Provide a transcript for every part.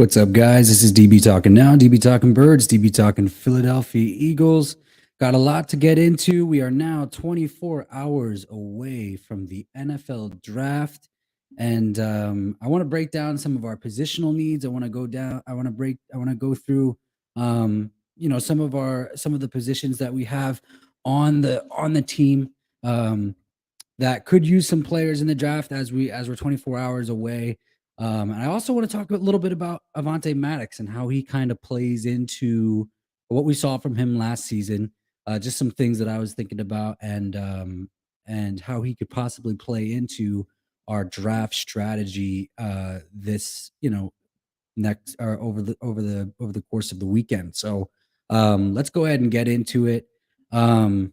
What's up, guys? This is DB Talking Now, DB Talking Birds, DB Talking Philadelphia Eagles. Got a lot to get into. We are now 24 hours away from the NFL draft. And I want to break down some of our positional needs. I want to go through some of the positions that we have on the team. That could use some players in the draft as we're 24 hours away. And I also want to talk a little bit about Avonte Maddox and how he kind of plays into what we saw from him last season. Just some things that I was thinking about, and how he could possibly play into our draft strategy this next or over the course of the weekend. So let's go ahead and get into it. I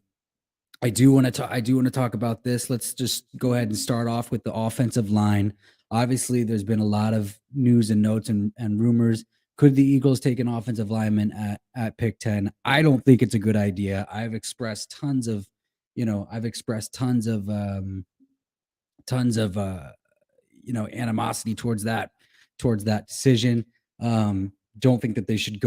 do want to talk about this. Let's just go ahead and start off with the offensive line. Obviously, there's been a lot of news and notes and rumors. Could the Eagles take an offensive lineman at pick 10? I don't think it's a good idea. I've expressed tons of animosity towards that decision. Don't think that they should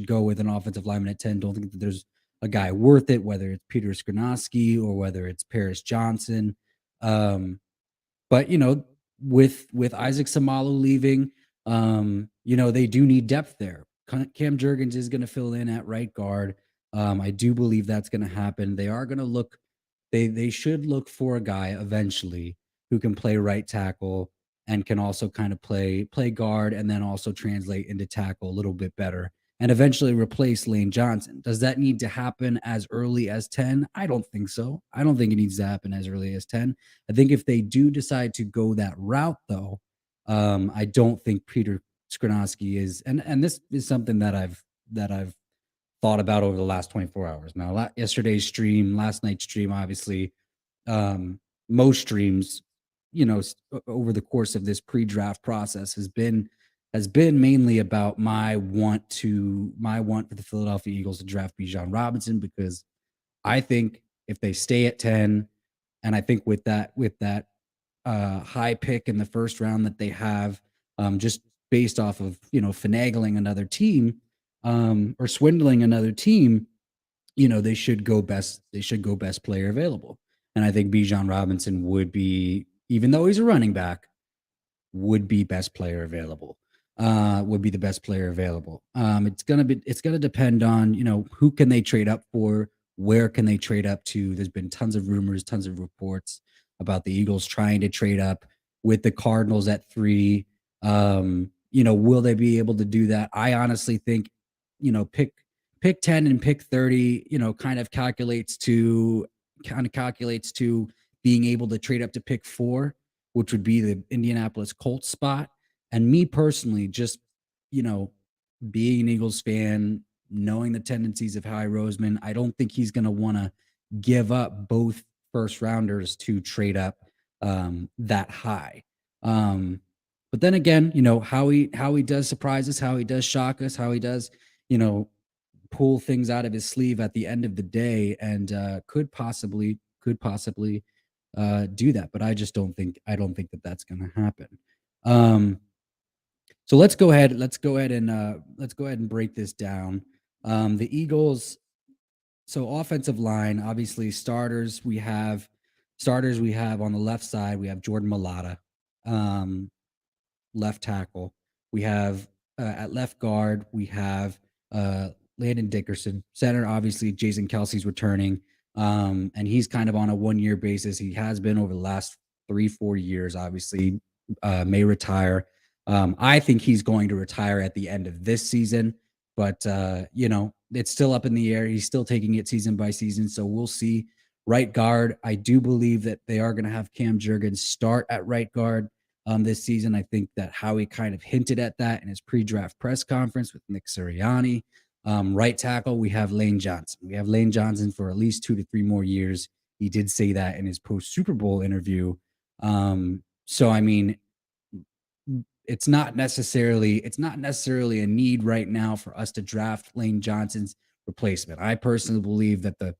go with an offensive lineman at 10. Don't think that there's a guy worth it, whether it's Peter Skrzynovsky or whether it's Paris Johnson. But with Isaac Samalu leaving, they do need depth there. Cam Jurgens is going to fill in at right guard. I do believe that's going to happen. They are going to look. They should look for a guy eventually who can play right tackle and can also kind of play guard and then also translate into tackle a little bit better and eventually replace Lane Johnson. Does that need to happen as early as 10? I don't think so. I don't think it needs to happen as early as 10. I think if they do decide to go that route, though, I don't think Peter Skrzynovsky is, and this is something that I've thought about over the last 24 hours. Now, yesterday's stream, last night's stream, obviously, most streams, over the course of this pre-draft process has been mainly about my want for the Philadelphia Eagles to draft Bijan Robinson, because I think if they stay at 10, and I think with that high pick in the first round that they have, just based off of finagling another team, or swindling another team, they should go best player available. And I think Bijan Robinson would be, even though he's a running back, would be best player available. Would be the best player available. It's gonna depend on who can they trade up for, where can they trade up to. There's been tons of rumors, tons of reports about the Eagles trying to trade up with the Cardinals at 3. Will they be able to do that? I honestly think pick 10 and pick 30, kind of calculates to being able to trade up to pick 4, which would be the Indianapolis Colts spot. And me personally, just, being an Eagles fan, knowing the tendencies of Howie Roseman, I don't think he's going to want to give up both first rounders to trade up that high. But then again, how he does surprise us, how he does shock us, how he does, pull things out of his sleeve at the end of the day, and could possibly do that. But I don't think that that's going to happen. So let's go ahead and break this down. The Eagles. So offensive line, obviously starters we have on the left side. We have Jordan Mailata, left tackle. We have at left guard, we have Landon Dickerson. Center, obviously, Jason Kelsey's returning. And he's kind of on a 1-year basis. He has been over the last 3-4 years, obviously, may retire. I think he's going to retire at the end of this season, but it's still up in the air. He's still taking it season by season. So we'll see. Right guard, I do believe that they are going to have Cam Jurgens start at right guard this season. I think that Howie kind of hinted at that in his pre-draft press conference with Nick Sirianni. Right tackle, we have Lane Johnson. We have Lane Johnson for at least 2 to 3 more years. He did say that in his post-Super Bowl interview. So, I mean, it's not necessarily a need right now for us to draft Lane Johnson's replacement. I personally believe that the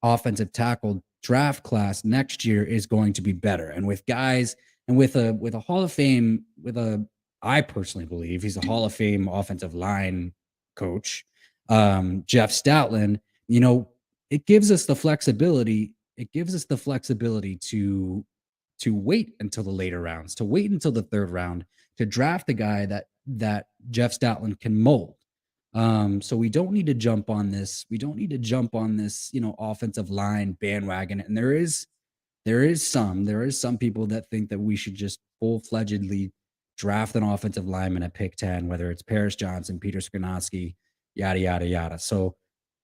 offensive tackle draft class next year is going to be better. And with guys and with a Hall of Fame, with a I personally believe he's a Hall of Fame offensive line coach. Jeff Stoutland, you know, it gives us the flexibility. It gives us the flexibility to wait until the later rounds, to wait until the third round, to draft a guy that Jeff Stoutland can mold. So we don't need to jump on this. We don't need to jump on this, you know, offensive line bandwagon. And there is some people that think that we should just full-fledgedly draft an offensive lineman at pick 10, whether it's Paris Johnson, Peter Skoronski, yada yada yada. So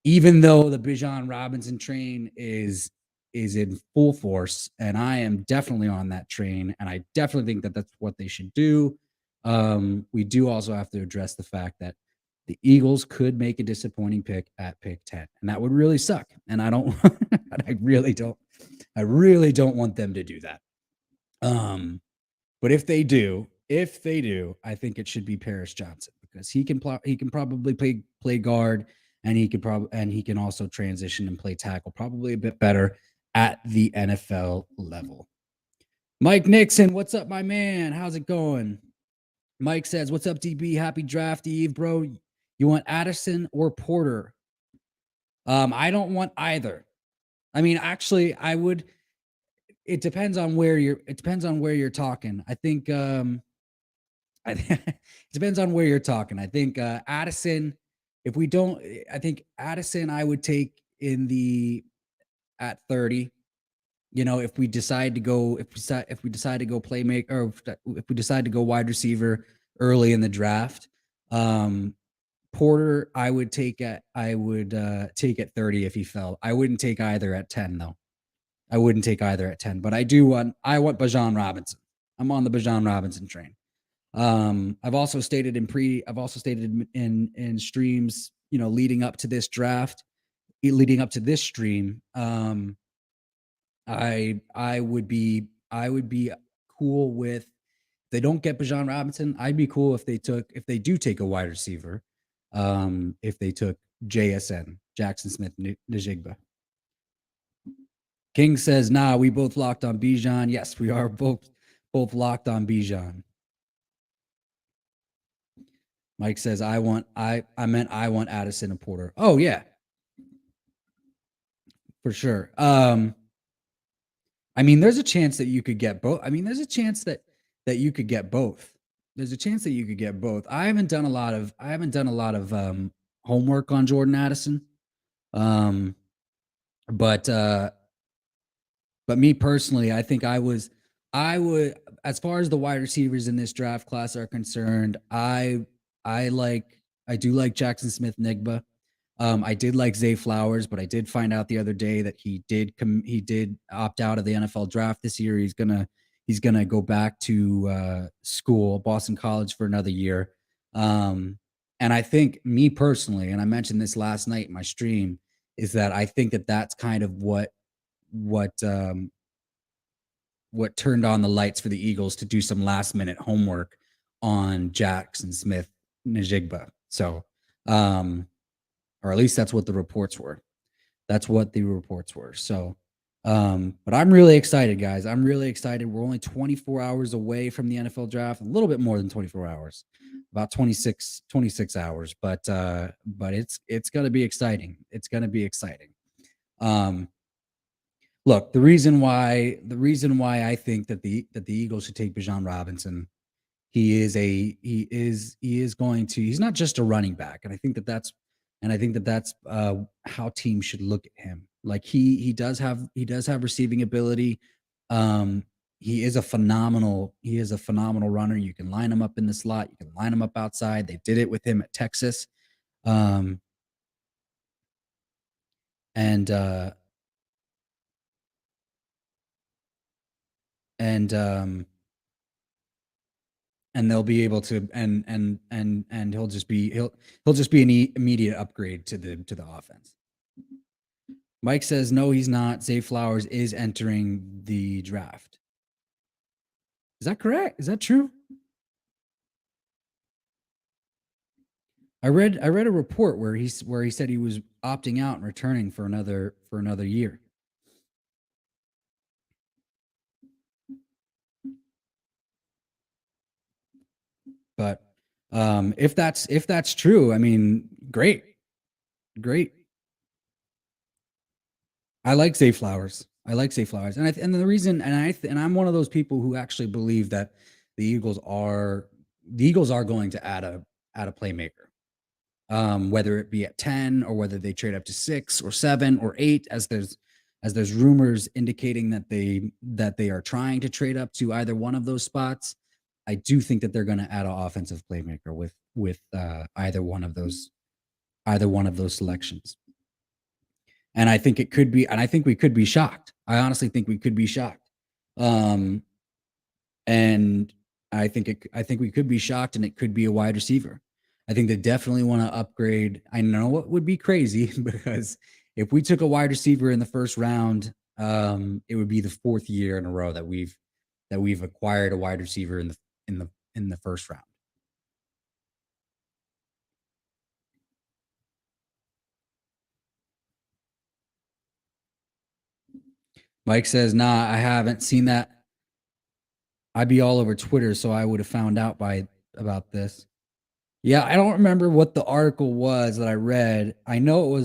even though the Bijan Robinson train is in full force, and I am definitely on that train, and I definitely think that that's what they should do. We do also have to address the fact that the Eagles could make a disappointing pick at pick 10, and that would really suck. And I don't, I really don't want them to do that. Um, but if they do, I think it should be Paris Johnson because he can probably play guard, and he can also transition and play tackle probably a bit better at the NFL level. Mike Nixon, what's up, my man? How's it going? Mike says, "What's up, DB? Happy draft eve, bro. You want Addison or Porter?" I don't want either. I mean, actually, I would. It depends on where you're talking. I think it depends on where you're talking. I think Addison, if we don't I think Addison I would take in the at 30. You know, if we decide to go playmaker, or if we decide to go wide receiver early in the draft. Porter I would take at 30 if he fell. I wouldn't take either at 10 though. I wouldn't take either at 10, but I want Bijan Robinson. I'm on the Bijan Robinson train. I've also stated in streams, you know, leading up to this draft, leading up to this stream. I would be cool with, if they don't get Bijan Robinson. I'd be cool if they do take a wide receiver. If they took JSN, Jackson Smith Njigba. King says, "Nah, we both locked on Bijan." Yes, we are both locked on Bijan. Mike says, I want Addison and Porter. Oh yeah, for sure. I mean, there's a chance that you could get both. I mean, there's a chance that you could get both. There's a chance that you could get both. I haven't done a lot of homework on Jordan Addison. Um, but me personally, I think I would, as far as the wide receivers in this draft class are concerned, I do like Jackson Smith Nigba. I did like Zay Flowers, but I did find out the other day that he did opt out of the NFL draft this year. He's gonna go back to school, Boston College, for another year. And I think, me personally, and I mentioned this last night in my stream, is that I think that that's kind of what um, what turned on the lights for the Eagles to do some last minute homework on Jackson Smith Njigba. So, or at least that's what the reports were. That's what the reports were. So, but I'm really excited, guys. I'm really excited. We're only 24 hours away from the NFL draft, a little bit more than 24 hours, about 26 hours. But it's gonna be exciting. It's gonna be exciting. Um, Look, the reason why I think that the Eagles should take Bijan Robinson, he's not just a running back, and I think that that's how teams should look at him. Like, he does have receiving ability. Um, he is a phenomenal runner. You can line him up in the slot. You can line him up outside. They did it with him at Texas. Um, and and and they'll be able to, and he'll just be an immediate upgrade to the offense. Mike says, no, he's not. Zay Flowers is entering the draft. Is that correct? Is that true? I read a report where he said he was opting out and returning for another year. But if that's true, I mean, great, great. I like Zay Flowers. I like Zay Flowers, and the reason, and I'm one of those people who actually believe that the Eagles are going to add a playmaker, whether it be at 10 or whether they trade up to 6 or 7 or 8, as there's rumors indicating that they are trying to trade up to either one of those spots. I do think that they're going to add an offensive playmaker with either one of those selections. And I think we could be shocked. I honestly think we could be shocked. Um, and I think we could be shocked, and it could be a wide receiver. I think they definitely want to upgrade. I know what would be crazy because if we took a wide receiver in the first round, it would be the fourth year in a row that we've acquired a wide receiver in the first round. Mike says, "Nah, I haven't seen that. I'd be all over Twitter, so I would have found out by about this." Yeah, I don't remember what the article was that I read. I know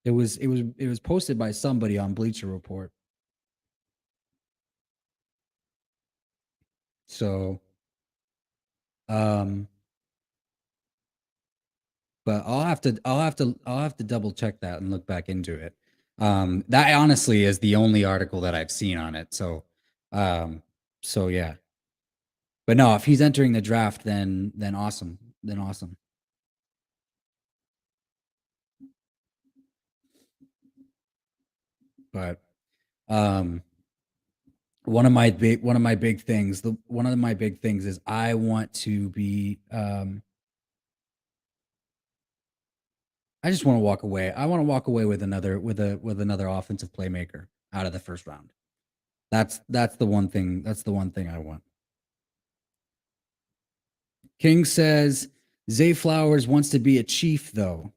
it was posted by somebody on Bleacher Report. So, um, but I'll have to double check that and look back into it. That honestly is the only article that I've seen on it. Um, so yeah. But no, if he's entering the draft, then awesome. Then awesome. But um one of my big things is I want to be I just want to walk away. I want to walk away with another offensive playmaker out of the first round. That's the one thing. That's the one thing I want. King says Zay Flowers wants to be a Chief though.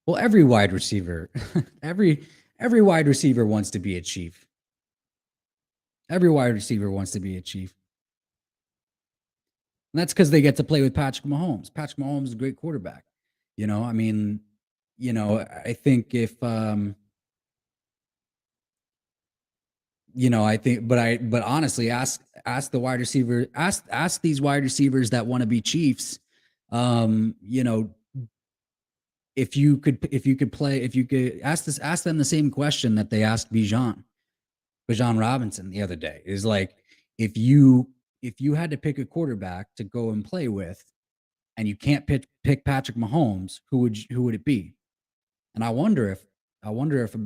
Well, every wide receiver, every wide receiver wants to be a Chief. Every wide receiver wants to be a Chief. And that's because they get to play with Patrick Mahomes. Patrick Mahomes is a great quarterback. I mean, I think if I think, but honestly, ask the wide receiver, ask these wide receivers that want to be Chiefs, um, you know, if you could ask them the same question that they asked Bijan Robinson the other day, is like, if you had to pick a quarterback to go and play with, and you can't pick Patrick Mahomes, who would it be? And I wonder if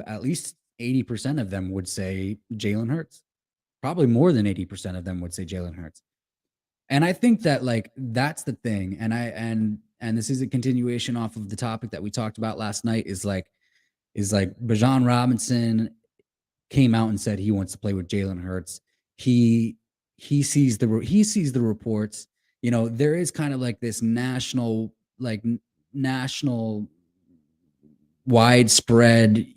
at least 80% of them would say Jalen Hurts. Probably more than 80% of them would say Jalen Hurts. And I think that, like, that's the thing. And this is a continuation off of the topic that we talked about last night, is like Bijan Robinson came out and said he wants to play with Jalen Hurts. He sees the reports. There is kind of like this national widespread,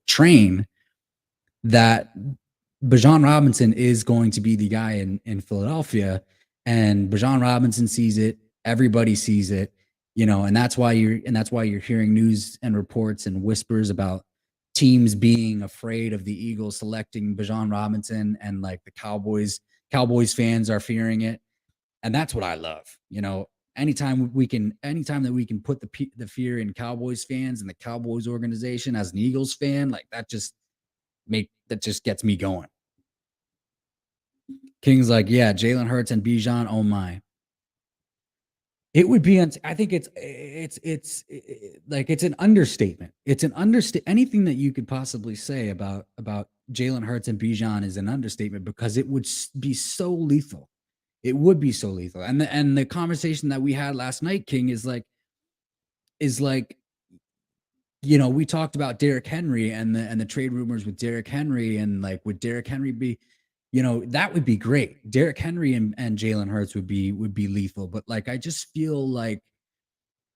train that Bijan Robinson is going to be the guy in Philadelphia, and Bijan Robinson sees it. Everybody sees it, and that's why you're hearing news and reports and whispers about teams being afraid of the Eagles selecting Bijan Robinson, and like the Cowboys fans are fearing it, and that's what I love. Anytime that we can put the fear in Cowboys fans and the Cowboys organization as an Eagles fan, like that just gets me going. King's like, yeah, Jalen Hurts and Bijan. Oh my, it would be. I think it's an understatement. It's an Anything that you could possibly say about Jalen Hurts and Bijan is an understatement, because it would be so lethal. It would be so lethal. And the conversation that we had last night, King, is like we talked about Derrick Henry and the trade rumors with Derrick Henry, and like, would Derrick Henry be, that would be great. Derrick Henry and Jalen Hurts would be lethal. But like, I just feel like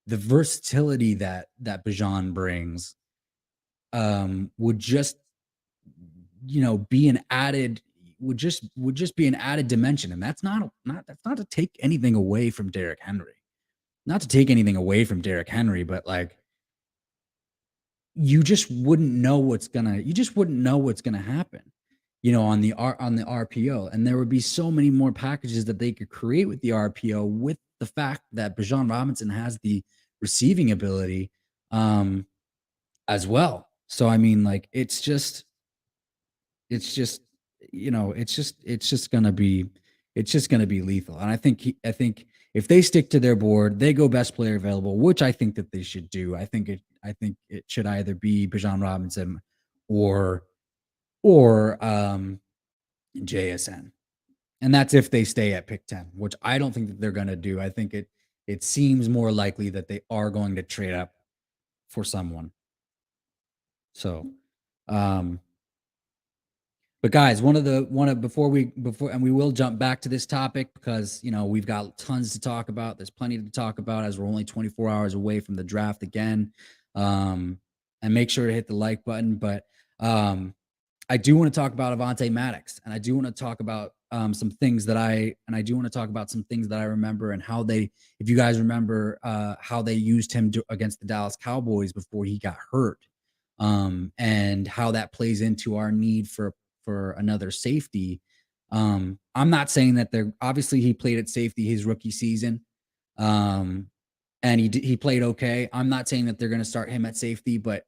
the versatility that Bijan brings would just be an added would just be an added dimension, and that's not to take anything away from Derrick Henry. Not to take anything away from Derrick Henry, but like you just wouldn't know what's gonna happen, on the RPO. And there would be so many more packages that they could create with the RPO, with the fact that Bijan Robinson has the receiving ability um as well. So I mean, like, it's just it's just gonna be lethal. And I think if they stick to their board, they go best player available, which I think that they should do. I think it should either be Bijan Robinson or or JSN. And that's if they stay at pick 10, which I don't think that they're gonna do. I think it seems more likely that they are going to trade up for someone. So um but guys, one of before and we will jump back to this topic because we've got tons to talk about. There's plenty to talk about as we're only 24 hours away from the draft again. And make sure to hit the like button. But I do want to talk about Avonte Maddox, and I do want to talk about some things that I do want to talk about some things that I remember, and how they, if you guys remember, how they used him against the Dallas Cowboys before he got hurt, and how that plays into our need for another safety. I'm not saying that they're obviously he played at safety his rookie season, um, and he played okay. I'm not saying that they're going to start him at safety, but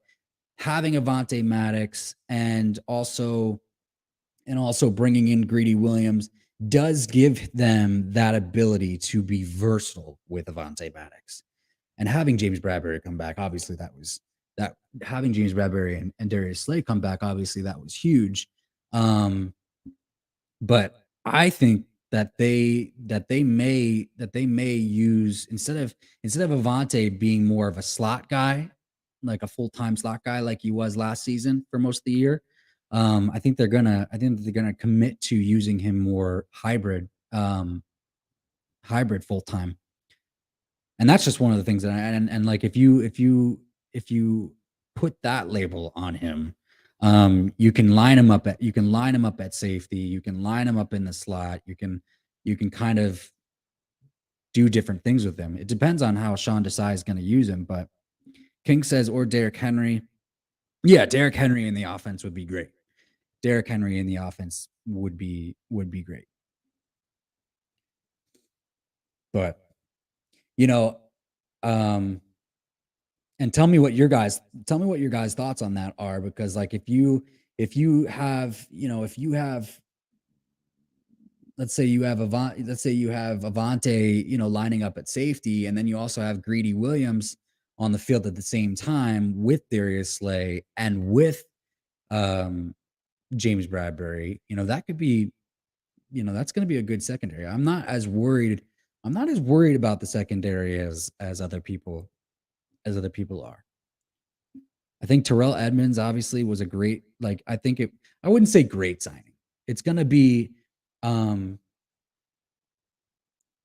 having Avonte Maddox and also bringing in Greedy Williams does give them that ability to be versatile with Avonte Maddox. And having James Bradbury come back, obviously that having James Bradbury and Darius Slay come back, obviously that was huge. Um, but I think that they may use, instead of Avonte being more of a slot guy, like a full-time slot guy like he was last season for most of the year. I think they're gonna commit to using him more hybrid full-time. And that's just one of the things and like if you put that label on him, you can line him up at safety, you can line him up in the slot, you can kind of do different things with him. It depends on how Sean Desai is going to use him, but King says, or Derrick Henry. Yeah, Derrick Henry in the offense would be great. Derrick Henry in the offense would be great. But you know, um and tell me what your guys thoughts on that are, because like if you have let's say you have Avonte, lining up at safety, and then you also have Greedy Williams on the field at the same time with Darius Slay and with um James Bradbury, that could be, that's going to be a good secondary. I'm not as worried about the secondary as other people are. I think Terrell Edmonds obviously was a great, like, I wouldn't say great signing. It's going to be um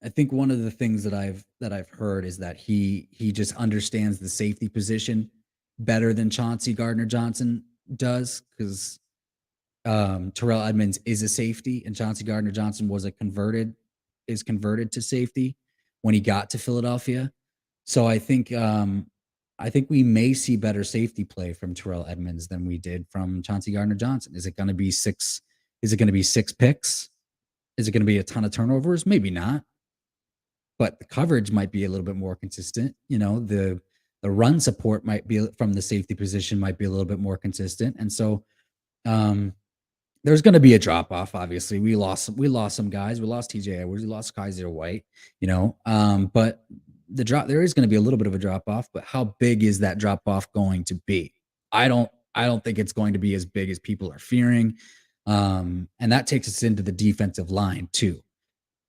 I think one of the things that I've heard is that he just understands the safety position better than Chauncey Gardner Johnson does, because Terrell Edmonds is a safety, and Chauncey Gardner Johnson is converted to safety when he got to Philadelphia. So I think we may see better safety play from Terrell Edmonds than we did from Chauncey Gardner Johnson. Is it going to be six? Is it going to be six picks? Is it going to be a ton of turnovers? Maybe not, but the coverage might be a little bit more consistent. The run support might be from the safety position might be a little bit more consistent, and so um, there's going to be a drop off. Obviously, we lost some guys. We lost TJ Edwards. We lost Kaiser White. But there is going to be a little bit of a drop off. But how big is that drop off going to be? I don't think it's going to be as big as people are fearing. And that takes us into the defensive line too.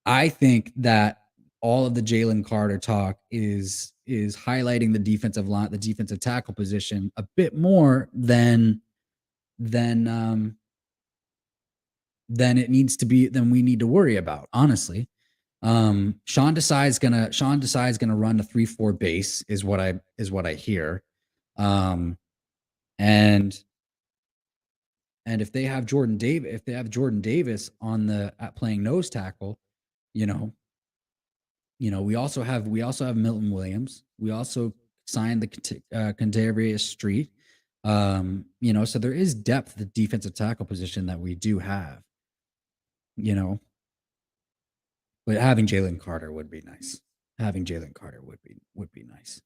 I think that all of the Jalen Carter talk is highlighting the defensive line, the defensive tackle position a bit more than than it needs to be, than we need to worry about, honestly. Sean Desai is gonna run a 3-4 base, is what I hear. Um and And if they have Jordan Davis on the playing nose tackle, you know, we also have Milton Williams. We also signed the Contavarius Street. So there is depth at the defensive tackle position that we do have. You know, but having Jalen Carter would be nice. Having Jalen Carter would be nice.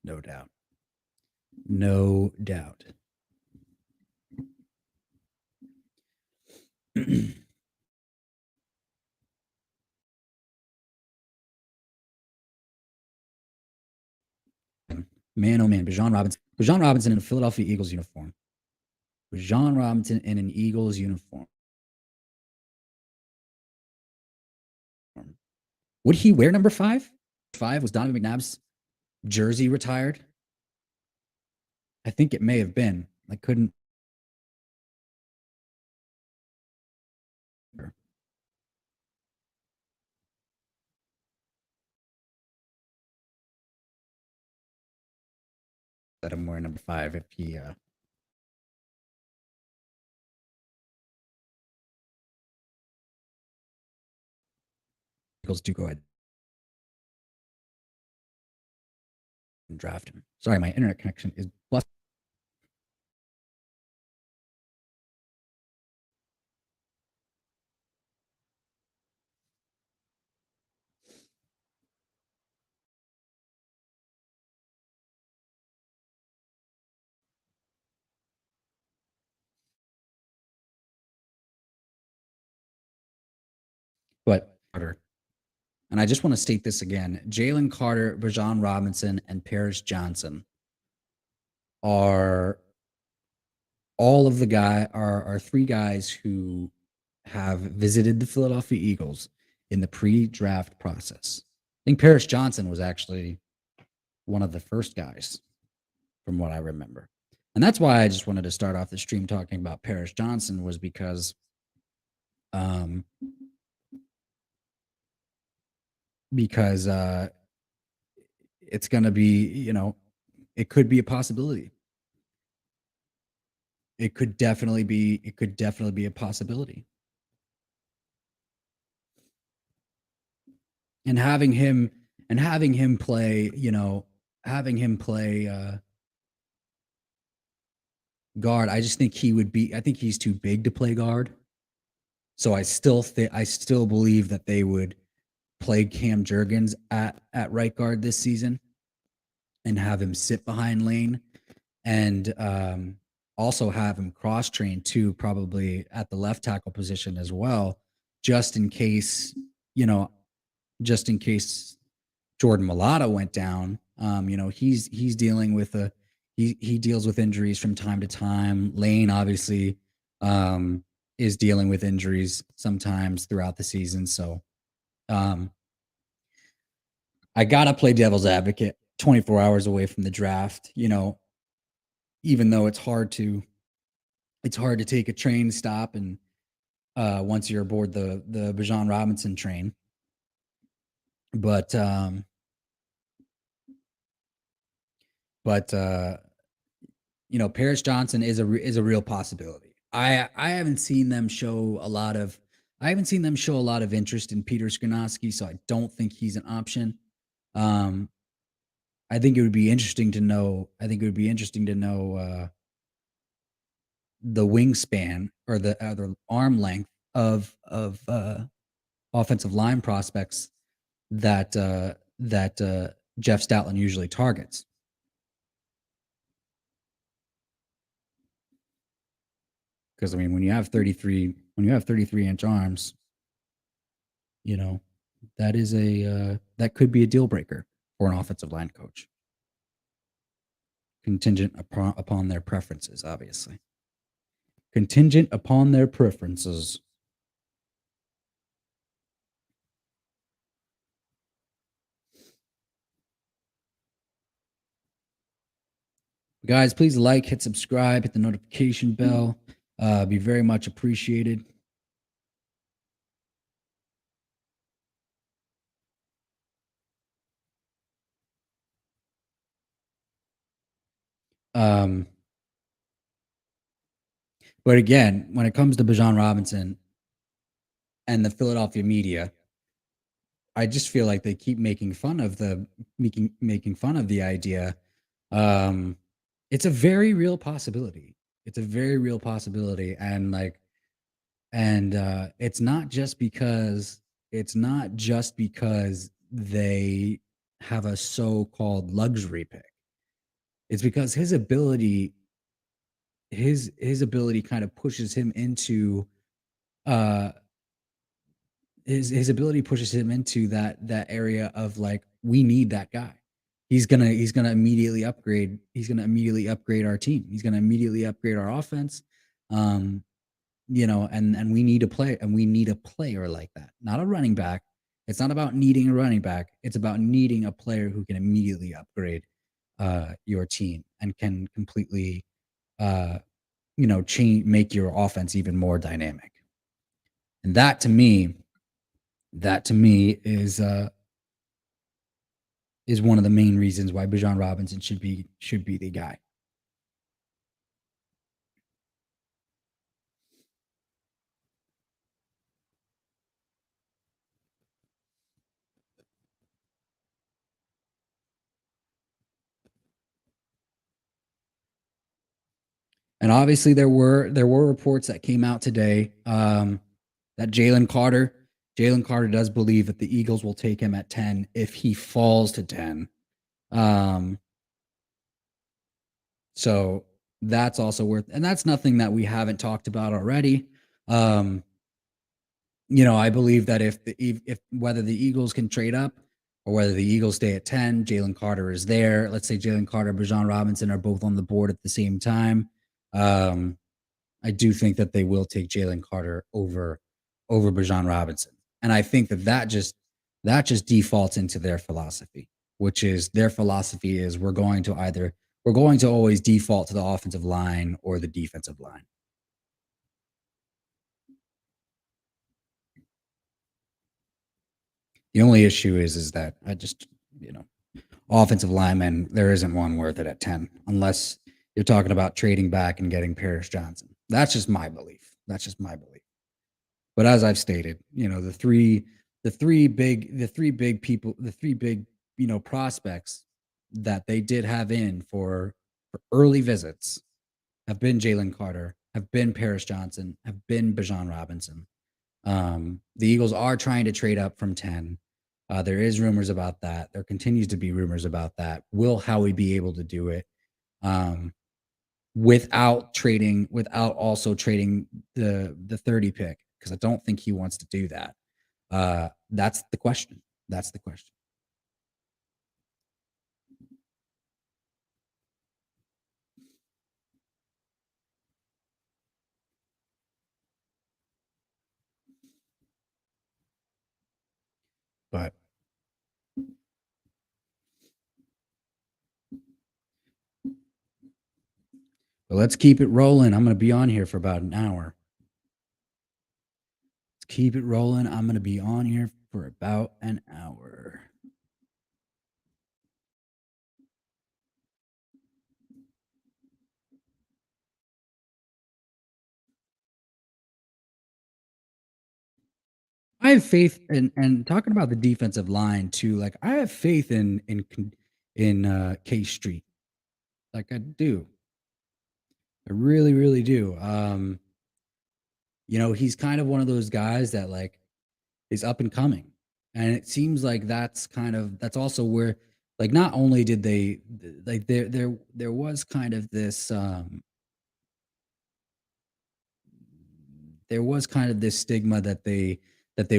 No doubt. No doubt. Man, oh man, Bijan Robinson. Bijan Robinson in a Philadelphia Eagles uniform. Bijan Robinson in an Eagles uniform. Would he wear number 5? 5 was Donovan McNabb's jersey retired? I think it may have been. I couldn't. That I'm wearing number 5 if he. Eagles do go ahead and draft him. Sorry, my internet connection is busted. But Carter. And I just want to state this again. Jalen Carter, Bijan Robinson, and Paris Johnson are all of the are 3 guys who have visited the Philadelphia Eagles in the pre-draft process. I think Paris Johnson was actually one of the first guys from what I remember. And that's why I just wanted to start off the stream talking about Paris Johnson was because um because it's going to be, it could be a possibility. It could definitely be a possibility. And having him play, guard, I just think I think he's too big to play guard. So I still believe that they would play Cam Jurgens at right guard this season and have him sit behind Lane and also have him cross train too, probably at the left tackle position as well, just in case, you know, just in case Jordan Mailata went down. He's dealing with he deals with injuries from time to time. Lane obviously is dealing with injuries sometimes throughout the season. So I gotta play devil's advocate 24 hours away from the draft, even though it's hard to take a train stop and once you're aboard the Bijan Robinson train. But Paris Johnson is a real possibility. I haven't seen them show a lot of interest in Peter Skrzyjowski, so I don't think he's an option. I think it would be interesting to know. The wingspan or the arm length of offensive line prospects that Jeff Stoutland usually targets. Because I mean, when you have 33-inch arms, that is that could be a deal breaker for an offensive line coach. Contingent upon their preferences, obviously. Contingent upon their preferences. Guys, please like, hit subscribe, hit the notification bell. Be very much appreciated. But again, when it comes to Bijan Robinson and the Philadelphia media, I just feel like they keep making fun of the idea. Um, it's a very real possibility. It's a very real possibility, and it's not just because they have a so-called luxury pick. It's because his ability kind of pushes him into uh his ability pushes him into that area of like we need that guy. He's gonna immediately upgrade our team. He's gonna immediately upgrade our offense. Um, and we need a player like that, not a running back. It's not about needing a running back. It's about needing a player who can immediately upgrade your team and can completely uh change make your offense even more dynamic. And that to me is one of the main reasons why Bijan Robinson should be the guy. And obviously there were reports that came out today that Jalen Carter does believe that the Eagles will take him at 10 if he falls to 10. Um, so that's also worth, and that's nothing that we haven't talked about already. Um, I believe that if whether the Eagles can trade up or whether the Eagles stay at 10, Jalen Carter is there. Let's say Jalen Carter, Bijan Robinson are both on the board at the same time. Um, I do think that they will take Jalen Carter over Bijan Robinson, and I think that just defaults into their philosophy, which is their philosophy is we're going to always default to the offensive line or the defensive line. The only issue is that I just you know offensive lineman there isn't one worth it at 10 unless you're talking about trading back and getting Paris Johnson. That's just my belief. That's just my belief. But as I've stated, the three big, prospects that they did have in for early visits have been Jalen Carter, have been Paris Johnson, have been Bijan Robinson. The Eagles are trying to trade up from 10. There is rumors about that. There continues to be rumors about that. Will Howie be able to do it? Um, without also trading the 30 pick because I don't think he wants to do that. That's the question. That's the question. But let's keep it rolling. I'm going to be on here for about an hour. Let's keep it rolling. I'm going to be on here for about an hour. I have faith and talking about the defensive line too. Like I have faith in K Street. Like I do. I really, really do. He's kind of one of those guys that like is up and coming. And it seems like that's also where like not only did they like there was kind of this there was kind of this stigma that they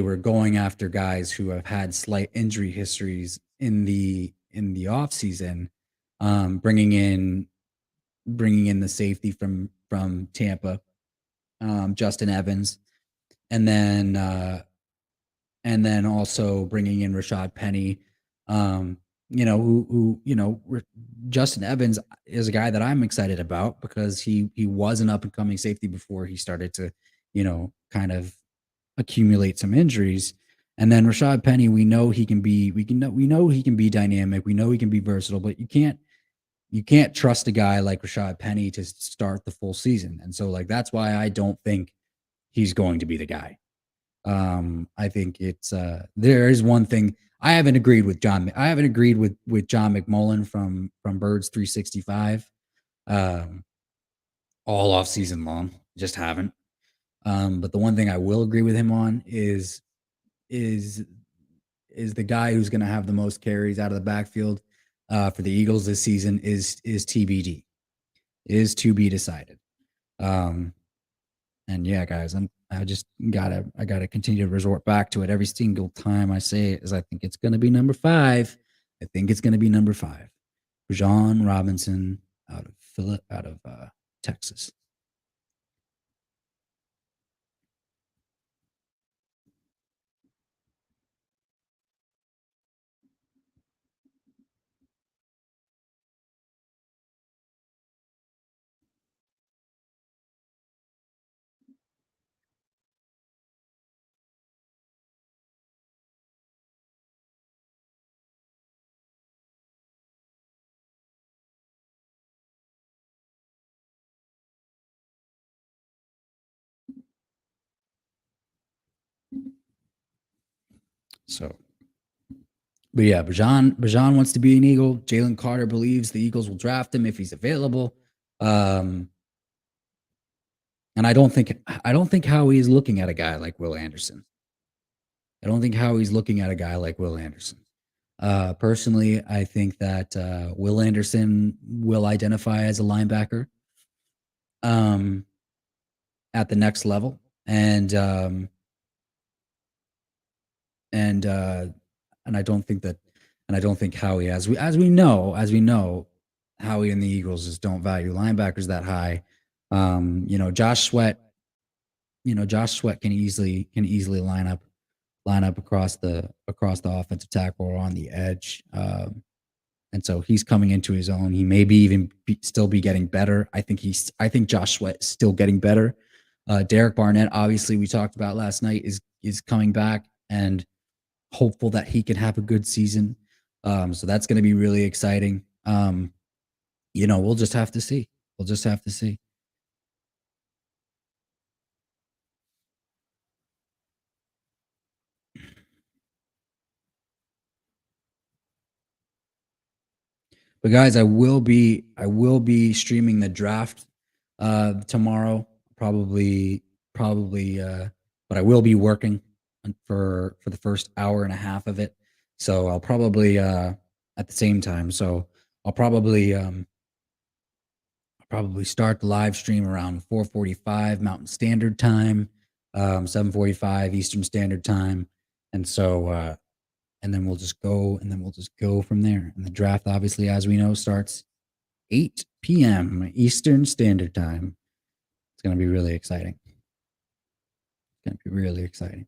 were going after guys who have had slight injury histories in the off season, bringing in the safety from Tampa, Justin Evans, and then also bringing in Rashad Penny, um, Justin Evans is a guy that I'm excited about because he was an up and coming safety before he started to, kind of accumulate some injuries. And then Rashad Penny, we know he can be dynamic. We know he can be versatile, but you can't. you can't trust a guy like Rashad Penny to start the full season. And so like that's why I don't think he's going to be the guy. I think it's there is one thing I haven't agreed with John. I haven't agreed with John McMullen from Birds 365 um, all off season long. Just haven't. But the one thing I will agree with him on is is the guy who's going to have the most carries out of the backfield for the Eagles this season is TBD, is to be decided. Um, and yeah, guys, I gotta continue to resort back to it every single time I say it. Is I think it's going to be number 5. I think it's going to be number 5. John Robinson out of Texas. So but yeah, Bajan wants to be an Eagle. Jalen Carter believes the Eagles will draft him if he's available. Um, and I don't think Howie is looking at a guy like Will Anderson. I don't think Howie's looking at a guy like Will Anderson. Personally, I think that Will Anderson will identify as a linebacker um, at the next level, and uh, and I don't think that, and I don't think Howie, as we know, Howie and the Eagles just don't value linebackers that high. You know, Josh Sweat can easily line up across the offensive tackle or on the edge. And so he's coming into his own. He may be even still be getting better. I think Josh Sweat is still getting better. Derek Barnett, obviously, we talked about last night, is coming back and hopeful that he can have a good season. So that's going to be really exciting. You know, we'll just have to see. We'll just have to see. But guys, I will be streaming the draft tomorrow, probably but I will be working for the first hour and a half of it. So I'll probably at the same time. So I'll probably start the live stream around 4:45 Mountain Standard Time, 7:45 Eastern Standard Time. And so and then we'll just go from there. And the draft, obviously, as we know, starts 8 p.m. Eastern Standard Time. It's going to be really exciting. It's going to be really exciting.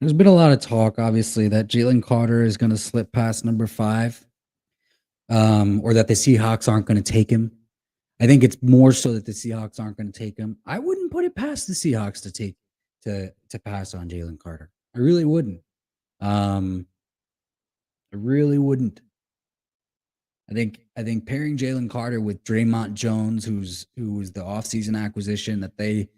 There's been a lot of talk, obviously, that Jalen Carter is going to slip past number 5, or that the Seahawks aren't going to take him. I think it's more so that the Seahawks aren't going to take him. I wouldn't put it past the Seahawks to take to pass on Jalen Carter. I really wouldn't. I really wouldn't. I think pairing Jalen Carter with Draymond Jones, who was the offseason acquisition that they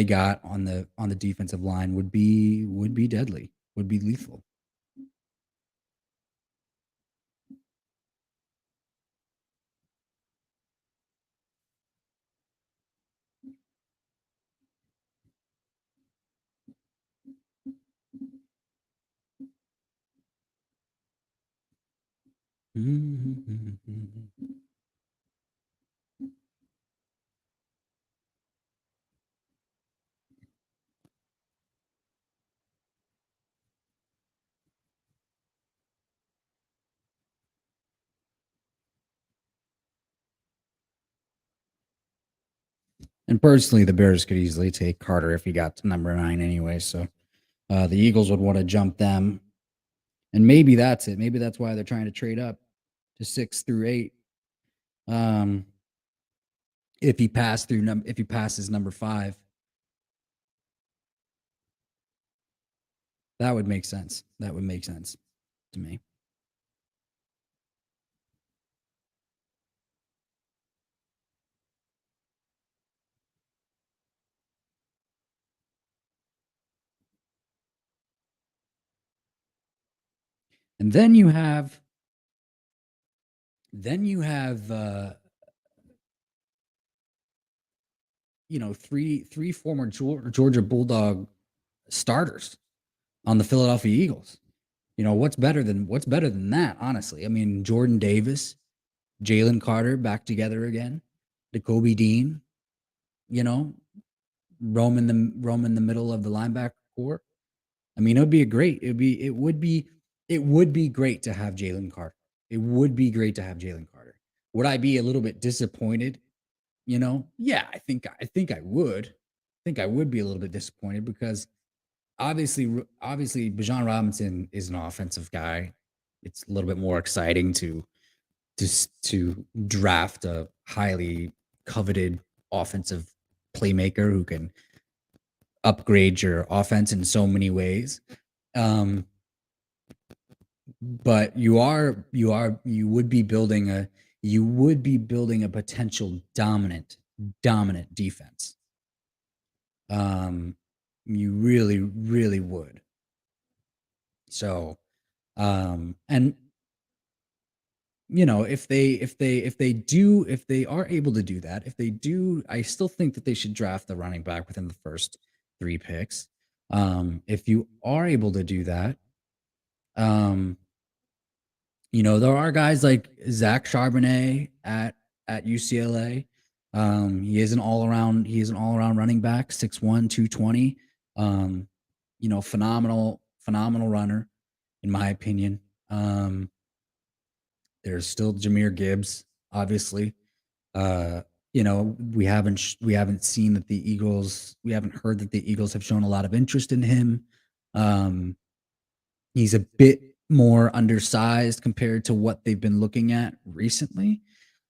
got on the defensive line would be deadly, would be lethal. And personally, the Bears could easily take Carter if he got to number 9 anyway. So the Eagles would want to jump them, and maybe that's it. Maybe that's why they're trying to trade up to 6 through 8. If he if he passes number 5, that would make sense. That would make sense to me. And then you have three former Georgia Bulldog starters on the Philadelphia Eagles. What's better than that? Honestly, I mean, Jordan Davis, Jalen Carter back together again, Jacoby Dean. You know, roam in the middle of the linebacker core. I mean, it would be great to have Jalen Carter. It would be great to have Jalen Carter. Would I be a little bit disappointed? Yeah, I think I would. I think I would be a little bit disappointed because obviously Bijan Robinson is an offensive guy. It's a little bit more exciting to draft a highly coveted offensive playmaker who can upgrade your offense in so many ways. But you would be building a potential dominant defense. You really would. So, and if they are able to do that, if they do, I still think that they should draft the running back within the first 3 picks. If you are able to do that, um, there are guys like Zach Charbonnet at UCLA. He is an all-around running back, 6'1", 220. Phenomenal runner, in my opinion. There's still Jahmyr Gibbs, obviously. We haven't seen that we haven't heard that the Eagles have shown a lot of interest in him. He's a bit more undersized compared to what they've been looking at recently,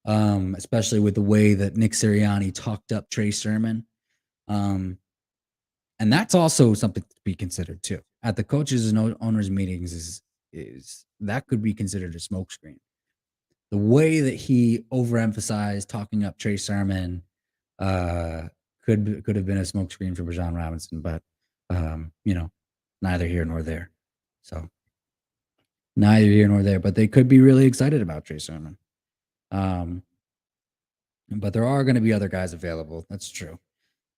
especially with the way that Nick Sirianni talked up Trey Sermon. And that's also something to be considered too. At the coaches and owners meetings is that could be considered a smokescreen. The way that he overemphasized talking up Trey Sermon could have been a smokescreen for Bijan Robinson, but neither here nor there. So neither here nor there, but they could be really excited about Trey Sermon. But there are going to be other guys available. That's true.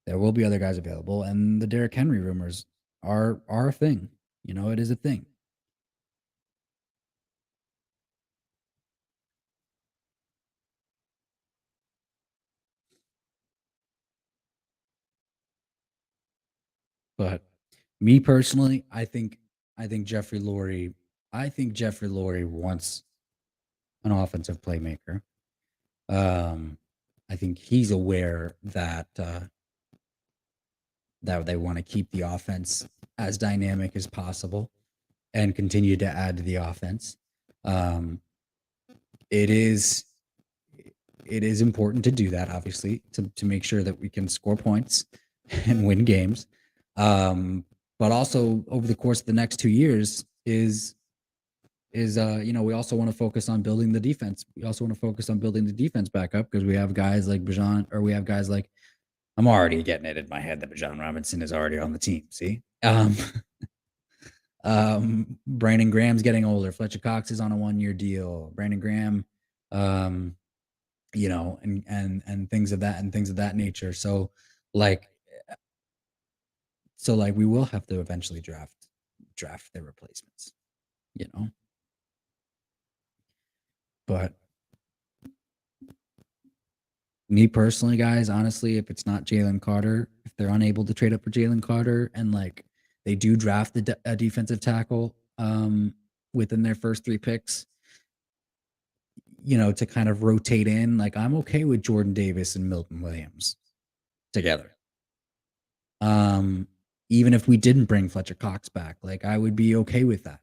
There will be other guys available, and the Derrick Henry rumors are a thing. It is a thing. But me personally, I think Jeffrey Lurie wants an offensive playmaker. I think he's aware that they want to keep the offense as dynamic as possible and continue to add to the offense. It is it is important to do that, obviously, to make sure that we can score points and win games. But also over the course of the next 2 years we also want to focus on building the defense. We also want to focus on building the defense back up because we have guys like Bijan, or we have guys like, I'm already getting it in my head that Bijan Robinson is already on the team. See, Brandon Graham's getting older. Fletcher Cox is on a 1-year deal. Brandon Graham, and things of that nature. So like we will have to eventually draft their replacements, but me personally, guys, honestly, if it's not Jalen Carter, if they're unable to trade up for Jalen Carter and like they do draft a defensive tackle within their first 3 picks, to kind of rotate in, like I'm okay with Jordan Davis and Milton Williams together. Even if we didn't bring Fletcher Cox back, like I would be okay with that.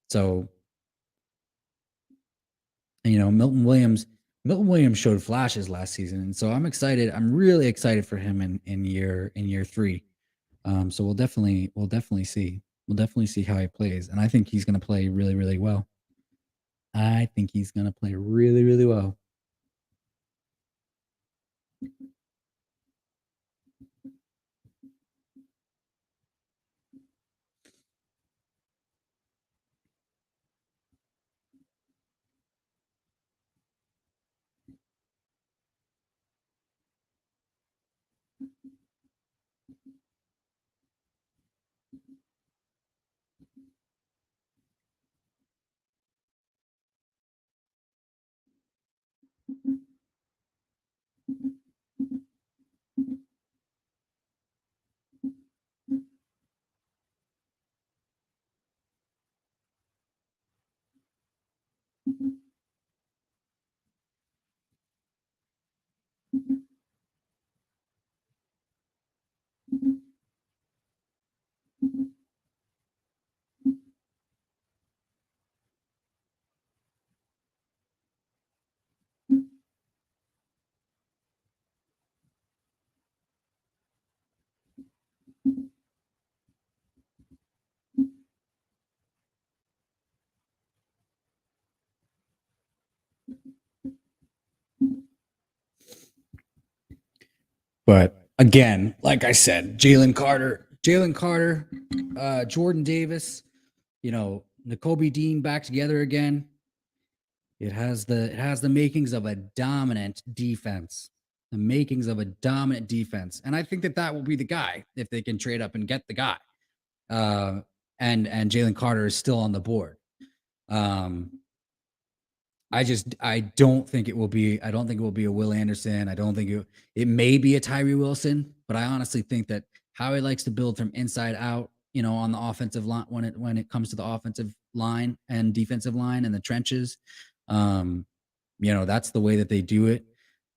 So Milton Williams showed flashes last season, and so I'm excited. I'm really excited for him in year 3. So we'll definitely see. We'll definitely see how he plays, and I think he's going to play really, really well. I think he's going to play really, really well. But again, like I said, Jalen Carter, Jordan Davis, Nakobe Dean back together again. It has the makings of a dominant defense. The makings of a dominant defense, and I think that will be the guy if they can trade up and get the guy. And Jalen Carter is still on the board. I don't think it will be a Will Anderson. I don't think it may be a Tyree Wilson, but I honestly think that how he likes to build from inside out, on the offensive line when it comes to the offensive line and defensive line and the trenches, that's the way that they do it.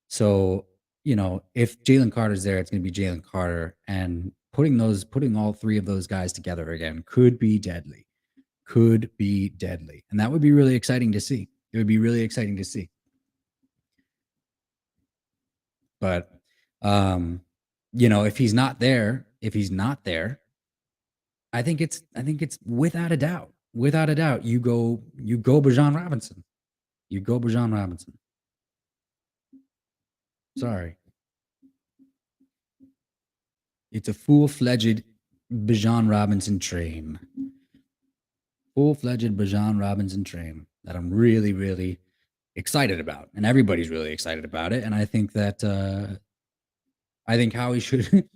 So, if Jalen Carter's there, it's going to be Jalen Carter, and putting all 3 of those guys together again could be deadly, and that would be really exciting to see. It would be really exciting to see. But if he's not there, I think it's without a doubt, you go Bijan Robinson. Sorry. It's a full-fledged Bijan Robinson train. Full-fledged Bijan Robinson train that I'm really, really excited about, and everybody's really excited about it. And I think that Howie should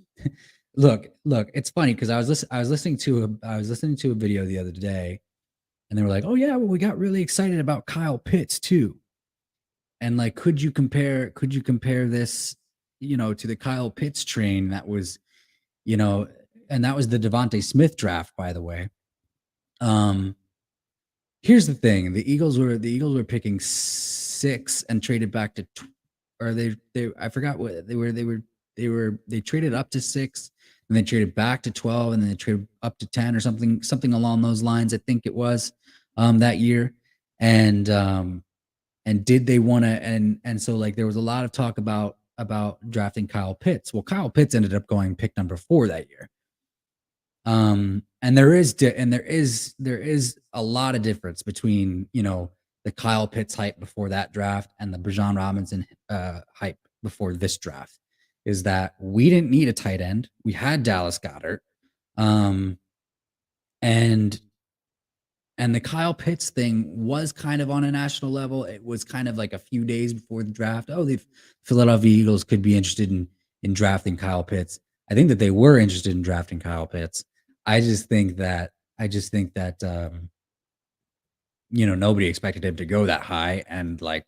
look. It's funny because I was listening to a video the other day, and they were like, "Oh yeah, well we got really excited about Kyle Pitts too." And like, could you compare this, to the Kyle Pitts train that was, and that was the Devontae Smith draft, by the way. Here's the thing: the Eagles were picking 6 and traded back to, or they I forgot what they traded up to 6 and they traded back to 12 and then they traded up to 10 or something along those lines. I think it was that year, and And did they want to? And so like there was a lot of talk about drafting Kyle Pitts. Well, Kyle Pitts ended up going pick number 4 that year. And there is a lot of difference between, the Kyle Pitts hype before that draft and the Bijan Robinson hype before this draft. Is that we didn't need a tight end. We had Dallas Goedert. Um, and the Kyle Pitts thing was kind of on a national level. It was kind of like a few days before the draft. Oh, the Philadelphia Eagles could be interested in drafting Kyle Pitts. I think that they were interested in drafting Kyle Pitts. I just think that nobody expected him to go that high. And like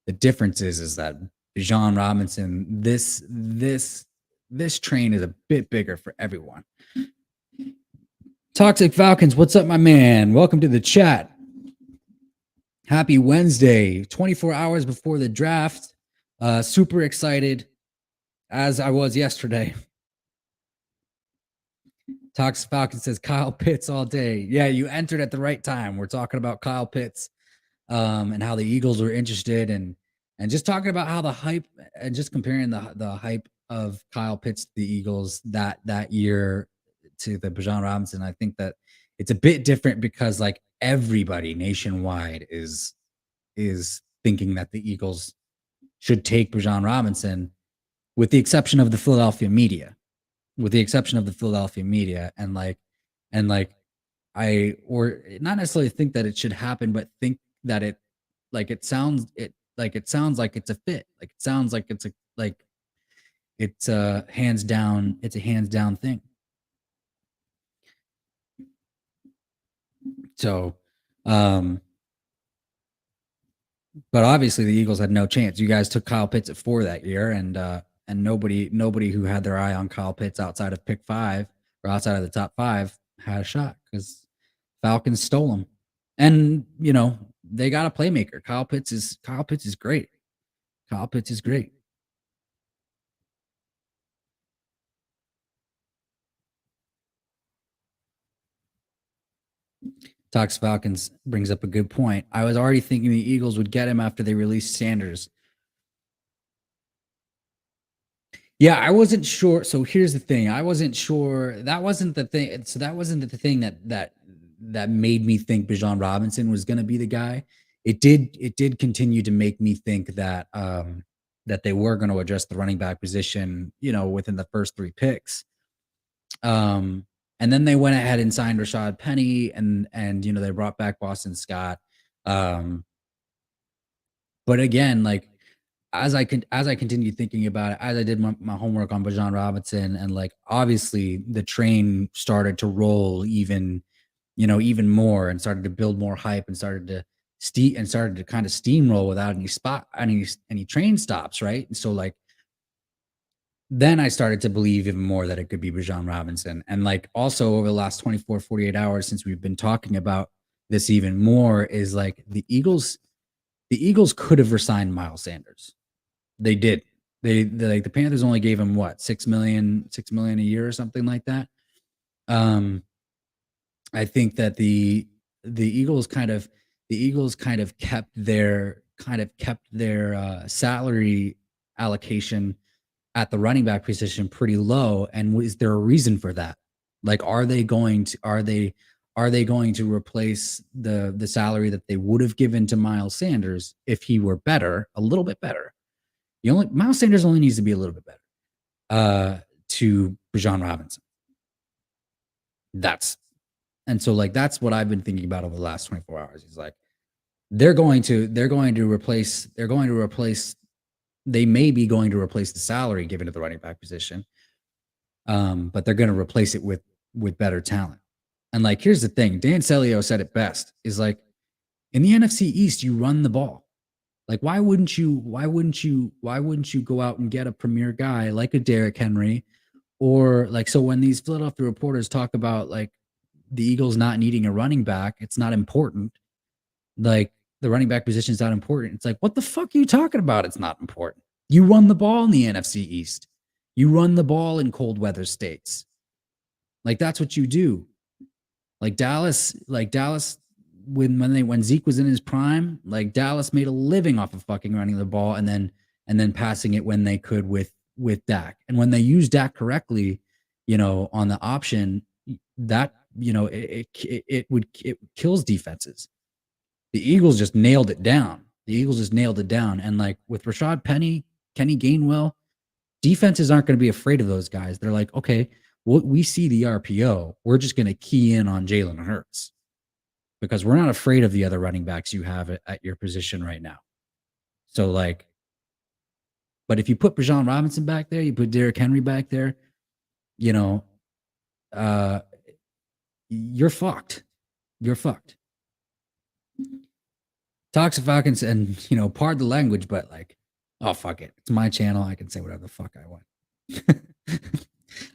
the difference is that Bijan Robinson, this train is a bit bigger for everyone. Toxic Falcons, what's up, my man? Welcome to the chat. Happy Wednesday, 24 hours before the draft. Super excited, as I was yesterday. Toxic Falcon says Kyle Pitts all day. Yeah, you entered at the right time. We're talking about Kyle Pitts and how the Eagles were interested and just talking about how the hype and just comparing the hype of Kyle Pitts to the Eagles that year to the Bijan Robinson. I think that it's a bit different because like everybody nationwide is thinking that the Eagles should take Bijan Robinson, with the exception of the Philadelphia media. And I or not necessarily think that it should happen, but think that it sounds like it's a fit. Like it sounds like it's a hands down thing. So but obviously the Eagles had no chance. You guys took Kyle Pitts at 4 that year, and nobody who had their eye on Kyle Pitts outside of pick 5 or outside of the top 5 had a shot because Falcons stole him. And they got a playmaker. Kyle Pitts is great. Kyle Pitts is great. Talks Falcons brings up a good point. I was already thinking the Eagles would get him after they released Sanders. Yeah, I wasn't sure. So here's the thing. I wasn't sure. That wasn't the thing. So that wasn't the thing that made me think Bijan Robinson was going to be the guy. It did continue to make me think that that they were going to address the running back position, within the first 3 picks. And then they went ahead and signed Rashad Penny and they brought back Boston Scott. But again, like as I continued thinking about it, as I did my homework on Bijan Robinson, and like obviously the train started to roll even more and started to build more hype and started to kind of steamroll without any train stops, right? And so like then I started to believe even more that it could be Bijan Robinson. And like also over the last 24, 48 hours since we've been talking about this even more is like the Eagles could have resigned Miles Sanders. They did. They like the Panthers only gave him what, $6 million a year or something like that. I think that the Eagles kind of kept their salary allocation at the running back position pretty low. And is there a reason for that? Like, are they going to replace the salary that they would have given to Miles Sanders if he were better, a little bit better? Miles Sanders only needs to be a little bit better to Bijan Robinson. That's what I've been thinking about over the last 24 hours. He's like, they may be going to replace the salary given to the running back position. But they're going to replace it with better talent. And like, here's the thing. Dan Celio said it best, is like, in the NFC East, you run the ball. Like, why wouldn't you go out and get a premier guy like a Derrick Henry? Or like, so when these Philadelphia reporters talk about like the Eagles not needing a running back, it's not important. Like, the running back position is not important. It's like, what the fuck are you talking about? It's not important. You run the ball in the NFC East. You run the ball in cold weather states. Like, that's what you do. Dallas when Zeke was in his prime, like Dallas made a living off of fucking running the ball and then passing it when they could with Dak. And when they use Dak correctly, on the option, that it kills defenses. The Eagles just nailed it down. And like with Rashad Penny, Kenny Gainwell, defenses aren't going to be afraid of those guys. They're like, okay, we see the RPO. We're just going to key in on Jalen Hurts because we're not afraid of the other running backs you have at your position right now. So like, but if you put Bijan Robinson back there, you put Derrick Henry back there, you're fucked. You're fucked. Toxic Falcons, and pardon the language, but like, oh fuck it, it's my channel. I can say whatever the fuck I want.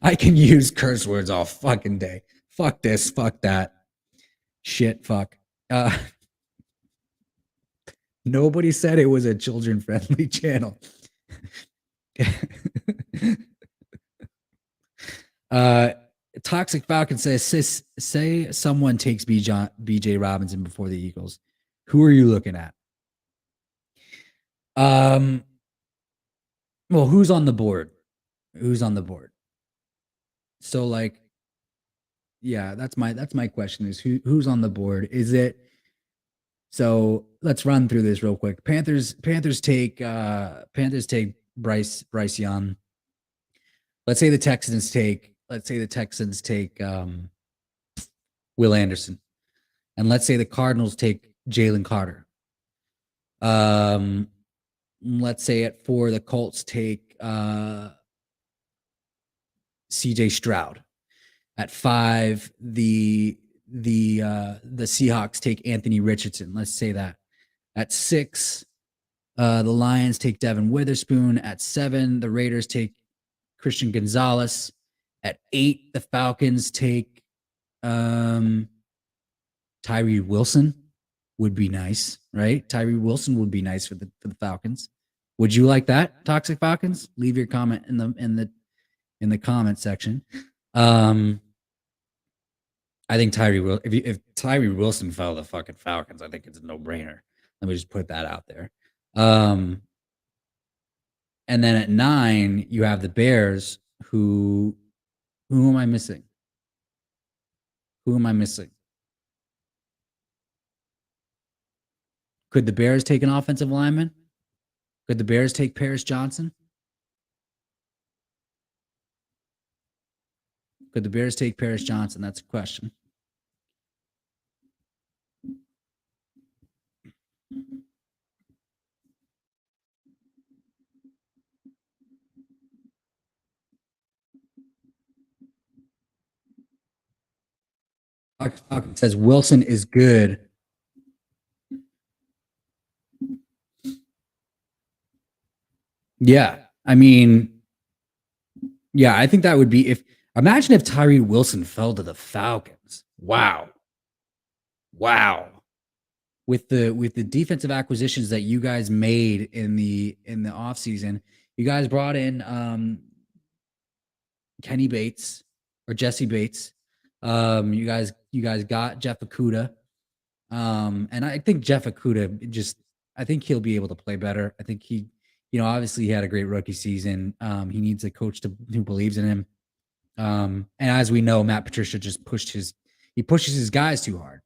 I can use curse words all fucking day. Fuck this, fuck that, shit, fuck. Nobody said it was a children-friendly channel. Toxic Falcon says, say someone takes BJ Robinson before the Eagles. Who are you looking at? Well, who's on the board? So like, yeah, that's my question is who's on the board? Is it, so let's run through this real quick. Panthers take Bryce Young. Let's say the Texans take Will Anderson. And let's say the Cardinals take Jalen Carter. Let's say at 4, the Colts take CJ Stroud. At 5, the Seahawks take Anthony Richardson. Let's say that. At 6, the Lions take Devin Witherspoon. At 7, the Raiders take Christian Gonzalez. At 8, the Falcons take Tyree Wilson. Would be nice, right? Tyree Wilson would be nice for the Falcons. Would you like that, Toxic Falcons? Leave your comment in the comment section. I think if Tyree Wilson fell to the fucking Falcons, I think it's a no-brainer. Let me just put that out there. And then at 9, you have the Bears. Who am I missing? Could the Bears take an offensive lineman? Could the Bears take Paris Johnson? That's a question. It says Wilson is good. Yeah. I mean, yeah, I think that would be imagine if Tyree Wilson fell to the Falcons. Wow. With the defensive acquisitions that you guys made in the offseason, you guys brought in Kenny Bates or Jesse Bates. You guys got Jeff Okudah. And I think Jeff Okudah I think he'll be able to play better. I think he, obviously he had a great rookie season. He needs a coach who believes in him. And as we know, Matt Patricia just pushes his guys too hard.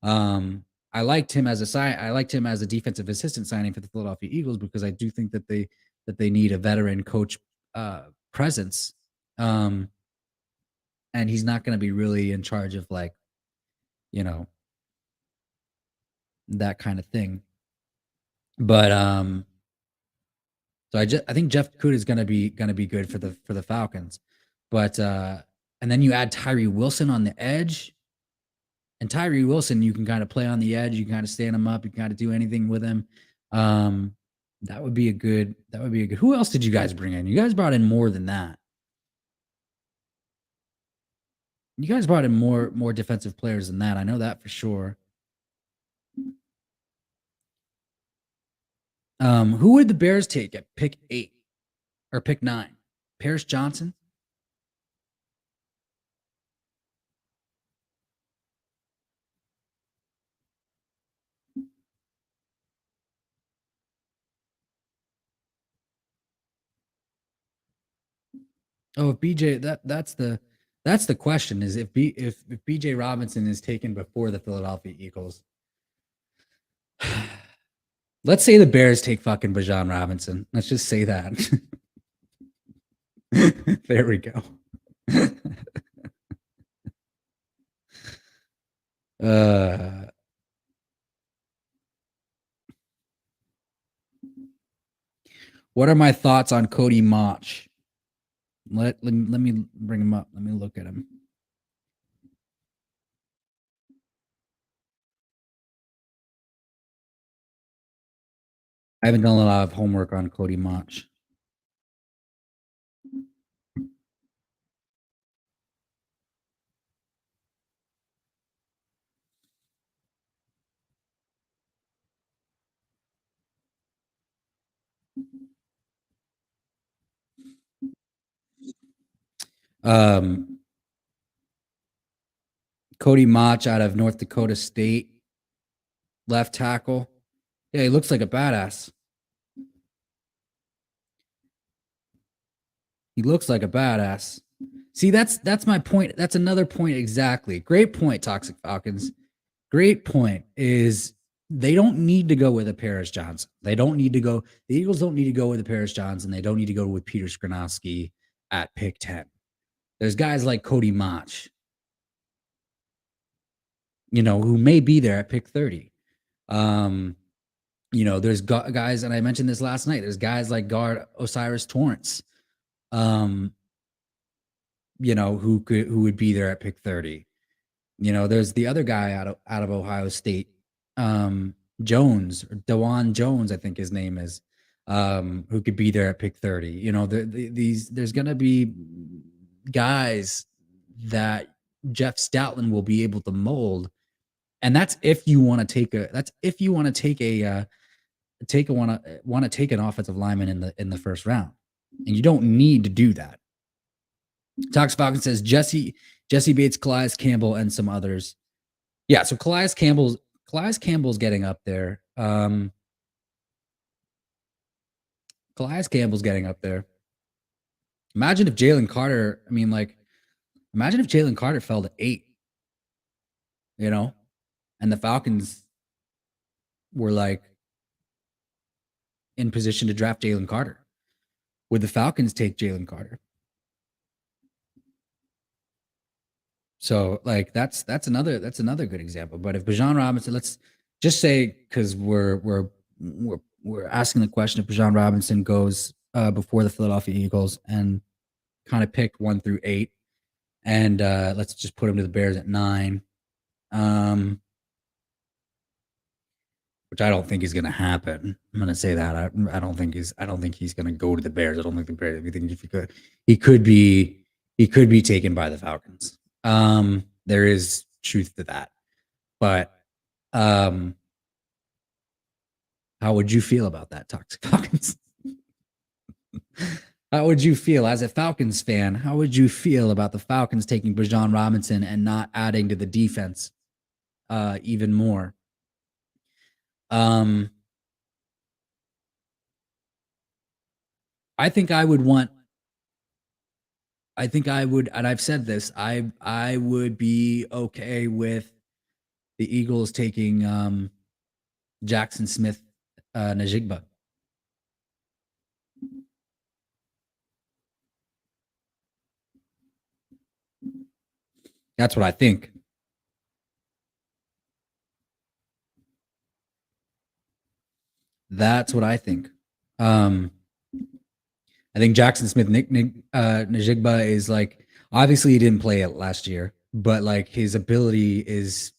I liked him as a defensive assistant signing for the Philadelphia Eagles because I do think that they need a veteran coach presence. And he's not going to be really in charge of like, that kind of thing. But so I think Jeff Okudah is going to be good for the Falcons. But and then you add Tyree Wilson on the edge. And Tyree Wilson, you can kind of play on the edge, you can kind of stand him up, you can kind of do anything with him. That would be a good. Who else did you guys bring in? You guys brought in more than that. You guys brought in more defensive players than that. I know that for sure. Who would the Bears take at pick 8 or pick 9? Paris Johnson? Oh, if BJ that's the question is if BJ Robinson is taken before the Philadelphia Eagles. Let's say the Bears take fucking Bijan Robinson. Let's just say that. There we go. What are my thoughts on Cody Mach? Let me bring him up. Let me look at him. I haven't done a lot of homework on Cody Mach. Cody Mach out of North Dakota State, left tackle. Yeah, he looks like a badass. He looks like a badass. See, that's my point. That's another point exactly. Great point, Toxic Falcons. Great point is they don't need to go with a Paris Johnson. They don't need to go. The Eagles don't need to go with a Paris Johnson. They don't need to go with Peter Skrzynkowski at pick 10. There's guys like Cody Mach, who may be there at pick 30. There's guys, and I mentioned this last night. There's guys like guard Osiris Torrance, who would be there at pick 30. There's the other guy out of Ohio State, Jones, or Dewan Jones, I think his name is, who could be there at pick 30. There's gonna be guys that Jeff Stoutland will be able to mold, and that's if you want to take an offensive lineman in the first round, and you don't need to do that. Tox Falcon says Jesse Bates, Calais Campbell, and some others. Yeah, so Calais Campbell's getting up there. Calais Campbell's getting up there. Imagine if Jalen Carter fell to 8, and the Falcons were like in position to draft Jalen Carter. Would the Falcons take Jalen Carter? So like that's another good example. But if Bijan Robinson, let's just say, because we're asking the question, if Bijan Robinson goes before the Philadelphia Eagles and kind of pick 1 through 8, and let's just put him to the Bears at 9, which I don't think is going to happen. I'm going to say that I don't think he's going to go to the Bears. I don't think the Bears. I think he could be taken by the Falcons. There is truth to that, but how would you feel about that, Toxic Falcons? How would you feel as a Falcons fan? How would you feel about the Falcons taking Bijan Robinson and not adding to the defense even more? I think I would, and I've said this, I would be okay with the Eagles taking Jackson Smith Najigba. That's what I think. That's what I think. I think Jackson Smith Najigba is like, obviously he didn't play it last year, but like his ability is,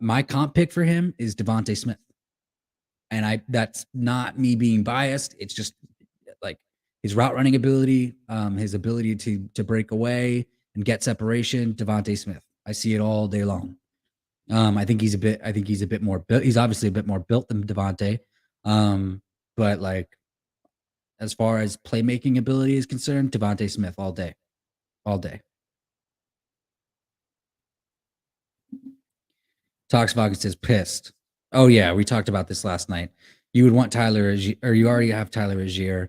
my comp pick for him is Avonte Smith. And that's not me being biased. It's just like his route running ability, his ability to break away and get separation, Avonte Smith. I see it all day long. I think he's a bit more built. He's obviously a bit more built than Avonte. But like, as far as playmaking ability is concerned, Avonte Smith all day. Talks Falcons says pissed. Oh yeah, we talked about this last night. You would want Tyler, or you already have Tyler Agier.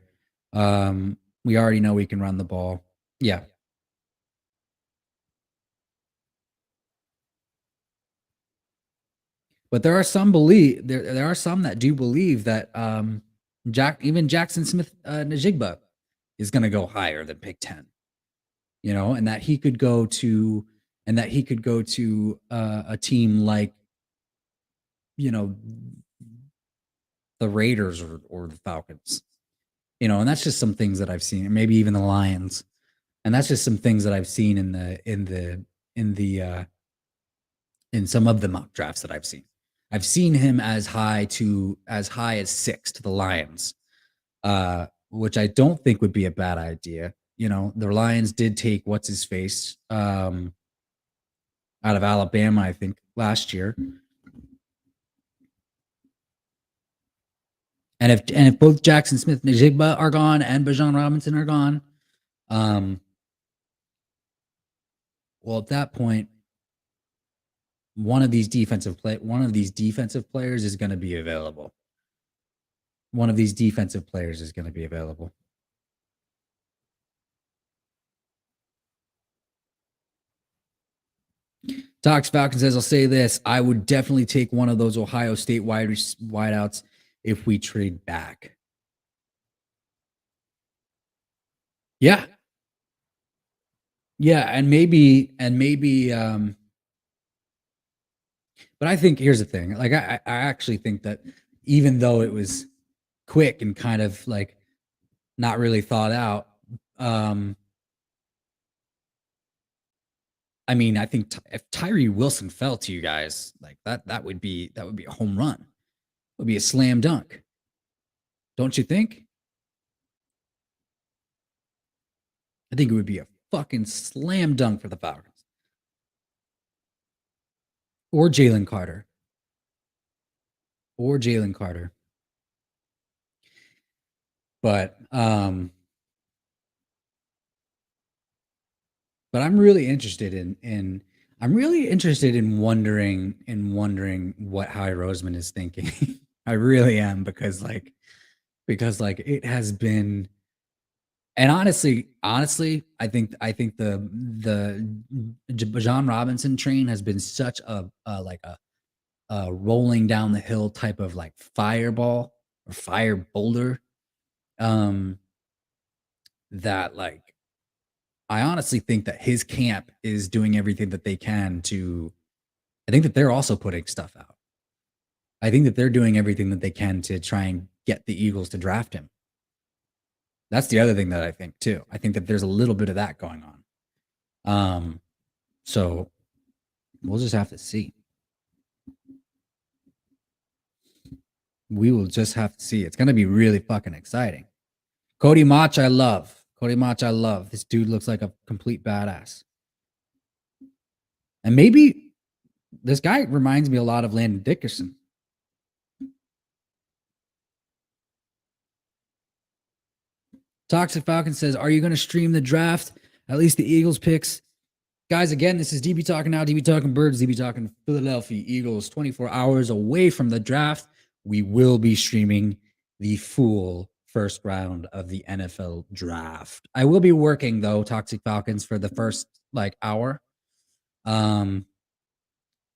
We already know we can run the ball. Yeah. But there are some that do believe that even Jackson Smith Najigba is going to go higher than pick 10, you know, and that he could go to a team like, you know, the Raiders or the Falcons, you know, and that's just some things that I've seen, maybe even the Lions. And that's just some things that I've seen in some of the mock drafts that I've seen. I've seen him as high as 6 to the Lions, which I don't think would be a bad idea. You know, the Lions did take what's his face out of Alabama, I think, last year. And if both Jackson Smith and Najigba are gone and Bijan Robinson are gone, well, at that point, one of these defensive players is going to be available. One of these defensive players is going to be available. Tox Falcon says, I'll say this. I would definitely take one of those Ohio State wideouts if we trade back. Yeah. Yeah. And maybe, but I think here's the thing. Like, I actually think that even though it was quick and kind of like not really thought out, I mean, I think if Tyree Wilson fell to you guys, like that would be a home run. It would be a slam dunk. Don't you think? I think it would be a fucking slam dunk for the Falcons. Or Jalen Carter. But I'm really interested in wondering what Howie Roseman is thinking. I really am, because it has been, and honestly, I think the Bijan Robinson train has been such a rolling down the hill type of like fireball or fire boulder, that like I honestly think that his camp is doing everything that they can to. I think that they're also putting stuff out. I think that they're doing everything that they can to try and get the Eagles to draft him. That's the other thing that I think too. I think that there's a little bit of that going on. So we'll just have to see. We will just have to see. It's going to be really fucking exciting. Cody Mach, I love. This dude looks like a complete badass. And maybe this guy reminds me a lot of Landon Dickerson. Toxic Falcon says, are you going to stream the draft? At least the Eagles picks. Guys, again, this is DB Talking Now, DB Talking Birds, DB Talking Philadelphia Eagles. 24 hours away from the draft, we will be streaming the full first round of the NFL draft. I will be working, though, Toxic Falcons, for the first hour. I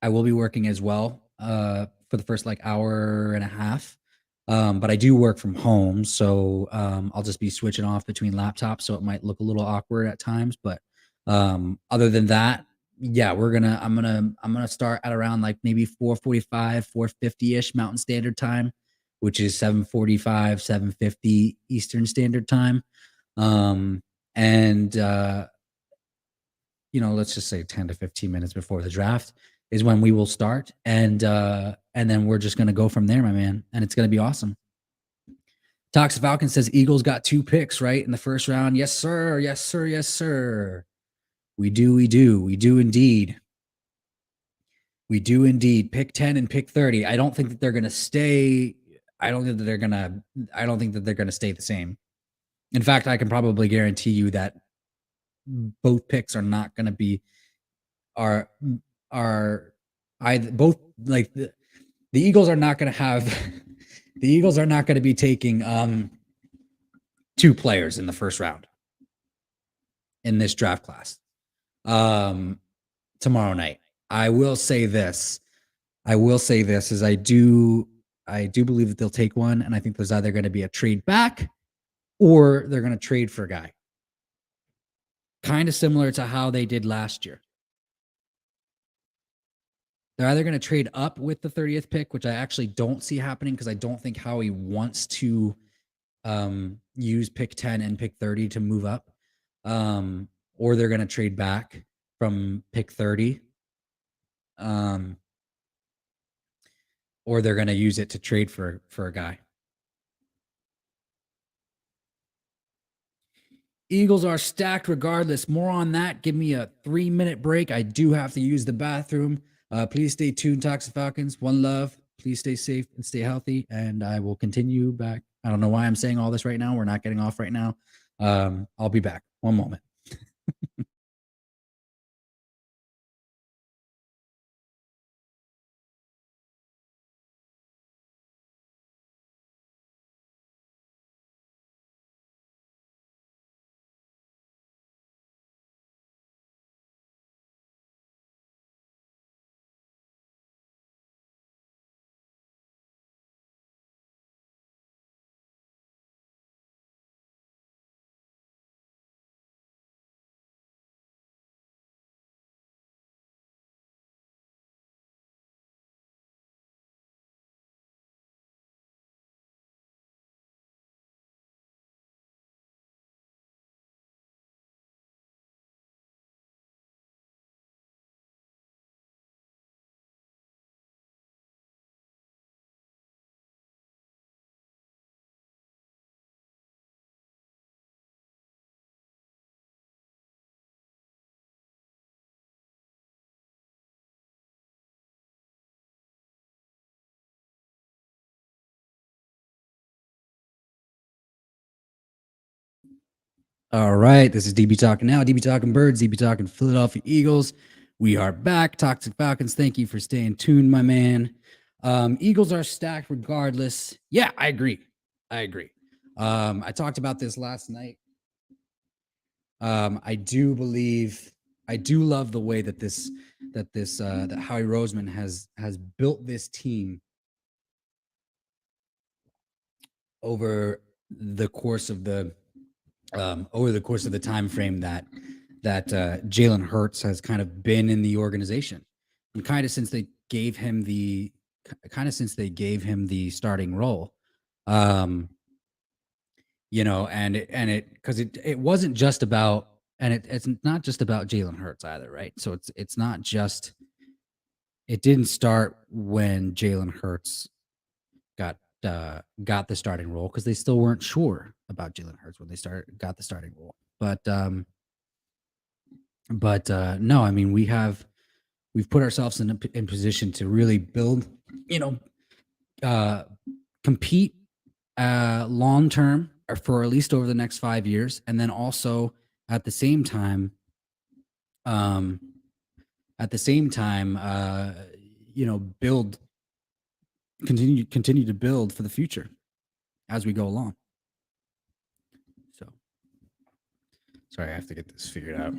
will be working as well for the first hour and a half. But I do work from home, so I'll just be switching off between laptops, so it might look a little awkward at times. But other than that, yeah, I'm gonna start at around maybe 4:45, 4:50-ish Mountain Standard Time, which is 7:45, 7:50 Eastern Standard Time. And let's just say 10 to 15 minutes before the draft is when we will start, and then we're just gonna go from there, my man, and it's gonna be awesome. Toxic Falcon says Eagles got 2 picks right in the first round. Yes, sir. Yes, sir. Yes, sir. We do indeed. We do indeed. Pick 10 and pick 30. I don't think that they're gonna stay. I don't think that they're gonna stay the same. In fact, I can probably guarantee you that both picks are not gonna be both the Eagles are not going to have the Eagles are not going to be taking 2 players in the first round. in this draft class um, tomorrow night. I will say this. I will say this is I do believe that they'll take one, and I think there's either going to be a trade back or they're going to trade for a guy. Kind of similar to how they did last year. They're either going to trade up with the 30th pick, which I actually don't see happening because I don't think Howie wants to use pick 10 and pick 30 to move up. Or they're going to trade back from pick 30. Or they're going to use it to trade for a guy. Eagles are stacked regardless. More on that. Give me a 3-minute break. I do have to use the bathroom. Please stay tuned, Toxic Falcons. One love. Please stay safe and stay healthy. And I will continue back. I don't know why I'm saying all this right now. We're not getting off right now. I'll be back. One moment. All right, this is DB Talking Now, DB Talking Birds, DB Talking Philadelphia Eagles. We are back. Toxic Falcons, thank you for staying tuned, my man. Eagles are stacked regardless. Yeah, I agree. I agree. I talked about this last night. I do love the way that that Howie Roseman has built this team over the course of the time frame that Jalen Hurts has kind of been in the organization, and kind of since they gave him the starting role. And it because it wasn't just about, and it's not just about Jalen Hurts either, right? So it's not just, it didn't start when Jalen Hurts got the starting role, because they still weren't sure about Jalen Hurts when they got the starting role. But no, I mean, we've put ourselves in position to really build, compete long term, or for at least over the next 5 years, and then also at the same time, build continue to build for the future as we go along. So, sorry, I have to get this figured out.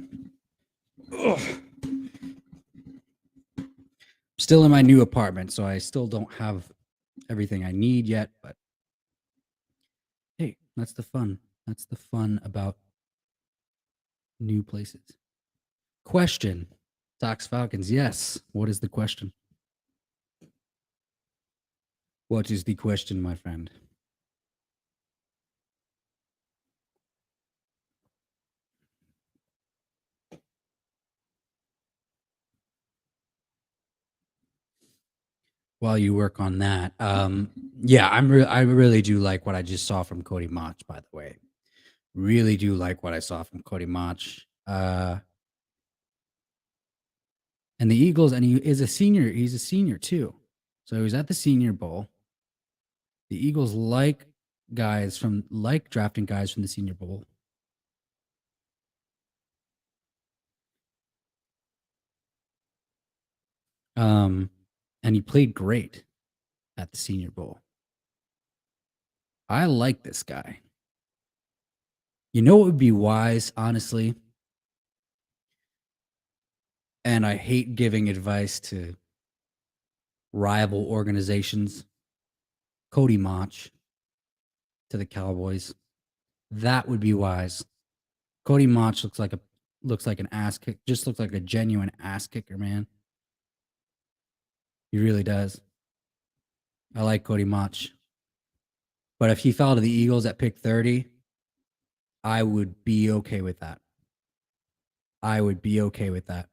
Ugh. Still in my new apartment, so I still don't have everything I need yet, but hey, that's the fun. That's the fun about new places. Question. Sox Falcons. Yes. What is the question? What is the question, my friend? While you work on that, yeah, I really do like what I just saw from Cody Mach, by the way. Really do like what I saw from Cody Mach. And the Eagles, and he is a senior. He's a senior too. So he was at the Senior Bowl. The Eagles like drafting guys from the Senior Bowl. And he played great at the Senior Bowl. I like this guy. You know what would be wise, honestly? and I hate giving advice to rival organizations. Cody Mach to the Cowboys. That would be wise. Cody Mach looks like an ass kick. Just looks like a genuine ass kicker, man. He really does. I like Cody Mach. But if he fell to the Eagles at pick 30, I would be okay with that. I would be okay with that.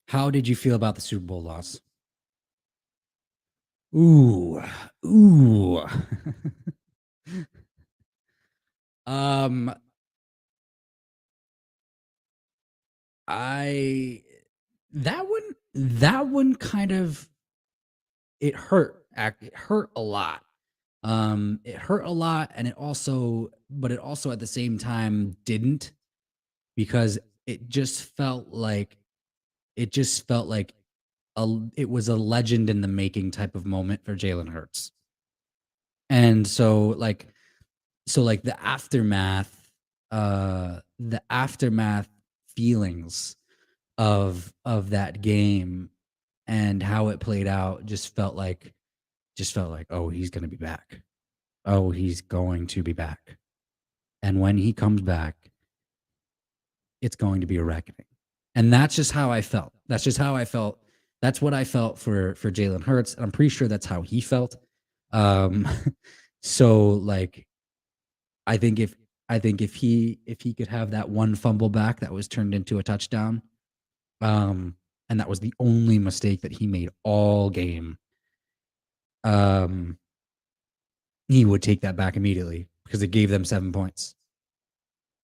How did you feel about the Super Bowl loss? Ooh. I that one kind of it hurt. It hurt a lot. It hurt a lot, and it also at the same time didn't, because it just felt like it was a legend in the making type of moment for Jalen Hurts. And so like the aftermath feelings of that game and how it played out just felt like, oh, he's going to be back. Oh, he's going to be back. And when he comes back, it's going to be a reckoning. And that's just how I felt. That's just how I felt. That's what I felt for Jalen Hurts. And I'm pretty sure that's how he felt. So like, I think if he could have that one fumble back that was turned into a touchdown, and that was the only mistake that he made all game, he would take that back immediately because it gave them 7 points.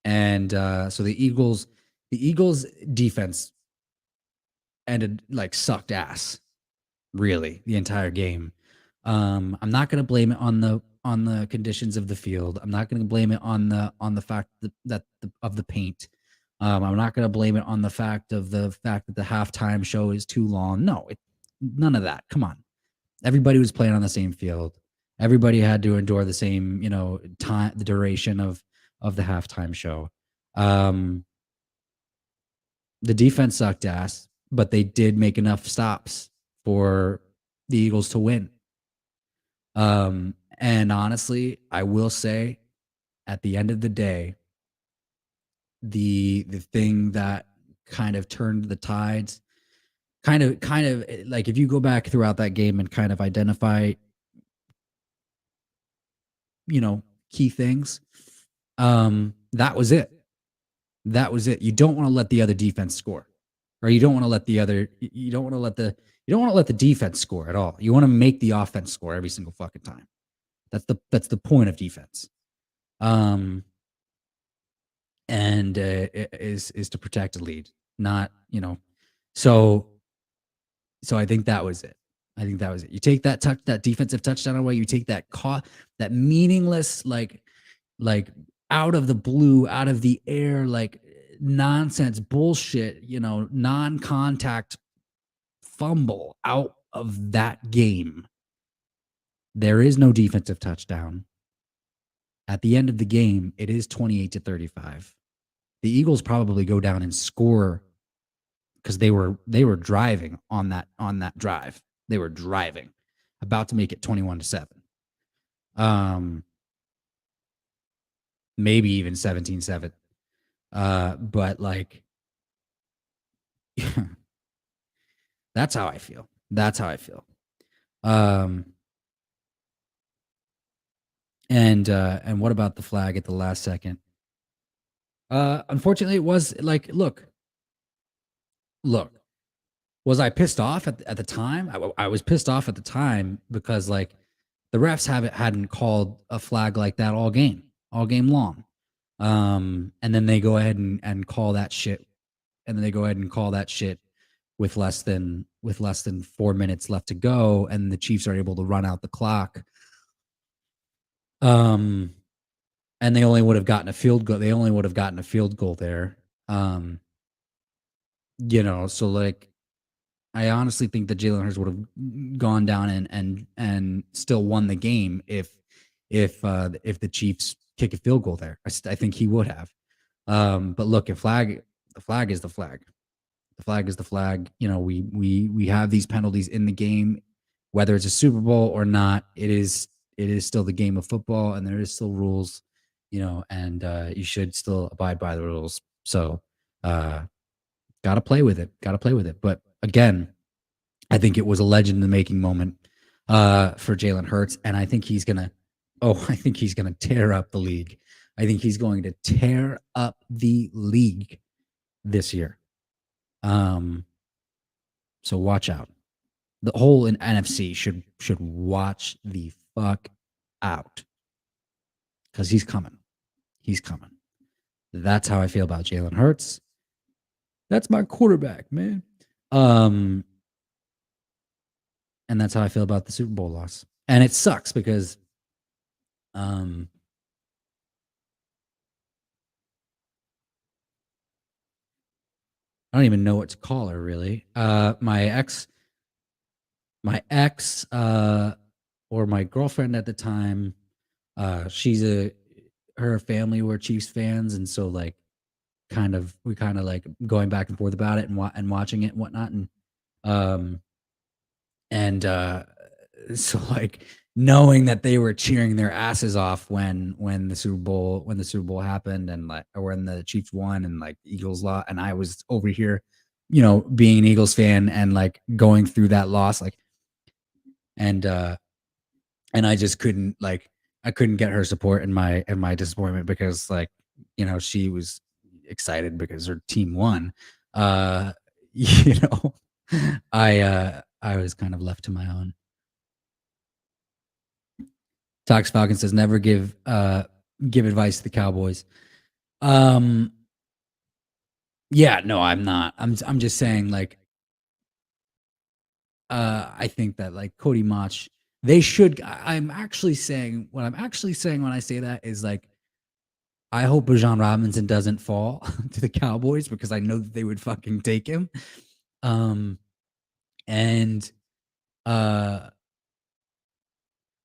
And so the Eagles defense ended like sucked ass, really, the entire game. I'm not going to blame it on the conditions of the field. I'm not going to blame it on the fact of the paint. I'm not going to blame it on the fact that the halftime show is too long. No, none of that. Come on. Everybody was playing on the same field. Everybody had to endure the same, time, the duration of the halftime show. The defense sucked ass, but they did make enough stops for the Eagles to win. And honestly, I will say, at the end of the day, the thing that kind of turned the tides, kind of like if you go back throughout that game and kind of identify, key things, that was it. That was it. You don't want to let the other defense score, or you don't want to let the defense score at all. You want to make the offense score every single fucking time. That's the point of defense. And is to protect a lead, not, so I think that was it. You take that defensive touchdown away, you take that meaningless, like out of the blue, out of the air, like nonsense bullshit, non-contact fumble out of that game. There is no defensive touchdown. At the end of the game, it is 28-35. The Eagles probably go down and score because they were driving on that drive. They were driving, about to make it 21-7. Maybe even 17-7. But like, that's how I feel. And what about the flag at the last second? Unfortunately, it was like, look. Was I pissed off at the time? I was pissed off at the time because like the refs hadn't called a flag like that all game long. And then they go ahead and call that shit. And then they go ahead and call that shit with less than 4 minutes left to go, and the Chiefs are able to run out the clock. And they only would have gotten a field goal. They only would have gotten a field goal there. So like, I honestly think that Jalen Hurts would have gone down and still won the game if the Chiefs kick a field goal there. I think he would have. But look, the flag is the flag. The flag is the flag. You know, we have these penalties in the game, whether it's a Super Bowl or not. It is still the game of football, and there is still rules. You know, and you should still abide by the rules. So, got to play with it. Got to play with it. But again, I think it was a legend in the making moment for Jalen Hurts, and I think he's gonna. Oh, I think he's gonna tear up the league. I think he's going to tear up the league this year. So watch out. The whole NFC should watch the fuck out because he's coming. He's coming. That's how I feel about Jalen Hurts. That's my quarterback, man. And that's how I feel about the Super Bowl loss. And it sucks because I don't even know what to call her really. My ex or my girlfriend at the time, her family were Chiefs fans, and so like we kind of like going back and forth about it and watching it and whatnot, and so like knowing that they were cheering their asses off when the Super Bowl happened, and like or when the Chiefs won and like Eagles lost, and I was over here, you know, being an Eagles fan and like going through that loss, like and I just couldn't I couldn't get her support in my disappointment because like, you know, she was excited because her team won. You know, I was kind of left to my own. Tox Falcon says never give advice to the Cowboys. Yeah, no, I'm not. I'm just saying like I think that like Cody Mach, they should. I'm actually saying what I'm actually saying when I say that is like, I hope Bijan Robinson doesn't fall to the Cowboys because I know that they would fucking take him. And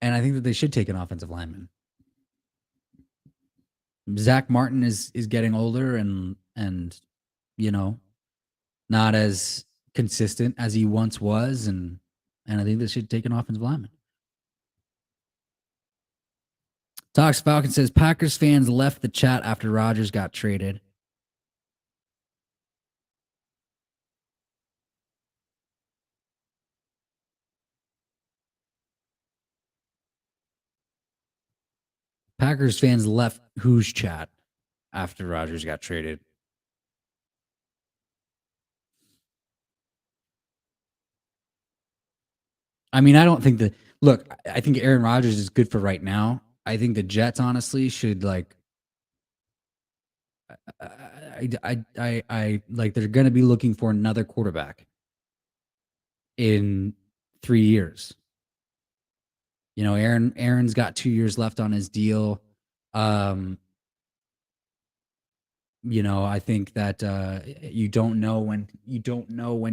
I think that they should take an offensive lineman. Zach Martin is getting older and you know, not as consistent as he once was, and I think they should take an offensive lineman. Tox Falcon says Packers fans left the chat after Rodgers got traded. Packers fans left whose chat after Rodgers got traded? I mean, I don't think that. Look, I think Aaron Rodgers is good for right now. I think the Jets honestly should like. I like they're going to be looking for another quarterback in 3 years. You know, Aaron's got 2 years left on his deal. You know, I think that you don't know when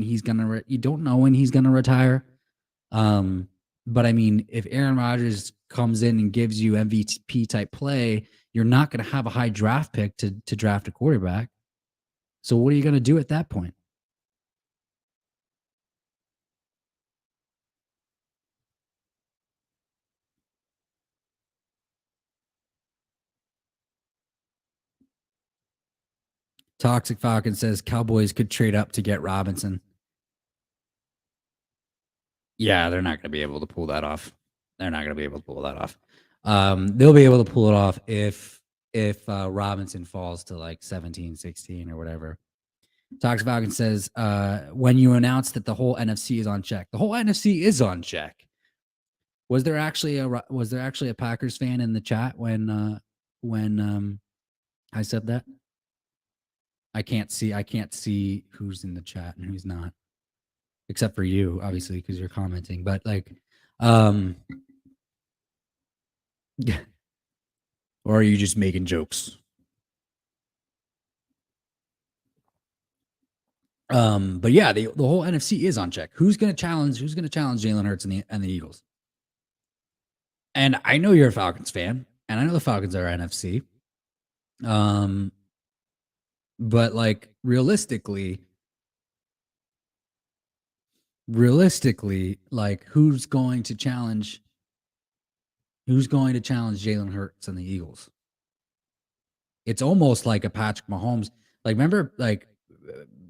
he's gonna retire. But I mean, if Aaron Rodgers comes in and gives you MVP type play, you're not going to have a high draft pick to draft a quarterback. So what are you going to do at that point? Toxic Falcon says Cowboys could trade up to get Robinson. Yeah, they're not going to be able to pull that off. They're not going to be able to pull that off. They'll be able to pull it off if Robinson falls to like 17, 16 or whatever. Toxic Falcon says, when you announced that the whole NFC is on check, the whole NFC is on check. Was there actually a Packers fan in the chat when I said that? I can't see who's in the chat and who's not, except for you, obviously, because you're commenting. But like, or are you just making jokes? But yeah, the whole NFC is on check. Who's gonna challenge Jalen Hurts and the Eagles? And I know you're a Falcons fan. and I know the Falcons are NFC. Um, but like realistically, like who's going to challenge Jalen Hurts and the Eagles? It's almost like a Patrick Mahomes. Like remember, like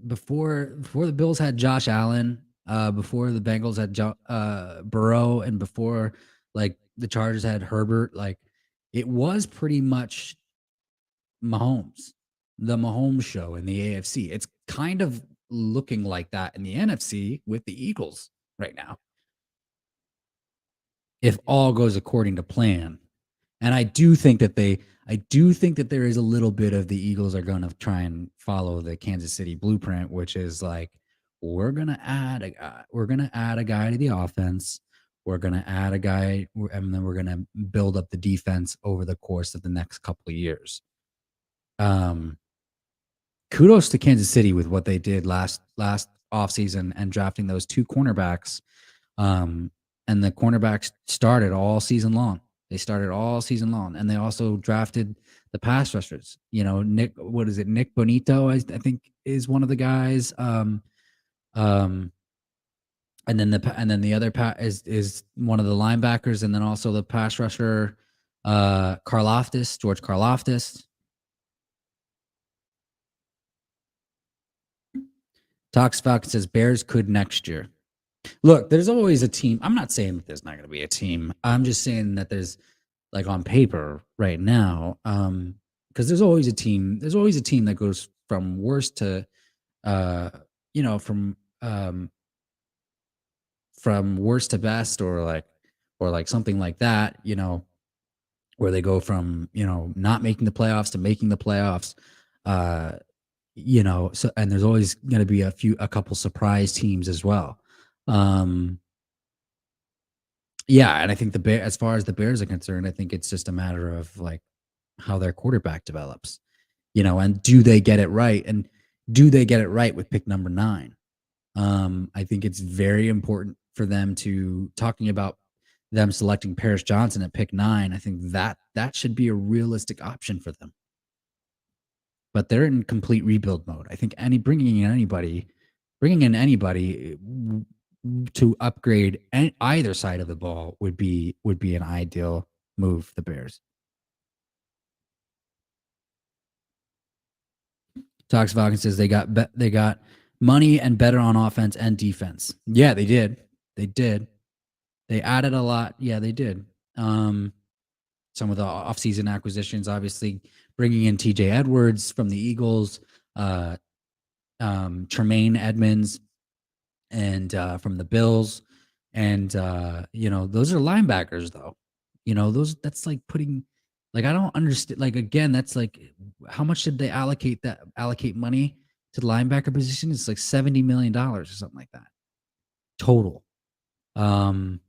before the Bills had Josh Allen, before the Bengals had Burrow, and before like the Chargers had Herbert. Like it was pretty much Mahomes, the Mahomes show in the AFC. It's kind of looking like that in the NFC with the Eagles right now, if all goes according to plan. And I do think that there is a little bit of the Eagles are going to try and follow the Kansas City blueprint, which is like we're going to add a guy to the offense. We're going to add a guy, and then we're going to build up the defense over the course of the next couple of years. Um, Kudos to Kansas City with what they did last offseason and drafting those two cornerbacks. Um, and the cornerbacks started all season long. They started all season long, and they also drafted the pass rushers. You know, Nick Bonito, I think, is one of the guys. Um, and then the other is one of the linebackers, and then also the pass rusher, George Karlaftis. Talks Falcons says Bears could next year. Look, there's always a team. I'm not saying that there's not going to be a team. I'm just saying that there's like on paper right now, because there's always a team. There's always a team that goes from worst to, uh, you know, from worst to best, or like something like that. You know, where they go from not making the playoffs to making the playoffs. Uh, so and there's always going to be a couple surprise teams as well. Um, Yeah, and I think as far as the Bears are concerned, I think it's just a matter of like how their quarterback develops, and do they get it right? And do they get it right with pick number 9? I think it's very important for them to talking about them selecting Paris Johnson at pick 9. I think that should be a realistic option for them. But they're in complete rebuild mode. I think bringing in anybody to upgrade either side of the ball would be an ideal move for the Bears. Talks Falcons says they got money and better on offense and defense. Yeah, they did. They did. They added a lot. Yeah, they did. Some of the offseason acquisitions, obviously bringing in TJ Edwards from the Eagles, Tremaine Edmonds, and from the Bills. And those are linebackers though. That's like putting, like, I don't understand, like, again, that's like, how much did they allocate money to the linebacker position? It's like $70 million or something like that total. Um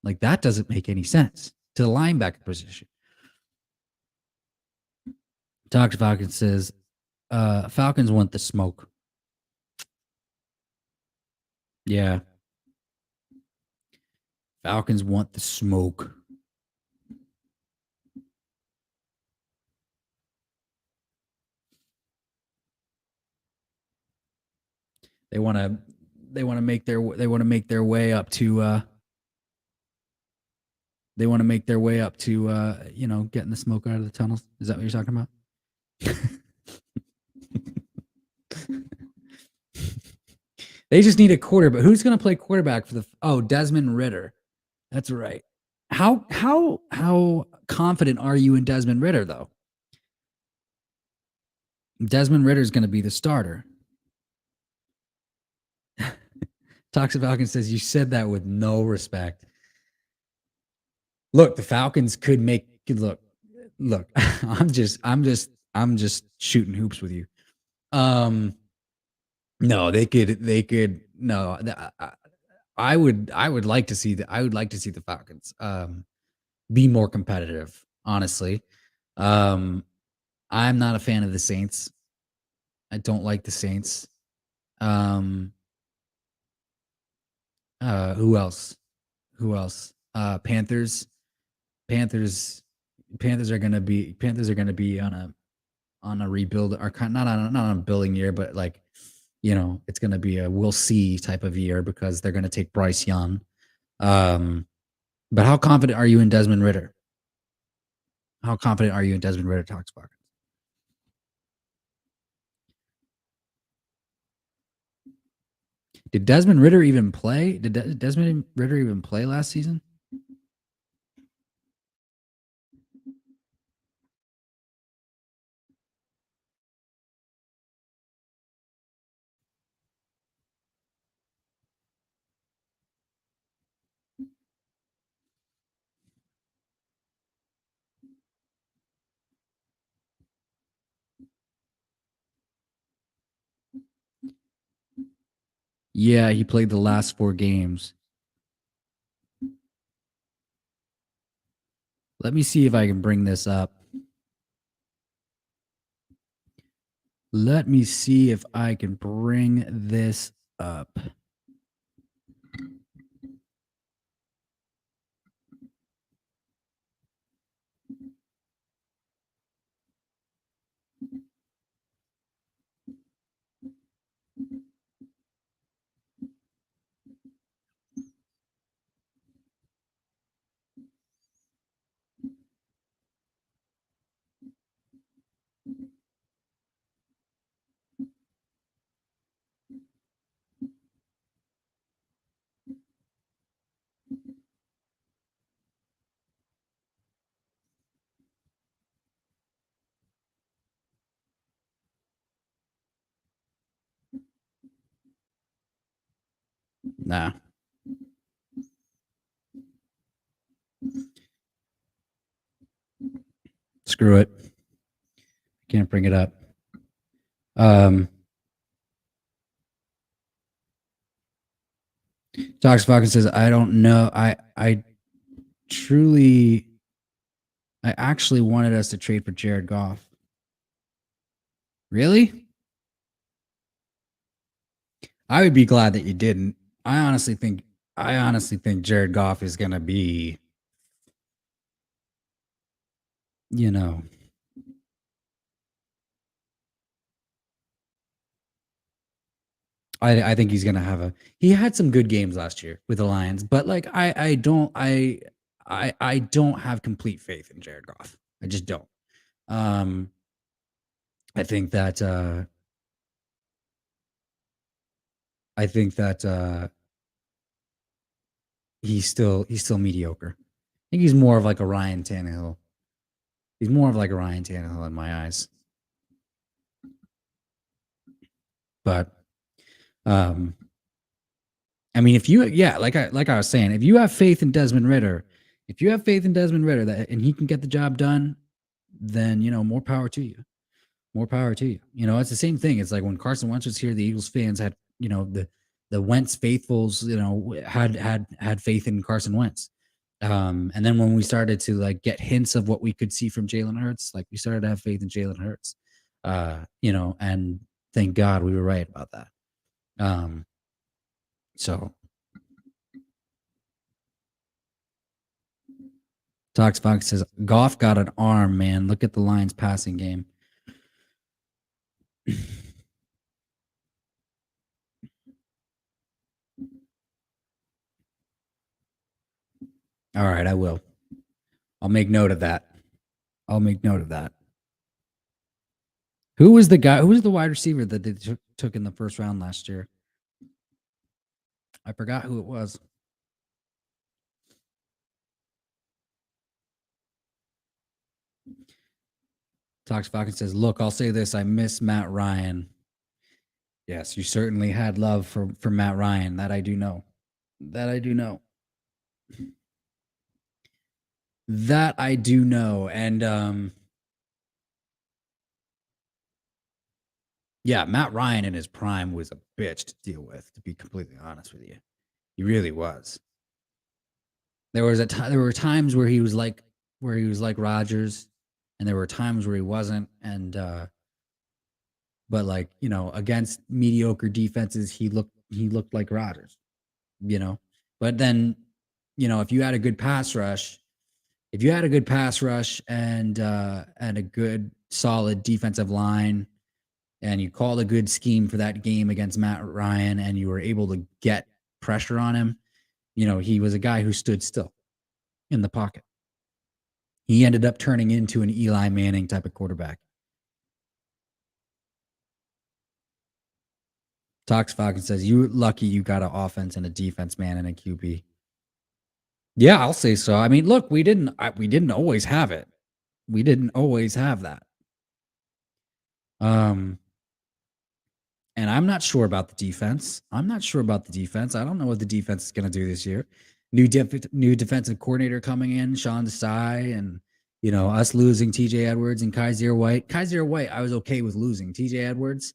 like that doesn't make any sense to the linebacker position. Talks Falcons says Falcons want the smoke. Yeah. Falcons want the smoke. They want to make their way up to getting the smoke out of the tunnels. Is that what you're talking about? They just need a quarterback. Who's going to play quarterback for Desmond Ridder? That's right. How confident are you in Desmond Ridder though? Desmond Ridder is going to be the starter. Toxic Falcon says you said that with no respect. Look, the Falcons could make look. I'm just shooting hoops with you. No, they could no. I would like to see the Falcons be more competitive, honestly. I'm not a fan of the Saints. I don't like the Saints. Who else? Panthers. Panthers Panthers are gonna be on a rebuild, or not on a building year, but like, it's gonna be a we'll see type of year because they're gonna take Bryce Young. But how confident are you in Desmond Ritter? How confident are you in Desmond Ritter, Talk Spark? Did Desmond Ritter even play? Did Desmond Ritter even play last season? Yeah, he played the last 4 games. Let me see if I can bring this up. Let me see if I can bring this up. Nah. Screw it. Can't bring it up. Tox Falcon says, I don't know. I actually wanted us to trade for Jared Goff. Really? I would be glad that you didn't. I honestly think Jared Goff is gonna be, you know, I think he's gonna have he had some good games last year with the Lions, but like I don't have complete faith in Jared Goff. I just don't. Um I think that he's still mediocre. I think he's more of like a Ryan Tannehill. He's more of like a Ryan Tannehill in my eyes. But I mean, if you like I was saying, if you have faith in Desmond Ritter, that and he can get the job done, then more power to you. More power to you. It's the same thing. It's like when Carson Wentz was here, the Eagles fans had, the Wentz faithfuls, had faith in Carson Wentz. And then when we started to like get hints of what we could see from Jalen Hurts, like we started to have faith in Jalen Hurts. And thank God we were right about that. So Tox Fox says Goff got an arm, man. Look at the Lions passing game. All right, I will. I'll make note of that. Who was the guy? Who was the wide receiver that they took in the first round last year? I forgot who it was. Tox Falcon says, look, I'll say this. I miss Matt Ryan. Yes, you certainly had love for Matt Ryan. That I do know. That I do know. And yeah, Matt Ryan in his prime was a bitch to deal with, to be completely honest with you. He really was. There were times where he was like Rodgers, and there were times where he wasn't. And but like, against mediocre defenses, he looked like Rodgers, But then, if you had a good pass rush, if you had a good pass rush and a good solid defensive line and you called a good scheme for that game against Matt Ryan and you were able to get pressure on him, he was a guy who stood still in the pocket. He ended up turning into an Eli Manning type of quarterback. Tox Falcon says, "You lucky you got an offense and a defense man and a QB." Yeah, I'll say so. I mean, look, we didn't always have it. We didn't always have that. Um, and I'm not sure about the defense. I'm not sure about the defense. I don't know what the defense is going to do this year. New defensive coordinator coming in, Sean Desai, and us losing TJ Edwards and Kaiser White. Kaiser White, I was okay with losing. TJ Edwards,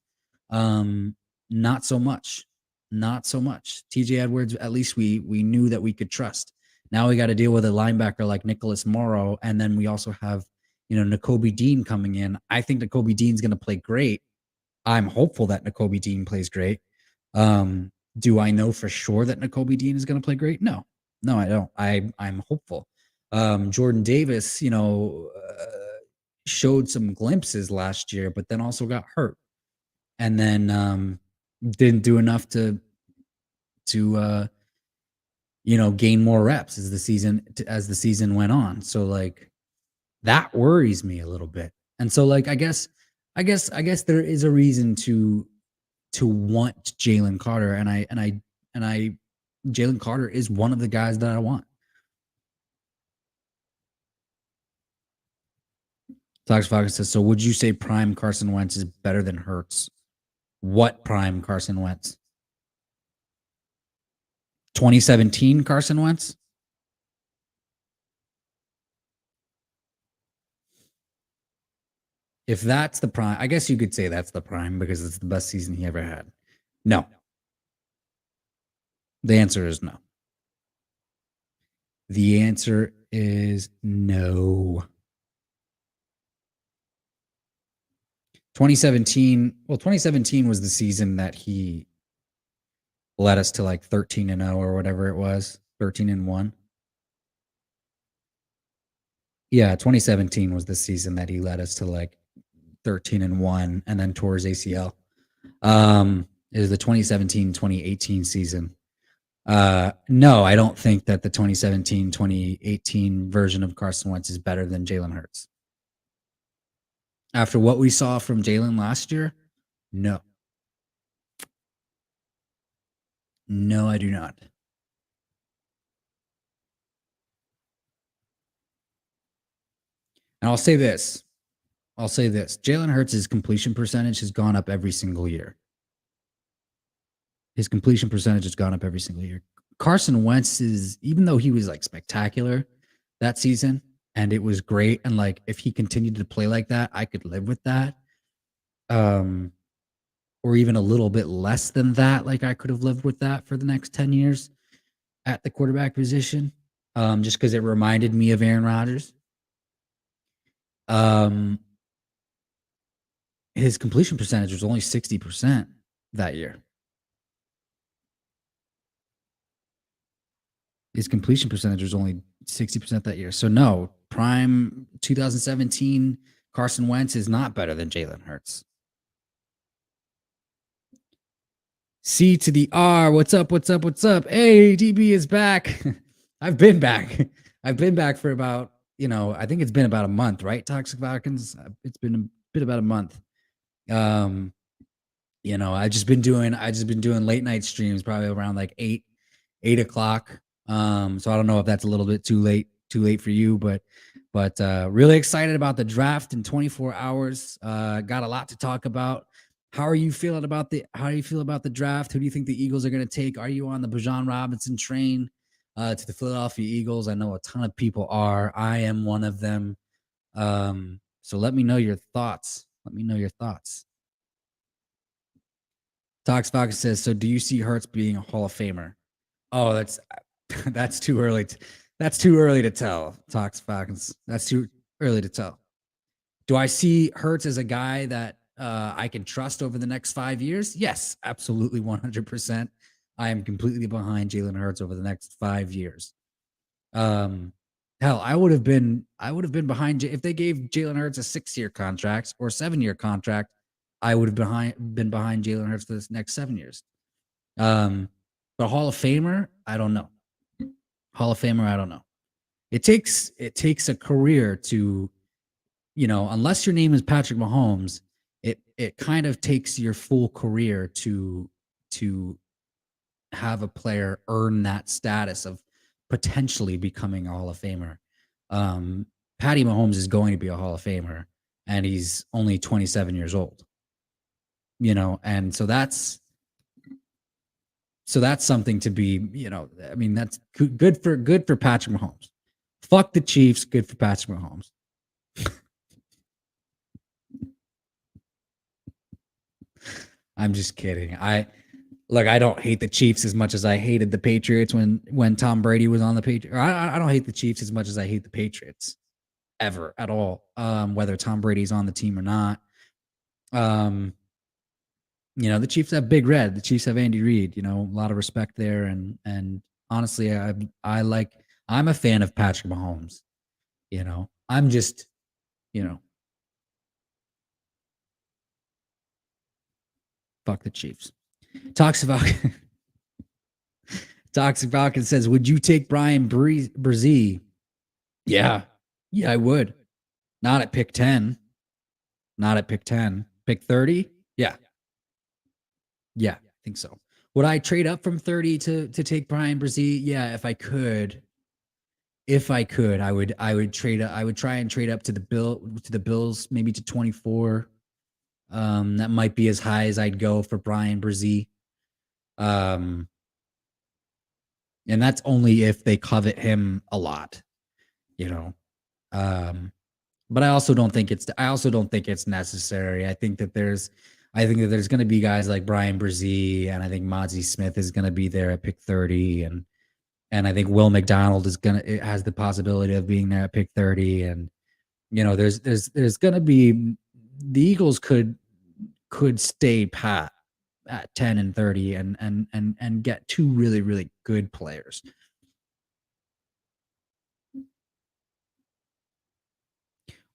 not so much. Not so much. TJ Edwards, at least we knew that we could trust. Now we got to deal with a linebacker like Nicholas Morrow, and then we also have Nakobe Dean coming in. I think Nakobe Dean's going to play great. I'm hopeful that Nakobe Dean plays great. Do I know for sure that Nakobe Dean is going to play great? No, I don't. I'm hopeful. Jordan Davis, showed some glimpses last year, but then also got hurt, and then didn't do enough to gain more reps as the season went on. So like that worries me a little bit. And so like I guess there is a reason to want Jalen Carter, and I Jalen Carter is one of the guys that I want. Tox Fox says, so would you say prime Carson Wentz is better than Hurts? What prime Carson Wentz? 2017 Carson Wentz? If that's the prime, I guess you could say that's the prime because it's the best season he ever had. No. The answer is no. The answer is no. 2017 was the season that he led us to like 13-0 or whatever it was, 13-1. Yeah, 2017 was the season that he led us to like 13-1 and then tore his ACL. It was the 2017-2018 season. No, I don't think that the 2017-2018 version of Carson Wentz is better than Jalen Hurts. After what we saw from Jalen last year, no. No, I do not. And I'll say this. Jalen Hurts' completion percentage has gone up every single year. His completion percentage has gone up every single year. Carson Wentz is, even though he was like spectacular that season and it was great, and like if he continued to play like that, I could live with that. Or even a little bit less than that, like I could have lived with that for the next 10 years at the quarterback position. Just because it reminded me of Aaron Rodgers. His completion percentage was only 60% that year. His completion percentage was only 60% that year. So no, prime 2017 Carson Wentz is not better than Jalen Hurts. C to the R. What's up? Hey, DB is back. I've been back. For about, I think it's been about a month, right? Toxic Falcons. It's been about a month. I just been doing late night streams, probably around like 8 o'clock. So I don't know if that's a little bit too late for you, but really excited about the draft in 24 hours. Got a lot to talk about. How are you feeling about the draft? Who do you think the Eagles are going to take? Are you on the Bijan Robinson train to the Philadelphia Eagles? I know a ton of people are. I am one of them. So let me know your thoughts. Tox Fox says, so do you see Hurts being a Hall of Famer? Oh, that's too early. That's too early to tell, Tox Falcons. That's too early to tell. Do I see Hurts as a guy that I can trust over the next 5 years? Yes, absolutely, 100%. I am completely behind Jalen Hurts over the next 5 years. Hell, I would have been behind if they gave Jalen Hurts a 6-year contract or 7-year contract. I would have been behind Jalen Hurts for this next 7 years. Um, but Hall of Famer, I don't know. Hall of Famer, I don't know. It takes a career to, unless your name is Patrick Mahomes, it kind of takes your full career to have a player earn that status of potentially becoming a Hall of Famer. Um, Patty Mahomes is going to be a Hall of Famer, and he's only 27 years old. And so that's something to be, I mean, that's good for Patrick Mahomes. Fuck the Chiefs, good for Patrick Mahomes. I'm just kidding. I don't hate the Chiefs as much as I hated the Patriots when Tom Brady was on the Patriots. I don't hate the Chiefs as much as I hate the Patriots ever at all. Whether Tom Brady's on the team or not. Um, the Chiefs have Big Red. The Chiefs have Andy Reid. A lot of respect there, and honestly, I'm a fan of Patrick Mahomes. I'm just you know fuck the Chiefs. Talks about Toxic Falcon says, "Would you take Brian Brzee?" Yeah, yeah, I would. Not at pick 10. Not at pick 10. Pick 30. Yeah, yeah, I think so. Would I trade up from 30 to take Brian Brzee? Yeah, if I could. If I could, I would trade. I would try and trade up to the Bills, maybe to 24. That might be as high as I'd go for Brian Brzee. Um, and that's only if they covet him a lot, you know. Um, but I also don't think it's necessary. I think that there's going to be guys like Brian Brzee, and I think Mozzie Smith is going to be there at pick 30, and I think Will McDonald it has the possibility of being there at pick 30, and there's going to be the Eagles could stay pat at 10 and 30 and get two really really good players.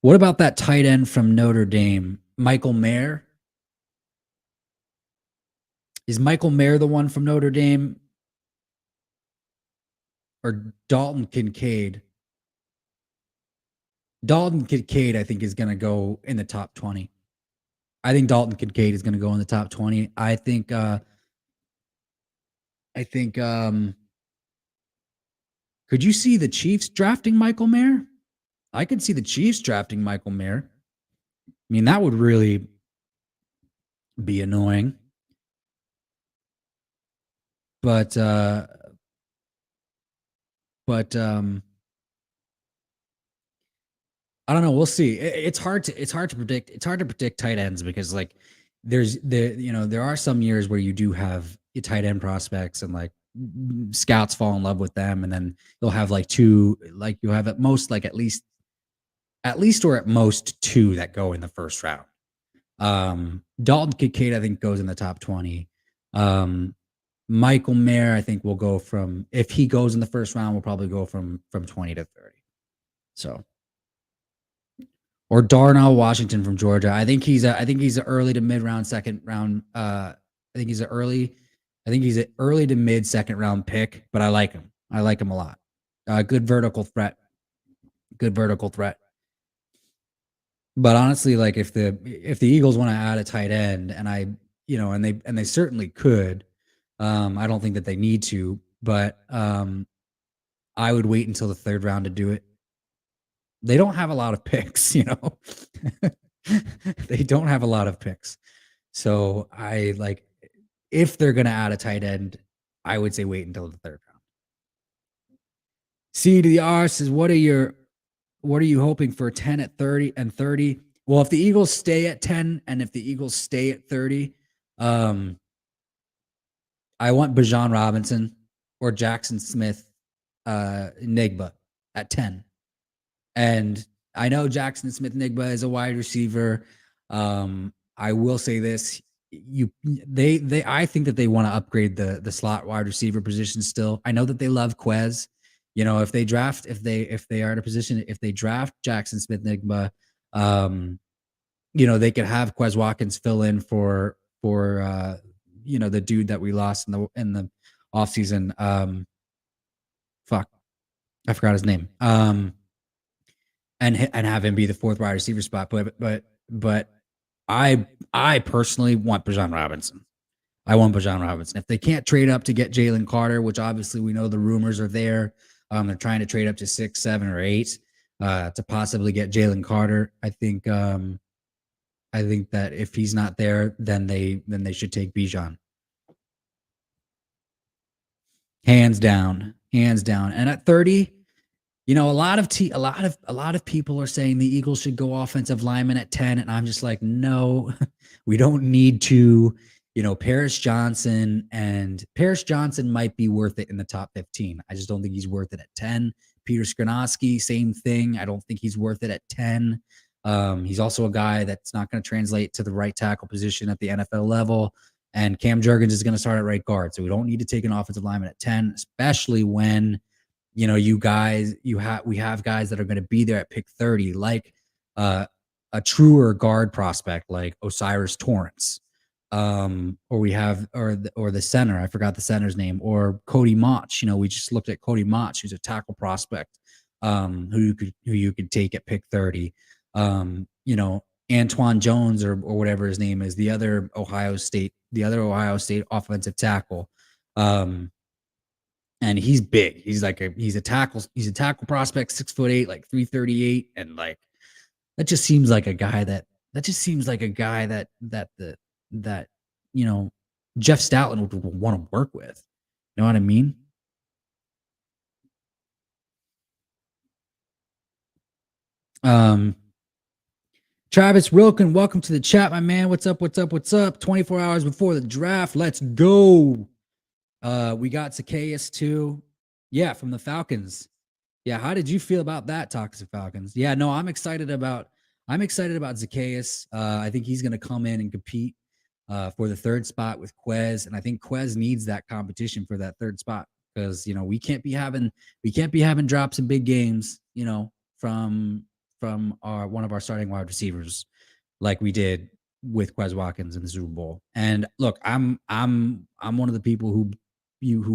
What about that tight end from Notre Dame, Michael Mayer? Is Michael Mayer the one from Notre Dame or Dalton Kincaid? Dalton Kincaid, I think, is going to go in the top 20. I think Dalton Kincaid is going to go in the top 20. I think could you see the Chiefs drafting Michael Mayer? I could see the Chiefs drafting Michael Mayer. I mean, that would really be annoying. But I don't know. We'll see. It's hard to predict. It's hard to predict tight ends because there are some years where you do have tight end prospects and like scouts fall in love with them, and then you'll have like two, like you have at most like at least or at most two that go in the first round. Dalton Kincaid I think goes in the top 20. Michael Mayer I think will go from, if he goes in the first round, we'll probably go from 20 to 30. So, or Darnell Washington from Georgia. I think he's an early to mid round second round. I think he's an early to mid second round pick, but I like him. I like him a lot. Good vertical threat. Good vertical threat. But honestly, like if the Eagles want to add a tight end, and they certainly could. I don't think that they need to, but I would wait until the third round to do it. They don't have a lot of picks, They don't have a lot of picks. So if they're gonna add a tight end, I would say wait until the third round. C to the R says, what are you hoping for 10 at 30 and 30? Well, if the Eagles stay at 10 and if the Eagles stay at 30, I want Bijan Robinson or Jackson Smith Nigba at 10. And I know Jackson Smith Nigba is a wide receiver. I will say this. I think that they want to upgrade the slot wide receiver position still. I know that they love Quez. if they are in a position, if they draft Jackson Smith-Njigba, um, they could have Quez Watkins fill in for the dude that we lost in the offseason. Fuck, I forgot his name. And have him be the fourth wide receiver spot. But I personally want Bijan Robinson. I want Bijan Robinson. If they can't trade up to get Jalen Carter, which obviously we know the rumors are there, they're trying to trade up to 6, 7, or 8 to possibly get Jalen Carter. I think that if he's not there, then they should take Bijan. Hands down. Hands down. And at 30, a lot of people are saying the Eagles should go offensive lineman at 10, and I'm just like, no, we don't need to. Paris Johnson might be worth it in the top 15. I just don't think he's worth it at 10. Peter Skoronski, same thing. I don't think he's worth it at 10. He's also a guy that's not going to translate to the right tackle position at the NFL level. And Cam Jurgens is going to start at right guard. So we don't need to take an offensive lineman at 10, especially when we have guys that are going to be there at pick 30, like a truer guard prospect like Osiris Torrance, or the center. I forgot the center's name, or Cody Mach. We just looked at Cody Mach, who's a tackle prospect, who you could take at pick 30. Antoine Jones or whatever his name is, the other Ohio State offensive tackle. And he's big. He's a tackle prospect, 6'8", like 338. And like, that just seems like a guy that Jeff Stoutland would want to work with. You know what I mean? Travis Rilken, welcome to the chat, my man. What's up? 24 hours before the draft. Let's go. We got Zacchaeus too. Yeah, from the Falcons. Yeah, how did you feel about that, Toxic Falcons? Yeah, no, I'm excited about Zacchaeus. I think he's going to come in and compete for the third spot with Quez, and I think Quez needs that competition for that third spot because we can't be having drops in big games, from one of our starting wide receivers like we did with Quez Watkins in the Super Bowl. And look, I'm one of the people who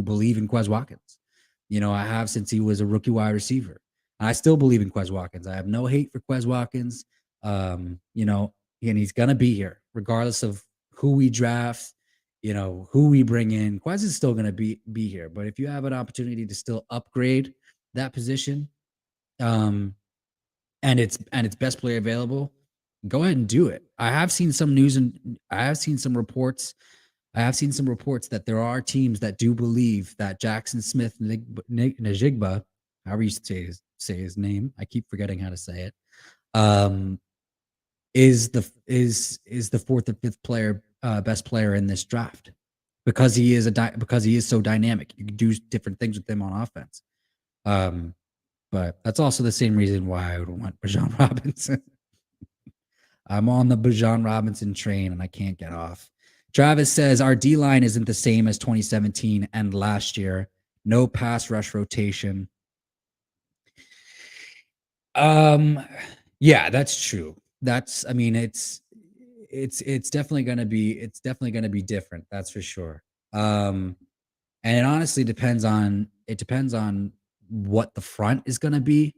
believe in Quez Watkins. I have since he was a rookie wide receiver. And I still believe in Quez Watkins. I have no hate for Quez Watkins. And he's gonna be here regardless of who we draft, who we bring in. Quez is still gonna be here. But if you have an opportunity to still upgrade that position, and it's best player available, go ahead and do it. I have seen some news and I have seen some reports that there are teams that do believe that Jackson Smith-Njigba, however you say his name, I keep forgetting how to say it, is the fourth or fifth player, best player in this draft because he is so dynamic. You can do different things with him on offense. But that's also the same reason why I would want Bijan Robinson. I'm on the Bijan Robinson train and I can't get off. Travis says our D-line isn't the same as 2017 and last year. No pass rush rotation. Yeah, that's true. It's definitely going to be different. That's for sure. And it honestly depends on what the front is going to be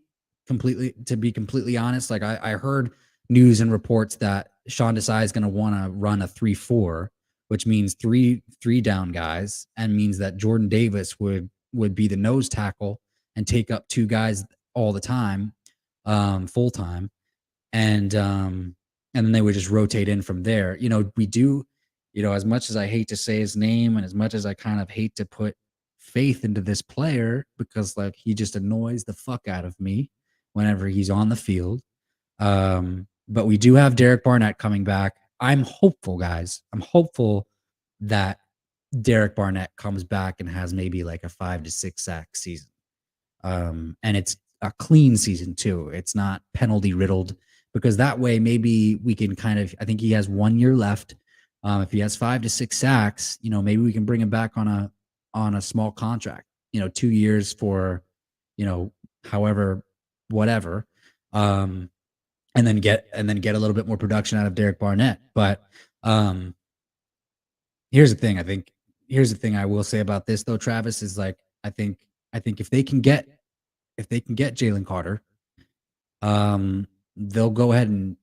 to be completely honest. Like I heard news and reports that Sean Desai is going to want to run a 3-4, which means three down guys, and means that Jordan Davis would be the nose tackle and take up two guys all the time, full time. And then they would just rotate in from there. We do, as much as I hate to say his name and as much as I kind of hate to put faith into this player because like he just annoys the fuck out of me whenever he's on the field. But we do have Derek Barnett coming back. I'm hopeful, guys. I'm hopeful that Derek Barnett comes back and has maybe like a 5 to 6 sack season. And it's a clean season too. It's not penalty riddled because that way maybe we can I think he has 1 year left. If he has 5 to 6 sacks, maybe we can bring him back on a small contract, 2 years for, you know, however, whatever, um, and then get a little bit more production out of Derek Barnett. But um, here's the thing. Here's the thing I will say about this though, Travis, is like I think if they can get Jalen Carter, um, they'll go ahead and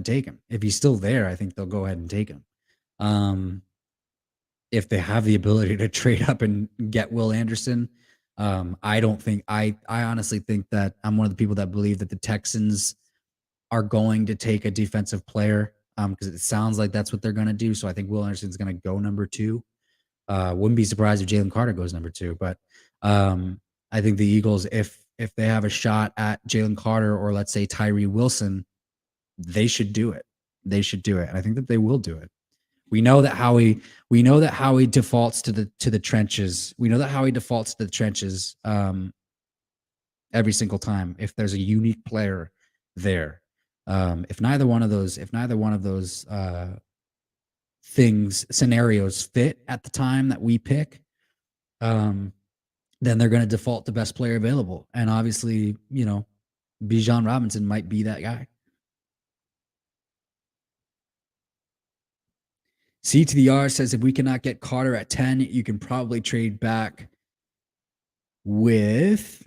take him. If he's still there, I think they'll go ahead and take him. Um, if they have the ability to trade up and get Will Anderson, I don't think I honestly think that I'm one of the people that believe that the Texans are going to take a defensive player because it sounds like that's what they're going to do. So I think Will Anderson's going to go number two. Wouldn't be surprised if Jalen Carter goes number two, but I think the Eagles, if they have a shot at Jalen Carter or let's say Tyree Wilson, they should do it. They should do it, and I think that they will do it. We know that Howie defaults to the trenches. We know that Howie defaults to the trenches every single time if there's a unique player there. If neither one of those scenarios fit at the time that we pick, then they're going to default to best player available. And obviously, Bijan Robinson might be that guy. C to the R says if we cannot get Carter at 10, you can probably trade back with ...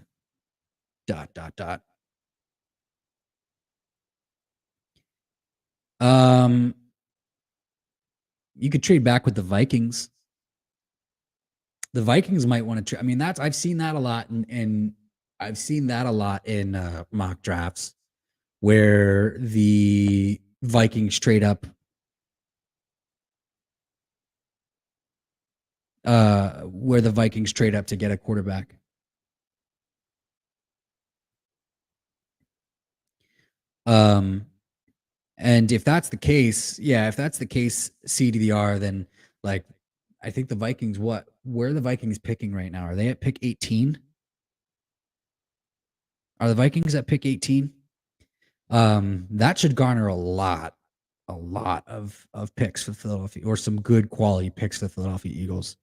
You could trade back with the Vikings. The Vikings might want to. I mean, I've seen that a lot, and I've seen that a lot in mock drafts where the Vikings trade up. Where the Vikings trade up to get a quarterback. And if that's the case, C to the R, then like I think the Vikings, where are the Vikings picking right now? Are they at pick 18? Are the Vikings at pick 18? That should garner a lot of picks for Philadelphia, or some good quality picks for the Philadelphia Eagles.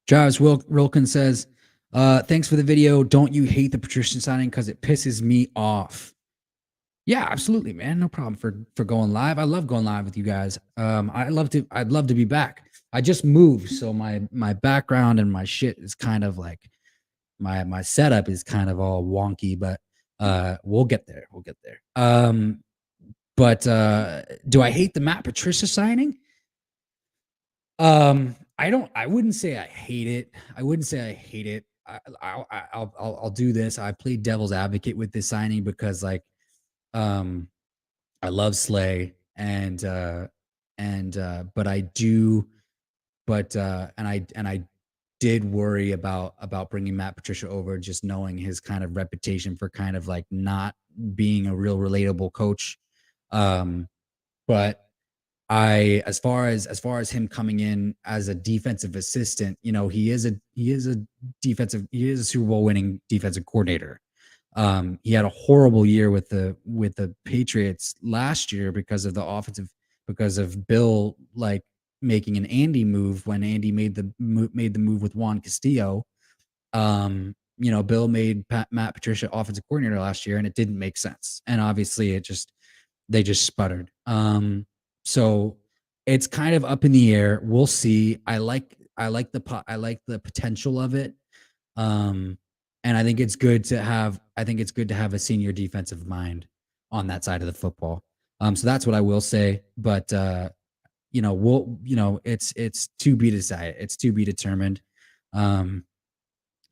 Travis Wilkin says, thanks for the video. Don't you hate the Patricia signing because it pisses me off? Yeah, absolutely, man. No problem for going live. I love going live with you guys. I'd love to be back. I just moved, so my background and my shit is kind of like my setup is kind of all wonky, but we'll get there. We'll get there. But do I hate the Matt Patricia signing? I wouldn't say I hate it. I'll do this. I played devil's advocate with this signing because like I love Slay but I do and I did worry about bringing Matt Patricia over, just knowing his kind of reputation for kind of like not being a real relatable coach. But as far as him coming in as a defensive assistant, he is a Super Bowl winning defensive coordinator. He had a horrible year with the Patriots last year because of Bill like making an Andy move when Andy made the move with Juan Castillo. Bill made Matt Patricia offensive coordinator last year, and it didn't make sense. And obviously, they just sputtered. So it's kind of up in the air. We'll see. I like the potential of it. And I think it's good to have a senior defensive mind on that side of the football. So that's what I will say. But it's to be decided. It's to be determined.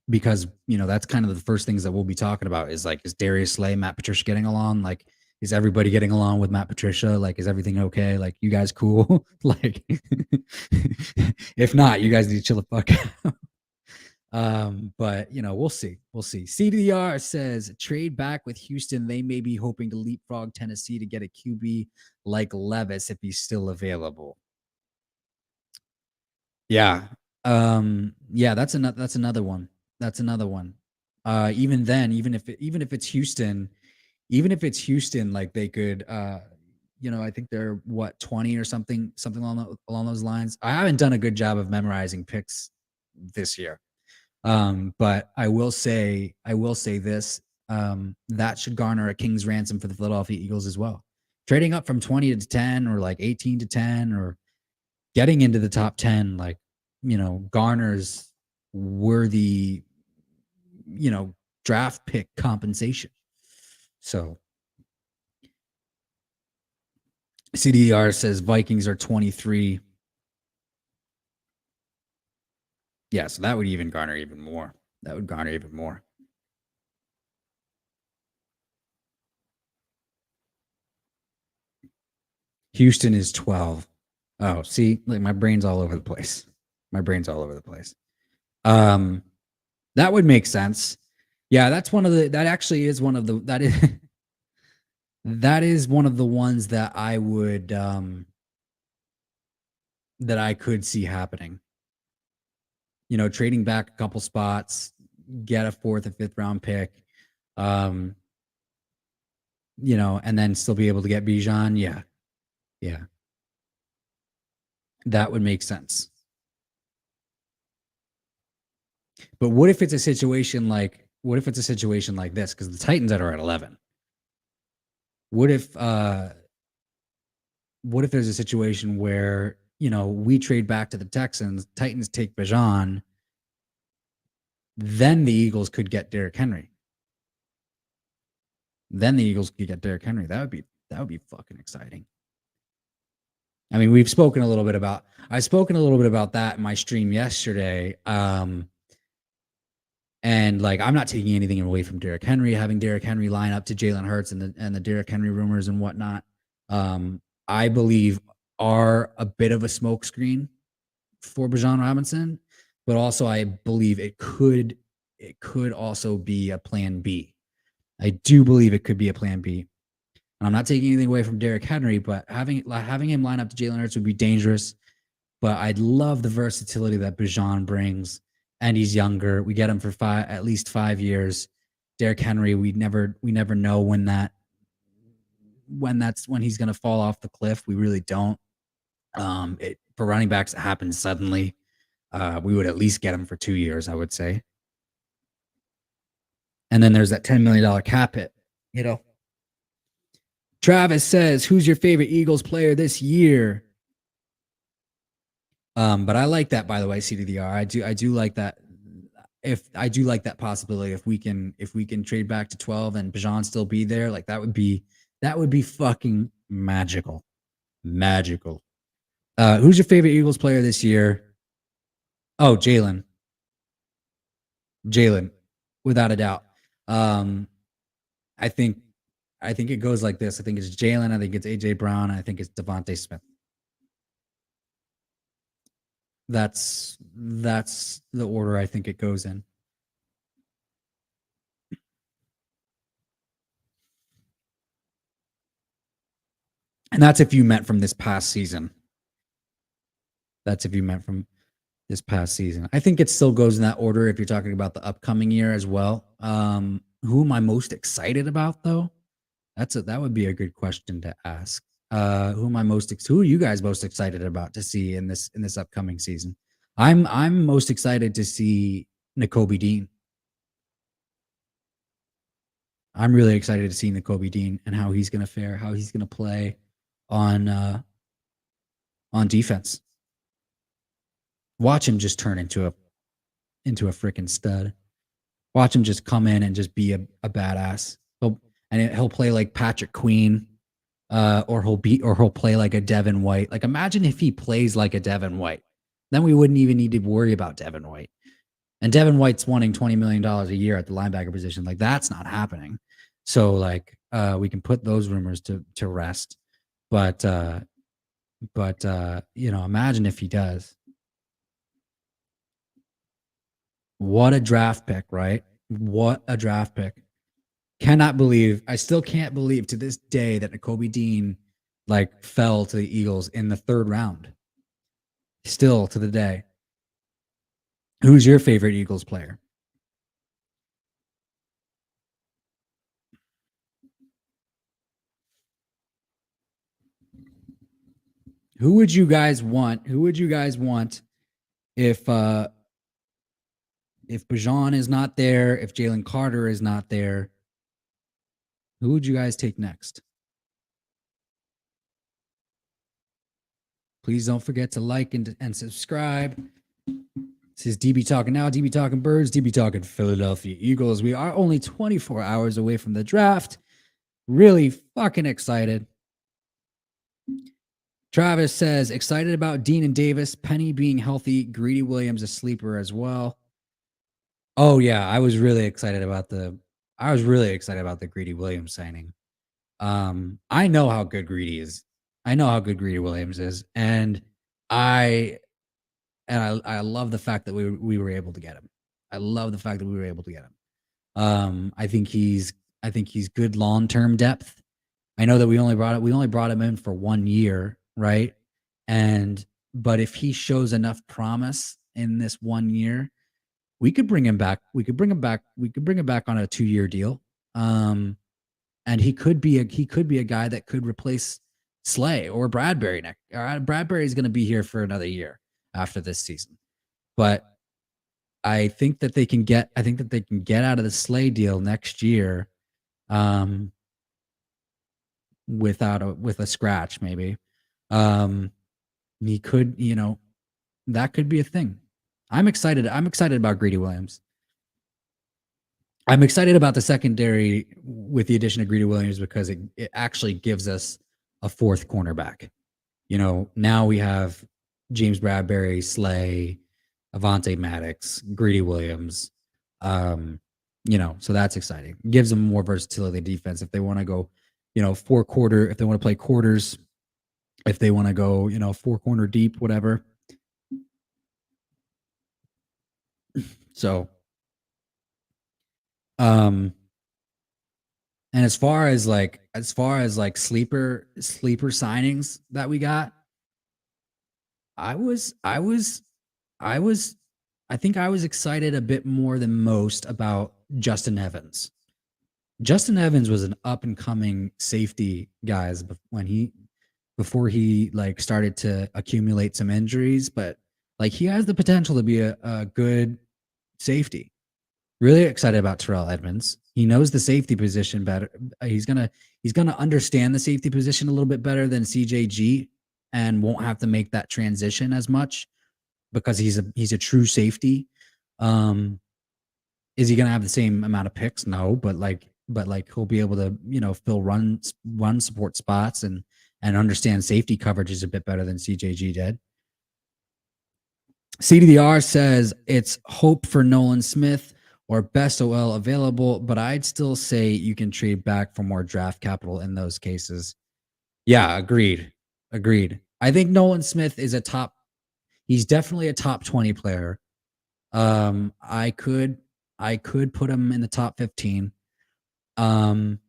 Because that's kind of the first things that we'll be talking about is like, is Darius Slay, Matt Patricia getting along? Like, is everybody getting along with Matt Patricia? Like, is everything okay? Like, you guys cool? Like, if not, you guys need to chill the fuck out. But we'll see. CDR says trade back with Houston. They may be hoping to leapfrog Tennessee to get a QB like Levis if he's still available. Yeah. Yeah, that's another one. Even if it's Houston, like they could I think they're what 20 or something along those lines. I haven't done a good job of memorizing picks this year. But I will say this, that should garner a king's ransom for the Philadelphia Eagles as well. Trading up from 20 to 10 or like 18 to 10 or getting into the top 10, like, garners worthy, draft pick compensation. So CDR says Vikings are 23. Yeah, so that would even garner even more. That would garner even more. Houston is 12. Oh, see, like my brain's all over the place. My brain's all over the place. That would make sense. Yeah, that actually is one of the that is that is one of the ones that I would that I could see happening. Trading back a couple spots, get a fourth or fifth round pick, um, and then still be able to get Bijan. Yeah. Yeah. That would make sense. But what if it's a situation like this? Because the Titans are at 11. What if there's a situation where, we trade back to the Texans, Titans take Bijan, then the Eagles could get Derrick Henry. That would be fucking exciting. I mean, I spoken a little bit about that in my stream yesterday. And like, I'm not taking anything away from Derrick Henry, having Derrick Henry line up to Jalen Hurts and the Derrick Henry rumors and whatnot. I believe are a bit of a smokescreen for Bijan Robinson, but also I believe it could also be a plan B. I do believe it could be a plan B. And I'm not taking anything away from Derrick Henry, but having him line up to Jalen Hurts would be dangerous. But I'd love the versatility that Bijan brings, and he's younger. We get him for at least 5 years. Derrick Henry, we never know when he's going to fall off the cliff. We really don't. For running backs, it happens suddenly. We would at least get him for 2 years, I would say. And then there's that $10 million cap hit, Travis says, who's your favorite Eagles player this year? But I like that, by the way, CDDR. I do like that. I do like that possibility, if we can trade back to 12 and Bijan still be there, like that would be fucking magical. Who's your favorite Eagles player this year? Oh, Jalen, without a doubt. I think it goes like this. I think it's Jalen. I think it's AJ Brown. I think it's Avonte Smith. That's the order I think it goes in. And that's if you meant from this past season. I think it still goes in that order if you're talking about the upcoming year as well. Who am I most excited about, though? That would be a good question to ask. Who are you guys most excited about to see in this upcoming season? I'm most excited to see Nakobe Dean. I'm really excited to see Nakobe Dean and how he's going to fare, how he's going to play on defense. Watch him just turn into a freaking stud. Watch him just come in and just be a badass. He'll play like Patrick Queen, or he'll play like a Devin White. Like, imagine if he plays like a Devin White. Then we wouldn't even need to worry about Devin White. And Devin White's wanting $20 million a year at the linebacker position. Like, that's not happening. So like, we can put those rumors to rest. But imagine if he does. What a draft pick, right? What a draft pick. I still can't believe to this day that Nakobe Dean like fell to the Eagles in the 3rd round. Still to the day. Who's your favorite Eagles player? Who would you guys want? Who would you guys want if Bajan is not there, if Jalen Carter is not there? Who would you guys take next? Please don't forget to like and subscribe. This is DB Talking Now, DB Talking Birds, DB Talking Philadelphia Eagles. We are only 24 hours away from the draft. Really fucking excited. Travis says, excited about Dean and Davis, Penny being healthy, Greedy Williams a sleeper as well. Oh yeah, I was really excited about the Greedy Williams signing. I know how good Greedy is. I know how good Greedy Williams is, and I I love the fact that we were able to get him. I love the fact that we were able to get him. I think he's good long-term depth. I know that we only brought him in for 1 year, right? And but if he shows enough promise in this 1 year, we could bring him back. We could bring him back. We could bring him back on a 2-year deal. And he could be a guy that could replace Slay or Bradbury next. Bradbury is going to be here for another year after this season. But I think that they can get out of the Slay deal next year with a scratch maybe. He could, that could be a thing. I'm excited about Greedy Williams. I'm excited about the secondary with the addition of Greedy Williams because it actually gives us a fourth cornerback. Now we have James Bradbury, Slay, Avonte, Maddox, Greedy Williams. So that's exciting. Gives them more versatility in defense if they want to go, if they want to play quarters, if they want to go, 4-corner deep, whatever. So, and as far as like sleeper signings that we got, I think I was excited a bit more than most about Justin Evans. Justin Evans was an up and coming safety, guys, before he like started to accumulate some injuries, but like he has the potential to be a good safety. Really excited about Terrell Edmonds. He knows the safety position better. He's gonna understand the safety position a little bit better than CJG, and won't have to make that transition as much because he's a true safety. Is he gonna have the same amount of picks? No, but he'll be able to fill run support spots and understand safety coverages a bit better than CJG did. CDR says it's hope for Nolan Smith or best OL available, but I'd still say you can trade back for more draft capital in those cases. Yeah, agreed. I think Nolan Smith is he's definitely a top 20 player. I could put him in the top 15. And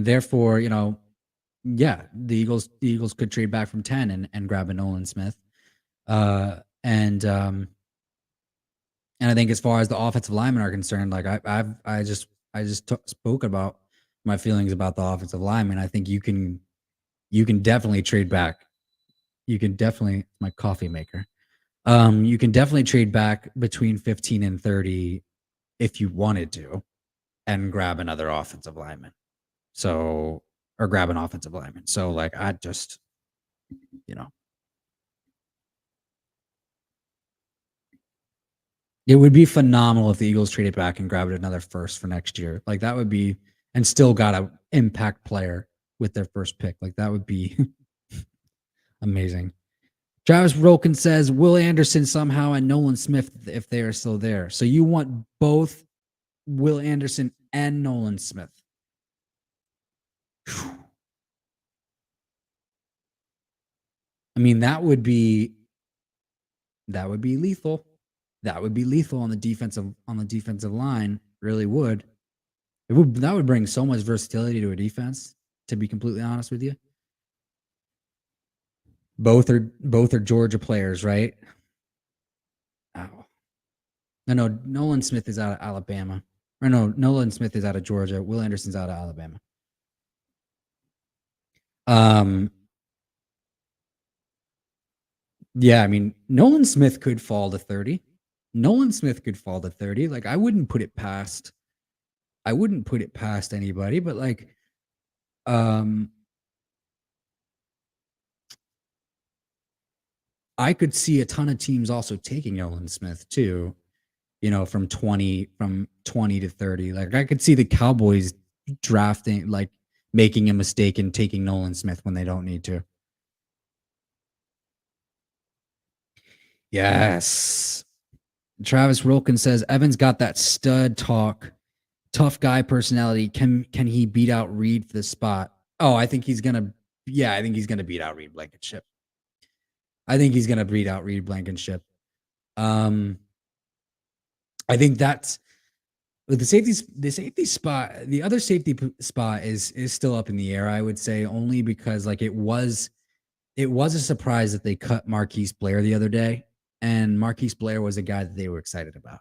therefore, yeah, the Eagles could trade back from 10 and grab a Nolan Smith. And I think as far as the offensive linemen are concerned, like I just spoke about my feelings about the offensive linemen. I think you can definitely trade back. You can definitely, my coffee maker. You can definitely trade back between 15 and 30 if you wanted to, and grab another offensive lineman. So, or grab an offensive lineman. So like I just, it would be phenomenal if the Eagles traded back and grabbed another first for next year. Like that would be, and still got an impact player with their first pick. Like that would be amazing. Travis Roken says Will Anderson somehow and Nolan Smith if they are still there. So you want both Will Anderson and Nolan Smith. I mean, that would be lethal. That would be lethal on the defensive line. Really would. That would bring so much versatility to a defense, to be completely honest with you. Both are Georgia players, right? Oh. No, Nolan Smith is out of Alabama. Or no, Nolan Smith is out of Georgia. Will Anderson's out of Alabama. Um, yeah, I mean, Nolan Smith could fall to 30. Nolan Smith could fall to 30. Like, I wouldn't put it past anybody, but like, um, I could see a ton of teams also taking Nolan Smith too, from 20 to 30. Like, I could see the Cowboys drafting, like, making a mistake and taking Nolan Smith when they don't need to. Yes. Travis Rolkin says Evans got that stud talk, tough guy personality. Can he beat out Reed for the spot? Oh, I think he's gonna. Yeah, I think he's gonna beat out Reed Blankenship. I think he's gonna beat out Reed Blankenship. Um, I think that's the safety spot. The other safety spot is still up in the air. I would say only because like it was a surprise that they cut Marquise Blair the other day, and Marquise Blair was a guy that they were excited about.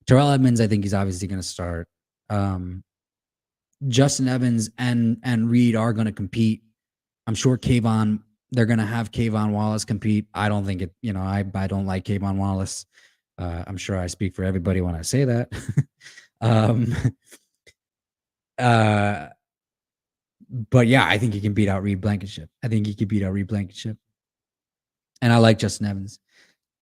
Terrell Edmonds, I think he's obviously going to start. Um, Justin Evans and Reed are going to compete. I'm sure they're going to have Kayvon Wallace compete. I don't think it. I don't like Kayvon Wallace. I'm sure I speak for everybody when I say that. um, uh, but yeah, I think he can beat out Reed Blankenship. And I like Justin Evans.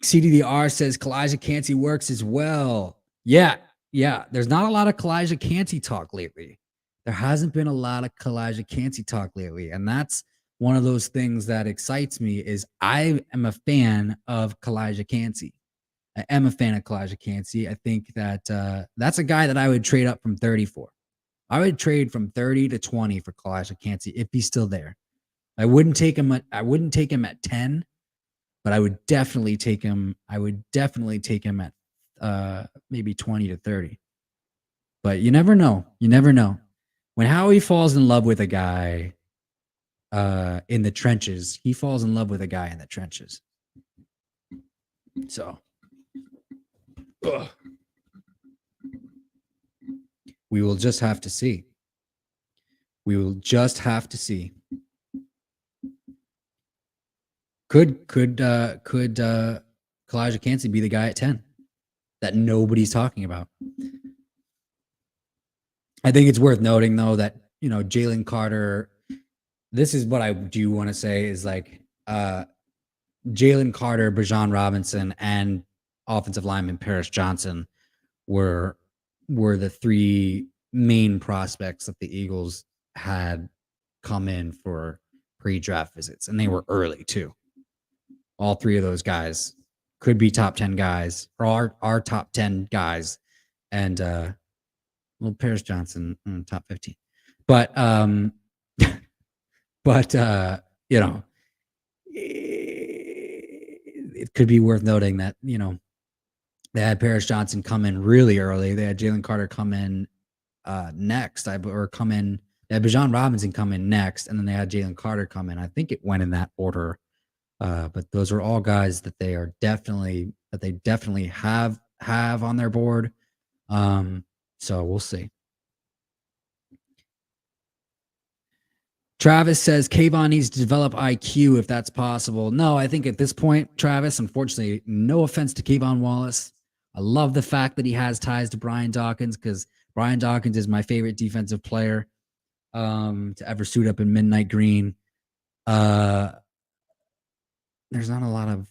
CDDR says Kalijah Cansey works as well. Yeah. There's not a lot of Kalijah Cansey talk lately. There hasn't been a lot of Kalijah Cansey talk lately. And that's one of those things that excites me is I am a fan of Kalijah Cansey. I am a fan of Kalijah Cansey. I think that that's a guy that I would trade up from 30 for. I would trade from 30 to 20 for Kalijah Cansey if he's still there. I wouldn't take him at 10. But I would definitely take him. At maybe 20 to 30. But you never know. When Howie falls in love with a guy in the trenches, he falls in love with a guy in the trenches. So we will just have to see. Could Kalijah Cansey be the guy at 10 that nobody's talking about? I think it's worth noting though that Jalen Carter. This is what I do want to say is like Jalen Carter, Bijan Robinson, and offensive lineman Paris Johnson were the three main prospects that the Eagles had come in for pre-draft visits, and they were early too. All three of those guys could be top 10 guys, or are top 10 guys, and Paris Johnson top 15. But it could be worth noting that they had Paris Johnson come in really early. They had Jalen Carter come in next, they had Bijan Robinson come in next, and then they had Jalen Carter come in. I think it went in that order. But those are all guys that they definitely have on their board. So we'll see. Travis says Kayvon needs to develop IQ if that's possible. No, I think at this point, Travis, unfortunately, no offense to Kayvon Wallace. I love the fact that he has ties to Brian Dawkins because Brian Dawkins is my favorite defensive player to ever suit up in midnight green. There's not a lot of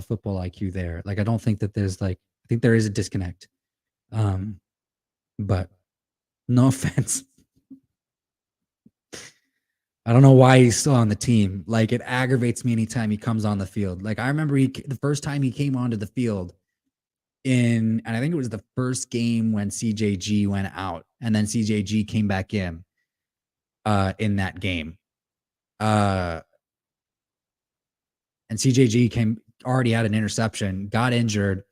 football IQ there. Like, I don't think that there's I think there is a disconnect. But no offense. I don't know why he's still on the team. Like, it aggravates me anytime he comes on the field. Like, I remember the first time he came onto the field and I think it was the first game when CJG went out, and then CJG came back in that game. And CJG already had an interception, got injured,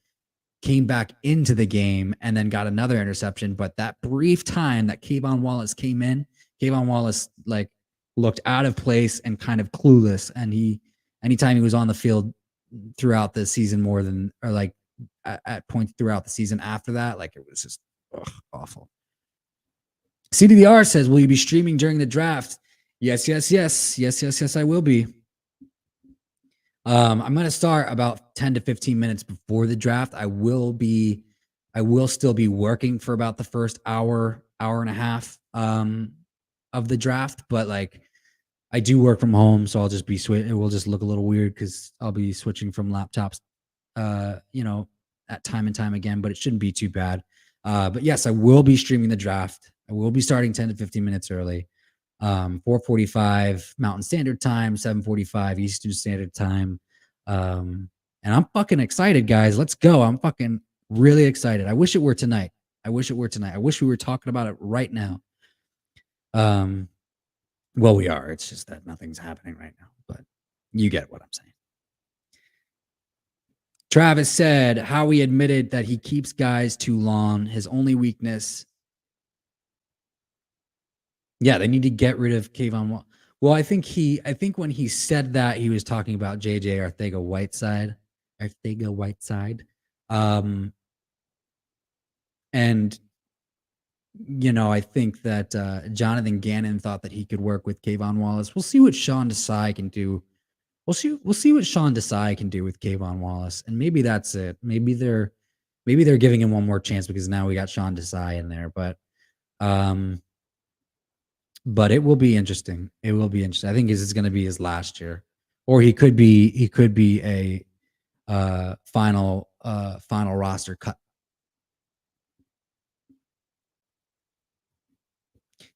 came back into the game, and then got another interception. But that brief time that Kayvon Wallace came in, Kayvon Wallace looked out of place and kind of clueless. And anytime he was on the field throughout the season at points throughout the season after that, it was just awful. CDDR says, will you be streaming during the draft? Yes, yes, yes. Yes, yes, yes, I will be. I'm gonna start about 10 to 15 minutes before the draft. I will still be working for about the first hour, hour and a half of the draft, but like I do work from home, so I'll just be it will just look a little weird because I'll be switching from laptops you know, at time and time again, but it shouldn't be too bad. But yes, I will be streaming the draft. I will be starting 10 to 15 minutes early. 4:45 Mountain Standard Time, 7:45 Eastern Standard Time. And I'm fucking excited, guys. Let's go. I'm fucking really excited. I wish it were tonight. I wish it were tonight. I wish we were talking about it right now. Um, well, we are. It's just that nothing's happening right now, but you get what I'm saying. Travis said how he admitted that he keeps guys too long. His only weakness. Yeah, they need to get rid of Kayvon. Well, I think when he said that, he was talking about JJ Arthega-Whiteside. Arthega-Whiteside. And I think that Jonathan Gannon thought that he could work with Kayvon Wallace. We'll see what Sean Desai can do. We'll see what Sean Desai can do with Kayvon Wallace, and maybe that's it. Maybe they're giving him one more chance because now we got Sean Desai in there. But it will be interesting. It will be interesting. I think this is going to be his last year, or he could be a final roster cut.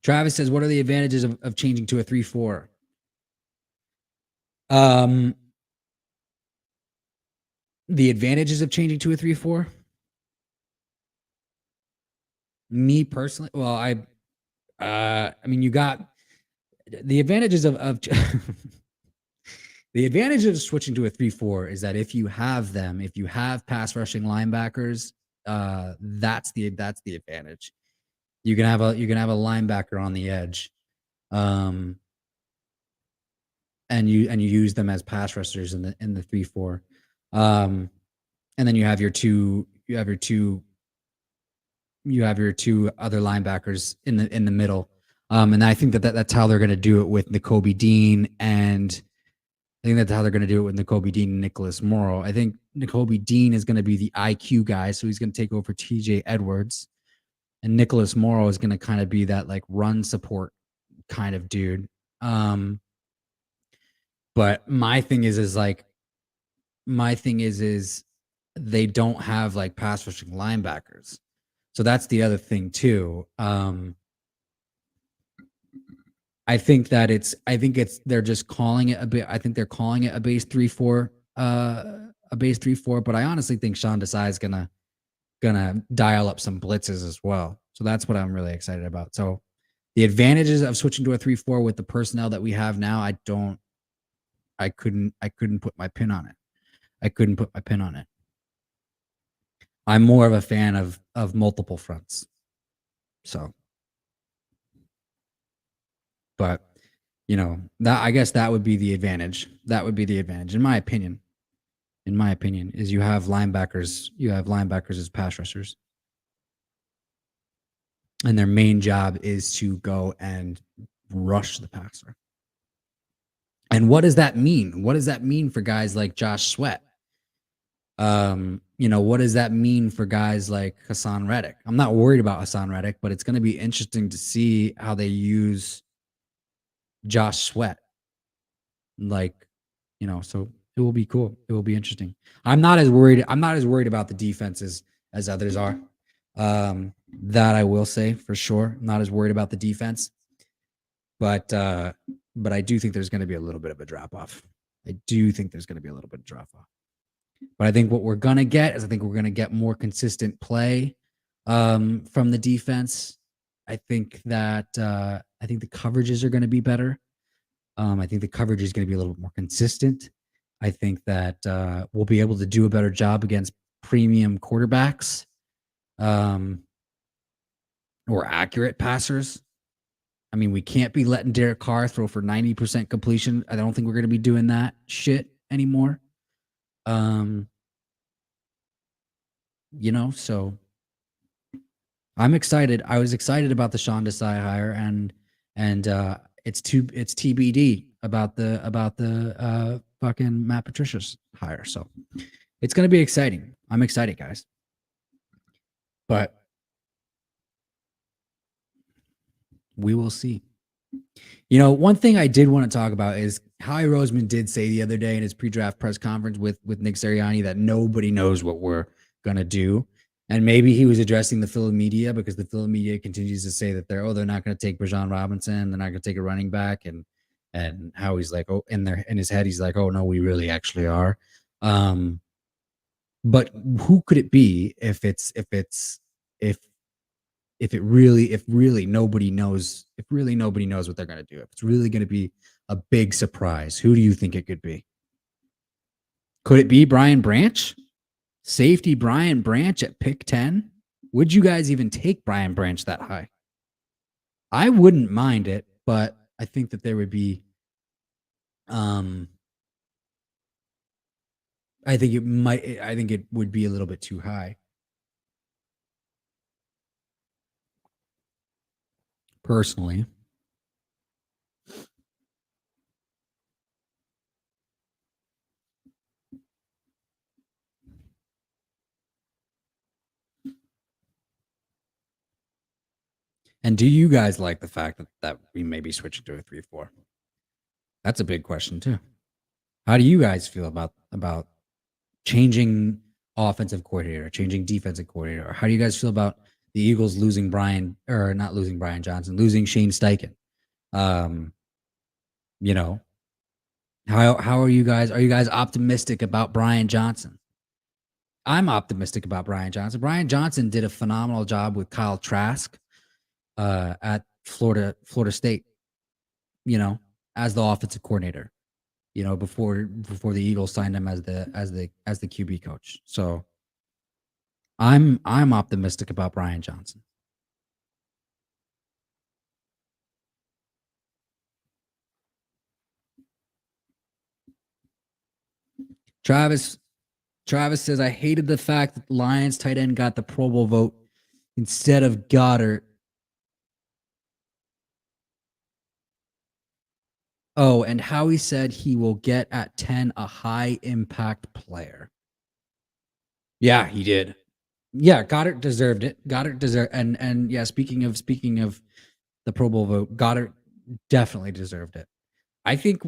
Travis says, "What are the advantages of changing to a 3-4?" The advantages of changing to a 3-4. Me personally, well, I mean, you got the advantages of the advantage of switching to a 3-4 is that if you have pass rushing linebackers, that's the advantage. You can have a linebacker on the edge, and you use them as pass rushers in the 3-4, and then you have your two other linebackers in the middle, and I think that's how they're going to do it with Nakobe Dean, and I think that's how they're going to do it with Nakobe Dean and Nicholas Morrow. I think Nakobe Dean is going to be the IQ guy, so he's going to take over TJ Edwards, and Nicholas Morrow is going to kind of be that like run support kind of dude. But my thing is they don't have like pass rushing linebackers. So that's the other thing too. I think they're just calling it a bit. I think they're calling it a base 3-4, but I honestly think Sean Desai is gonna dial up some blitzes as well. So that's what I'm really excited about. So the advantages of switching to a 3-4 with the personnel that we have now, I couldn't put my pin on it. I'm more of a fan of multiple fronts. So, but I guess that would be the advantage. In my opinion. Is you have linebackers as pass rushers. And their main job is to go and rush the passer. And what does that mean? What does that mean for guys like Josh Sweat? What does that mean for guys like Hassan Reddick? I'm not worried about Hassan Reddick, but it's going to be interesting to see how they use Josh Sweat. So it will be cool. It will be interesting. I'm not as worried about the defenses as others are. That I will say for sure. I'm not as worried about the defense. But I do think there's going to be a little bit of a drop off. But I think what we're going to get is we're going to get more consistent play from the defense. I think that the coverages are going to be better. I think the coverage is going to be a little bit more consistent. I think that we'll be able to do a better job against premium quarterbacks or accurate passers. I mean, we can't be letting Derek Carr throw for 90% completion. I don't think we're going to be doing that shit anymore. So I'm excited. I was excited about the Sean Desai hire, and it's TBD about the fucking Matt Patricia's hire. So it's gonna be exciting. I'm excited, guys. But we will see. You know, one thing I did want to talk about is Howie Roseman did say the other day in his pre-draft press conference with Nick Sirianni that nobody knows what we're gonna do. And maybe he was addressing the Philly media because the Philly media continues to say that they're not going to take Bijan Robinson, they're not going to take a running back, and Howie's like, oh, in his head he's like, oh no, we really actually are. But who could it be if really nobody knows what they're going to do? If it's really going to be a big surprise, who do you think it could be? Could it be Brian Branch? Safety Brian Branch at pick 10? Would you guys even take Brian Branch that high? I wouldn't mind it, but I think that there would be I think it would be a little bit too high. Personally. And do you guys like the fact that we may be switching to a 3-4? That's a big question too. How do you guys feel about changing offensive coordinator, changing defensive coordinator? How do you guys feel about the Eagles losing not losing Brian Johnson, losing Shane Steichen? You know, how are you guys? Are you guys optimistic about Brian Johnson? I'm optimistic about Brian Johnson. Brian Johnson did a phenomenal job with Kyle Trask at Florida State, you know, as the offensive coordinator, you know, before the Eagles signed him as the QB coach. So I'm optimistic about Brian Johnson. Travis says, I hated the fact that the Lions tight end got the Pro Bowl vote instead of Goddard. Oh, and Howie said he will get at 10 a high impact player. Yeah, he did. Yeah, Goddard deserved it. And yeah, speaking of the Pro Bowl vote, Goddard definitely deserved it. I think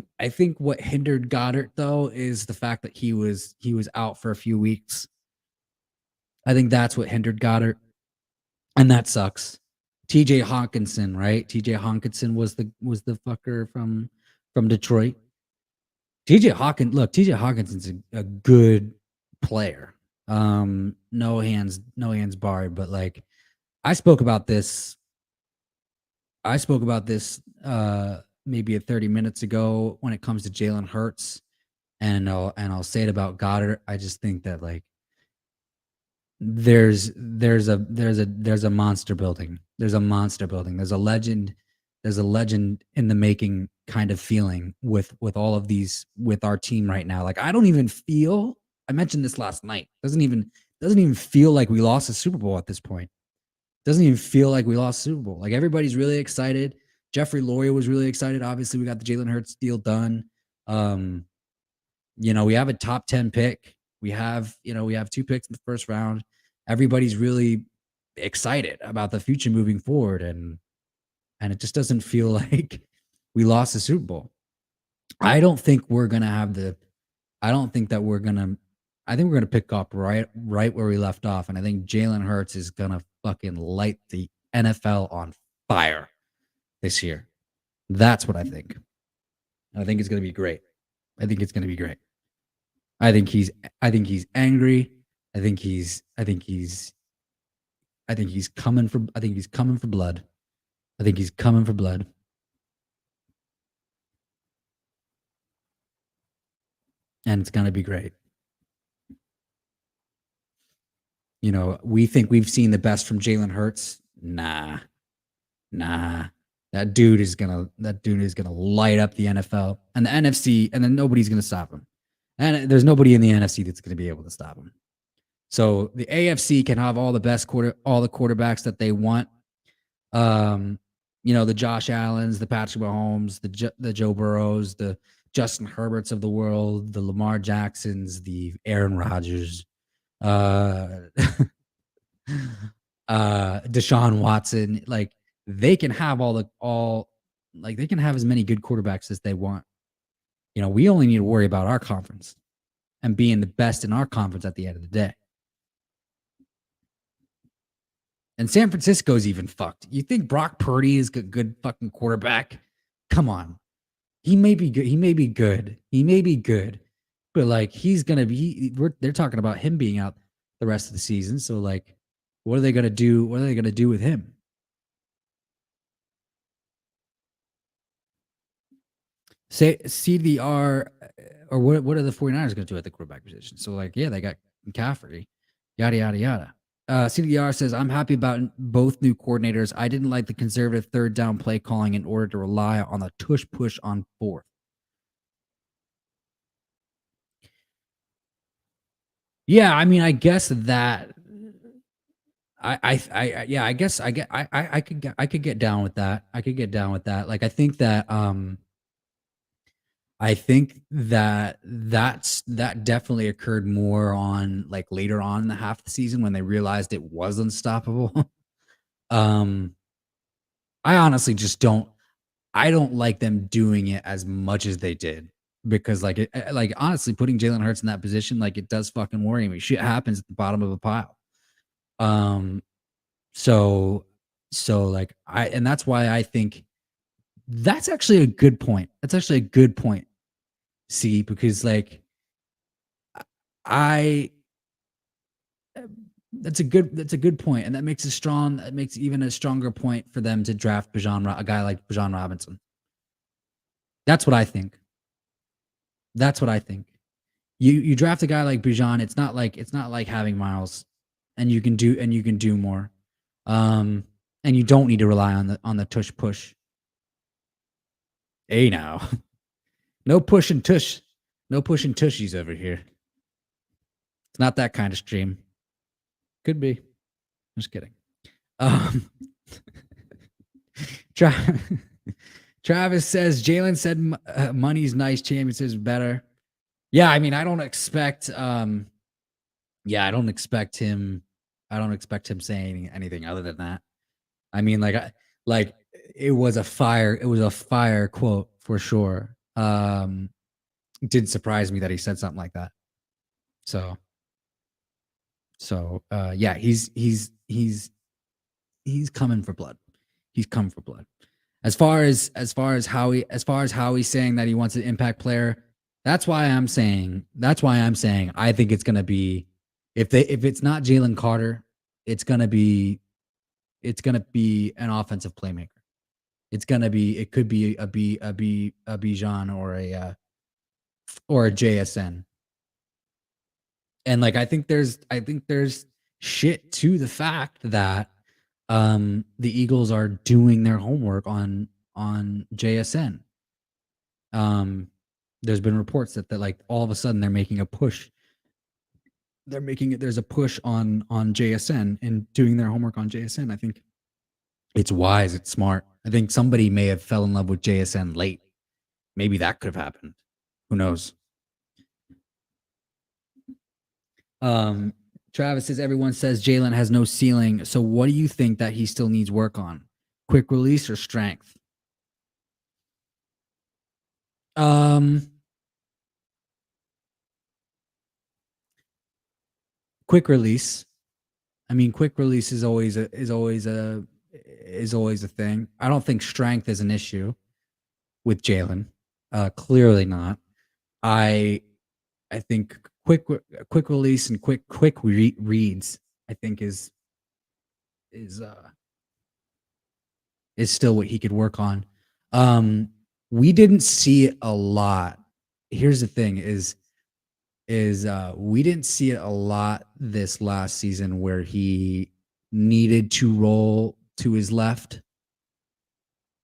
what hindered Goddard though is the fact that he was out for a few weeks. I think that's what hindered Goddard. And that sucks. TJ Hawkinson, right? TJ Hawkinson was the fucker from Detroit. TJ Hawkinson's a good player. No hands barred, but like I spoke about this maybe 30 minutes ago when it comes to Jalen Hurts, and I'll say it about Goddard. I just think that like there's a monster building. There's a monster building. There's a legend in the making kind of feeling with all of these with our team right now. Like I don't even feel, I mentioned this last night. Doesn't even feel like we lost a Super Bowl at this point. Doesn't even feel like we lost Super Bowl. Like everybody's really excited. Jeffrey Lurie was really excited. Obviously, we got the Jalen Hurts deal done. You know, we have a top 10 pick. We have 2 picks in the first round. Everybody's really excited about the future moving forward, and it just doesn't feel like we lost the Super Bowl. I don't think we're gonna have the. I don't think that we're gonna. I think we're gonna pick up right where we left off, and I think Jalen Hurts is gonna fucking light the NFL on fire this year. That's what I think. I think it's gonna be great. I think it's gonna be great. I think he's angry. I think he's coming for blood. I think he's coming for blood. And it's gonna be great. You know, we think we've seen the best from Jalen Hurts. Nah. That dude is gonna light up the NFL and the NFC, and then nobody's gonna stop him. And there's nobody in the NFC that's gonna be able to stop him. So the AFC can have all the quarterbacks that they want. the Josh Allens, the Patrick Mahomes, the Joe Burrows, the Justin Herberts of the world, the Lamar Jacksons, the Aaron Rodgers, uh, Deshaun Watson. Like they can have they can have as many good quarterbacks as they want. We only need to worry about our conference and being the best in our conference at the end of the day. And San Francisco's even fucked. You think Brock Purdy is a good fucking quarterback? Come on. He may be good. He may be good. He may be good. But like he's gonna be they're talking about him being out the rest of the season. So like what are they gonna do? What are they gonna do with him? Say CDR or what are the 49ers gonna do at the quarterback position? So like, yeah, they got McCaffrey, yada yada yada. CDR says, I'm happy about both new coordinators. I didn't like the conservative third down play calling in order to rely on the tush push on fourth. Yeah, I mean, I guess that yeah, I guess I could get down with that. I could get down with that. Like I think that that definitely occurred more on like later on in the half of the season when they realized it was unstoppable. um I honestly just I don't like them doing it as much as they did because like honestly putting Jalen Hurts in that position like it does fucking worry me. Shit happens at the bottom of a pile. Um so like and that's why I think that's actually a good point. That's actually a good point. See, because like I that's a good point, and that makes even a stronger point for them to draft a guy like Bijan Robinson. That's what I think. That's what I think. You draft a guy like Bijan, it's not like having Miles, and you can do more. And you don't need to rely on the tush push. Hey now. No push and tush. No push and tushies over here. It's not that kind of stream. Could be. Just kidding. Um Tra- Travis says Jalen said money's nice, championships better. Yeah, I mean, I don't expect yeah, I don't expect him saying anything other than that. I mean, like it was a fire quote for sure. It didn't surprise me that he said something like that. So yeah, he's coming for blood. He's coming for blood. As far as how he's saying that he wants an impact player, that's why I'm saying I think it's gonna be if it's not Jalen Carter, it's gonna be an offensive playmaker. It could be a Bijan or a JSN. And like I think there's shit to the fact that the Eagles are doing their homework on JSN. There's been reports that like all of a sudden they're making a push. There's a push on JSN and doing their homework on JSN. I think it's wise, it's smart. I think somebody may have fell in love with JSN late. Maybe that could have happened. Who knows? Um, Travis says everyone says Jalen has no ceiling. So what do you think that he still needs work on? Quick release or strength? Um, quick release. I mean, quick release is always a thing. I don't think strength is an issue with Jalen. Clearly not. I I think quick release and quick reads. I think is uh is still what he could work on. Um, we didn't see it a lot. Here's the thing: we didn't see it a lot this last season where he needed to roll to his left.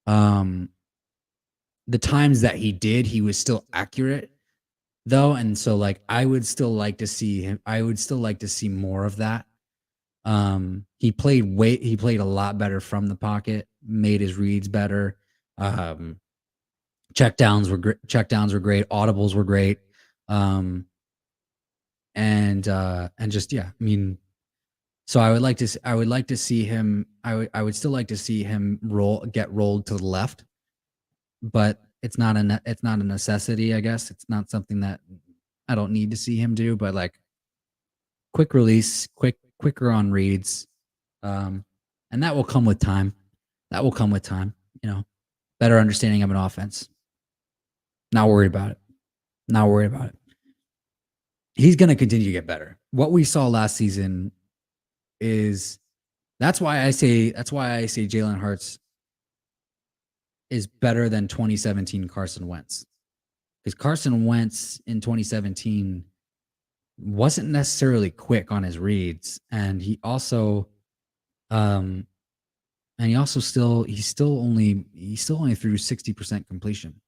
Um, the times that he did, he was still accurate though, and so like I would still like to see him. I would still like to see more of that. He played a lot better from the pocket made his reads better. Um, checkdowns were great. Checkdowns were great. Audibles were great. Um, and just yeah, I mean, so I would like to I would like to see him. I would still like to see him get rolled to the left, but it's not a necessity. I guess it's not something that I don't need to see him do. But like quick release, quicker on reads, um, and that will come with time. That will come with time. You know, better understanding of an offense. Not worried about it. Not worried about it. He's going to continue to get better. What we saw last season is that's why I say Jalen Hurts is better than 2017 Carson Wentz. Because Carson Wentz in 2017 wasn't necessarily quick on his reads, and he also still only threw 60% completion.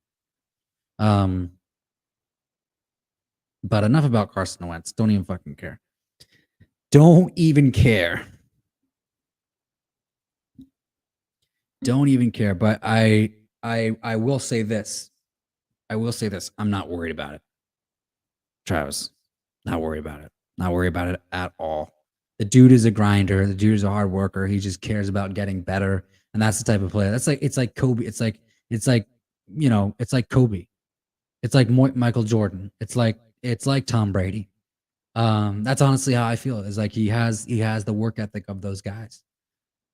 But enough about Carson Wentz. Don't even fucking care. Don't even care. Don't even care. But I will say this. I will say this. I'm not worried about it. Travis, not worried about it. Not worried about it at all. The dude is a grinder. The dude is a hard worker. He just cares about getting better. And that's the type of player. It's like Kobe. It's like Kobe. It's like Michael Jordan. It's like Tom Brady. That's honestly how I feel. Is like he has the work ethic of those guys.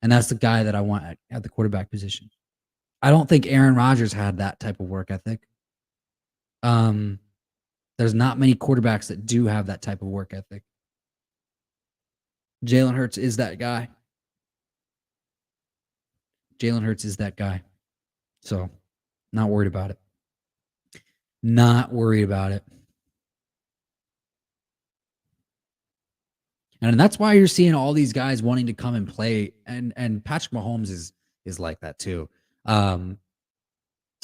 And that's the guy that I want at the quarterback position. I don't think Aaron Rodgers had that type of work ethic. There's not many quarterbacks that do have that type of work ethic. Jalen Hurts is that guy. Jalen Hurts is that guy. So, not worried about it. Not worried about it. And that's why you're seeing all these guys wanting to come and play. And Patrick Mahomes is like that too. Sorry,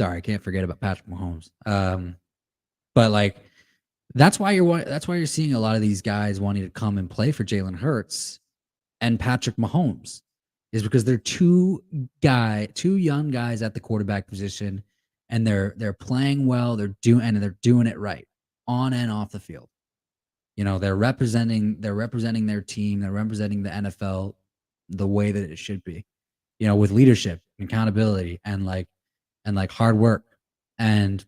I can't forget about Patrick Mahomes. But like that's why you're seeing a lot of these guys wanting to come and play for Jalen Hurts and Patrick Mahomes, is because they're two young guys at the quarterback position, and they're playing well, they're doing it right on and off the field. You know, they're representing their team, they're representing the NFL the way that it should be. You know, with leadership, accountability, and hard work. And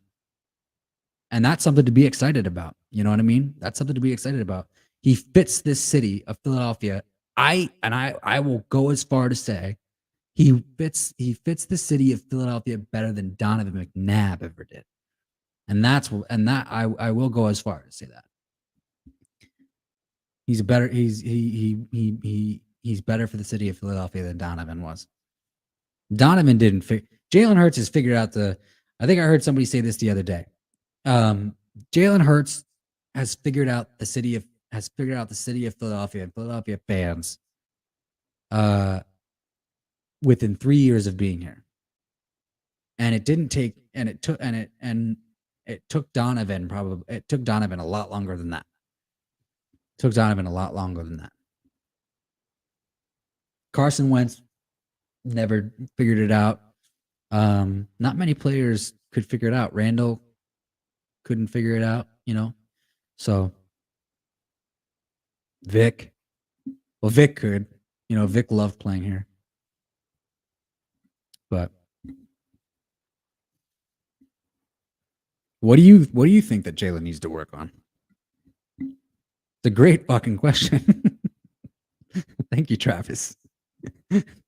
that's something to be excited about. You know what I mean? That's something to be excited about. He fits this city of Philadelphia. I will go as far to say he fits the city of Philadelphia better than Donovan McNabb ever did. And I will go as far to say that. He's better for the city of Philadelphia than Donovan was. Donovan didn't Jalen Hurts has figured out I think I heard somebody say this the other day. Jalen Hurts has figured out the city of Philadelphia and Philadelphia fans within 3 years of being here. And it took Donovan a lot longer than that. Carson Wentz never figured it out. Not many players could figure it out. Randall couldn't figure it out, you know. So Vic could. You know, Vic loved playing here. But what do you think that Jalen needs to work on? It's a great fucking question. Thank you, Travis.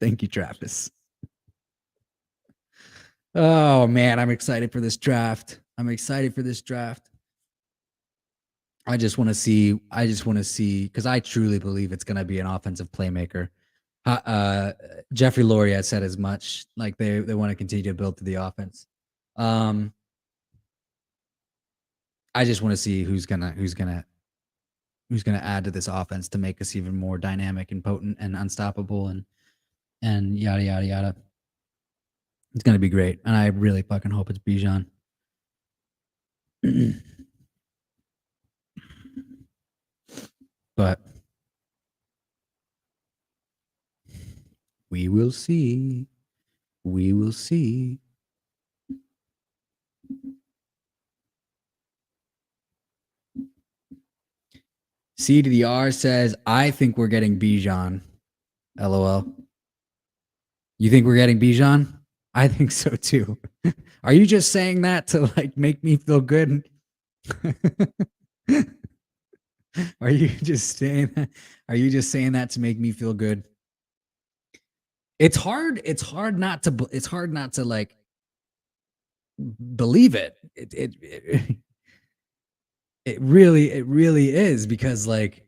Thank you, Travis. Oh man, I'm excited for this draft. I just want to see because I truly believe it's going to be an offensive playmaker. Jeffrey Lurie has said as much. Like they want to continue to build to the offense. I just want to see who's gonna add to this offense to make us even more dynamic and potent and unstoppable and yada yada yada. It's gonna be great, and I really fucking hope it's Bijan. But we will see. We will see. C to the R says, I think we're getting Bijan. LOL. You think we're getting Bijan? I think so too. Are you just saying that to like make me feel good? Are you just saying that? Are you just saying that to make me feel good? It's hard not to like believe it. It really is, because like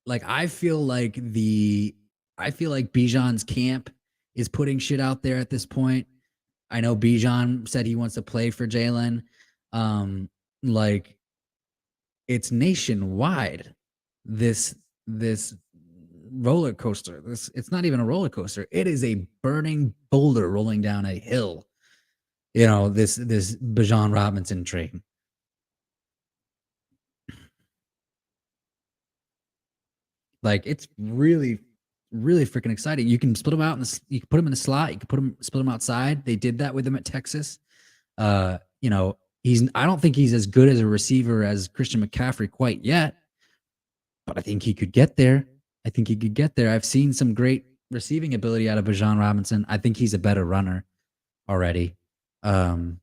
I feel like Bijan's camp is putting shit out there at this point. I know Bijan said he wants to play for Jalen. Like it's nationwide. This roller coaster. It's not even a roller coaster. It is a burning boulder rolling down a hill. You know, this Bijan Robinson train. Like it's really freaking exciting. You can split them out you can put them in the slot. You can split them outside. They did that with him at Texas. You know, I don't think he's as good as a receiver as Christian McCaffrey quite yet, but I think he could get there. I've seen some great receiving ability out of Bijan Robinson. I think he's a better runner already. And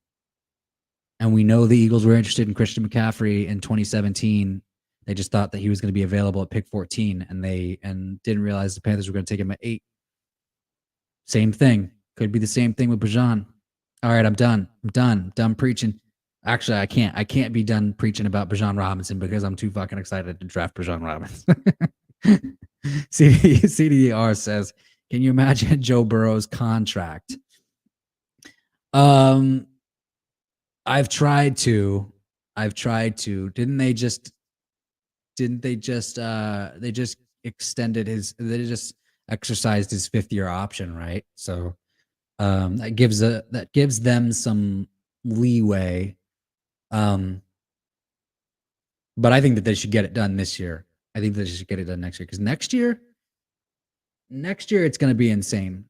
we know the Eagles were interested in Christian McCaffrey in 2017. They just thought that he was going to be available at pick 14, and didn't realize the Panthers were going to take him at 8. Same thing. Could be the same thing with Bijan. All right, I'm done. Done preaching. Actually, I can't be done preaching about Bijan Robinson because I'm too fucking excited to draft Bijan Robinson. CDR says, can you imagine Joe Burrow's contract? I've tried to. Didn't they just extended they just exercised his 5th-year option, right? So that gives them some leeway. But I think that they should get it done this year. I think they should get it done next year, because next year it's going to be insane.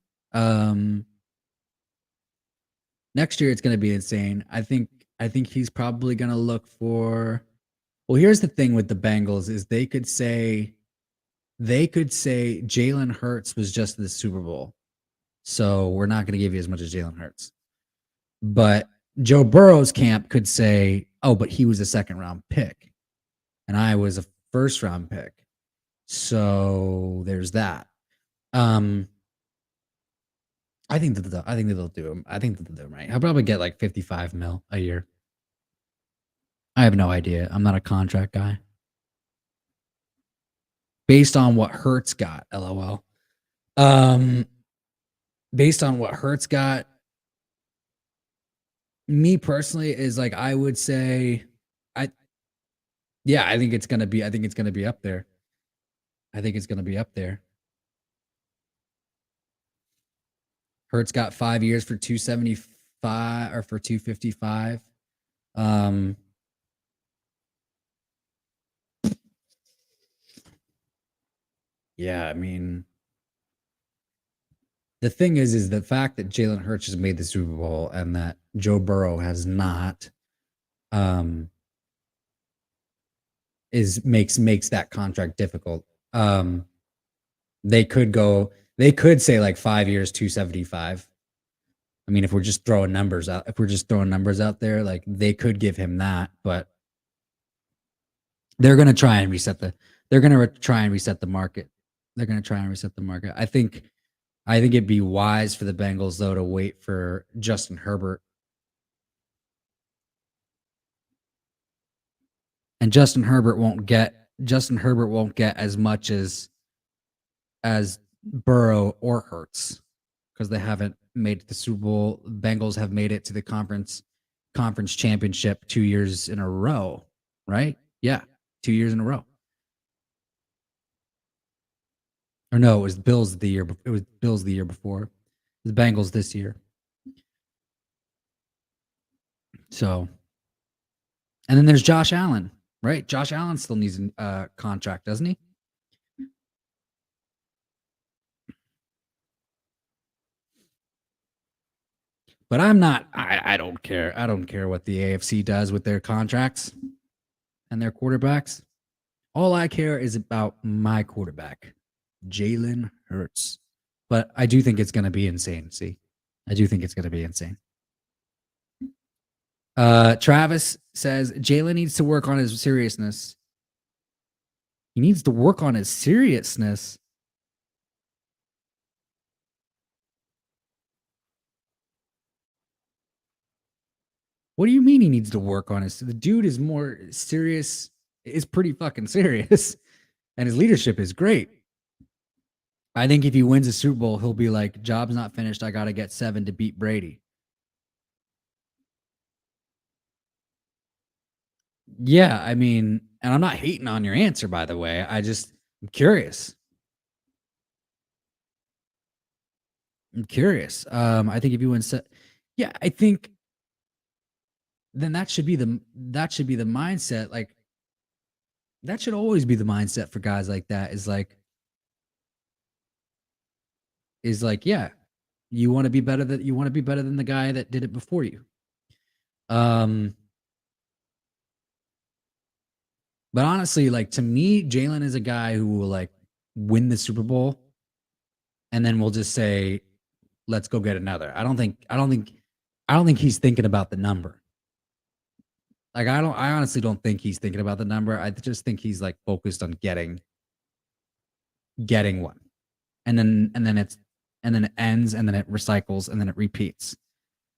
Next year it's going to be insane. I think he's probably going to look for. Well, here's the thing with the Bengals is they could say Jalen Hurts was just the Super Bowl, so we're not going to give you as much as Jalen Hurts. But Joe Burrow's camp could say, oh, but he was a 2nd-round pick, and I was a 1st-round pick. So there's that. I think that they'll do him. I think that they'll do him right. He'll probably get like $55 million a year. I have no idea. I'm not a contract guy. Based on what Hurts got, LOL. Based on what Hurts got, me personally is like I would say, I think it's gonna be up there. Hurts got 5 years for 275 or for 255. Yeah, I mean, the thing is the fact that Jalen Hurts has made the Super Bowl and that Joe Burrow has not, makes that contract difficult. They could say like 5 years, 275. I mean, if we're just throwing numbers out there, like they could give him that, but they're going to try and reset the market. I think it'd be wise for the Bengals though to wait for Justin Herbert. And Justin Herbert won't get as much as Burrow or Hurts, because they haven't made the Super Bowl. Bengals have made it to the conference championship 2 years in a row, right? Yeah, 2 years in a row. Or no, it was Bills the year. It was Bills the year before. The Bengals this year. So, and then there's Josh Allen, right? Josh Allen still needs a contract, doesn't he? But I'm not. I don't care. I don't care what the AFC does with their contracts and their quarterbacks. All I care is about my quarterback, Jalen Hurts. But I do think it's going to be insane. See, I do think it's going to be insane. Travis says Jalen needs to work on his seriousness. He needs to work on his seriousness. What do you mean he needs to work on his? The dude is more serious. Is pretty fucking serious, and his leadership is great. I think if he wins a Super Bowl, he'll be like, "Job's not finished. I got to get 7 to beat Brady." Yeah, I mean, and I'm not hating on your answer, by the way. I'm curious. I'm curious. I think if you win, yeah, I think then that should be the mindset. Like that should always be the mindset for guys like that. Is like, yeah, you want to be better than the guy that did it before you. Um, but honestly, like to me, Jalen is a guy who will like win the Super Bowl, and then we'll just say, "Let's go get another." I don't think he's thinking about the number. Like I honestly don't think he's thinking about the number. I just think he's like focused on getting one. And then it ends and then it recycles and then it repeats.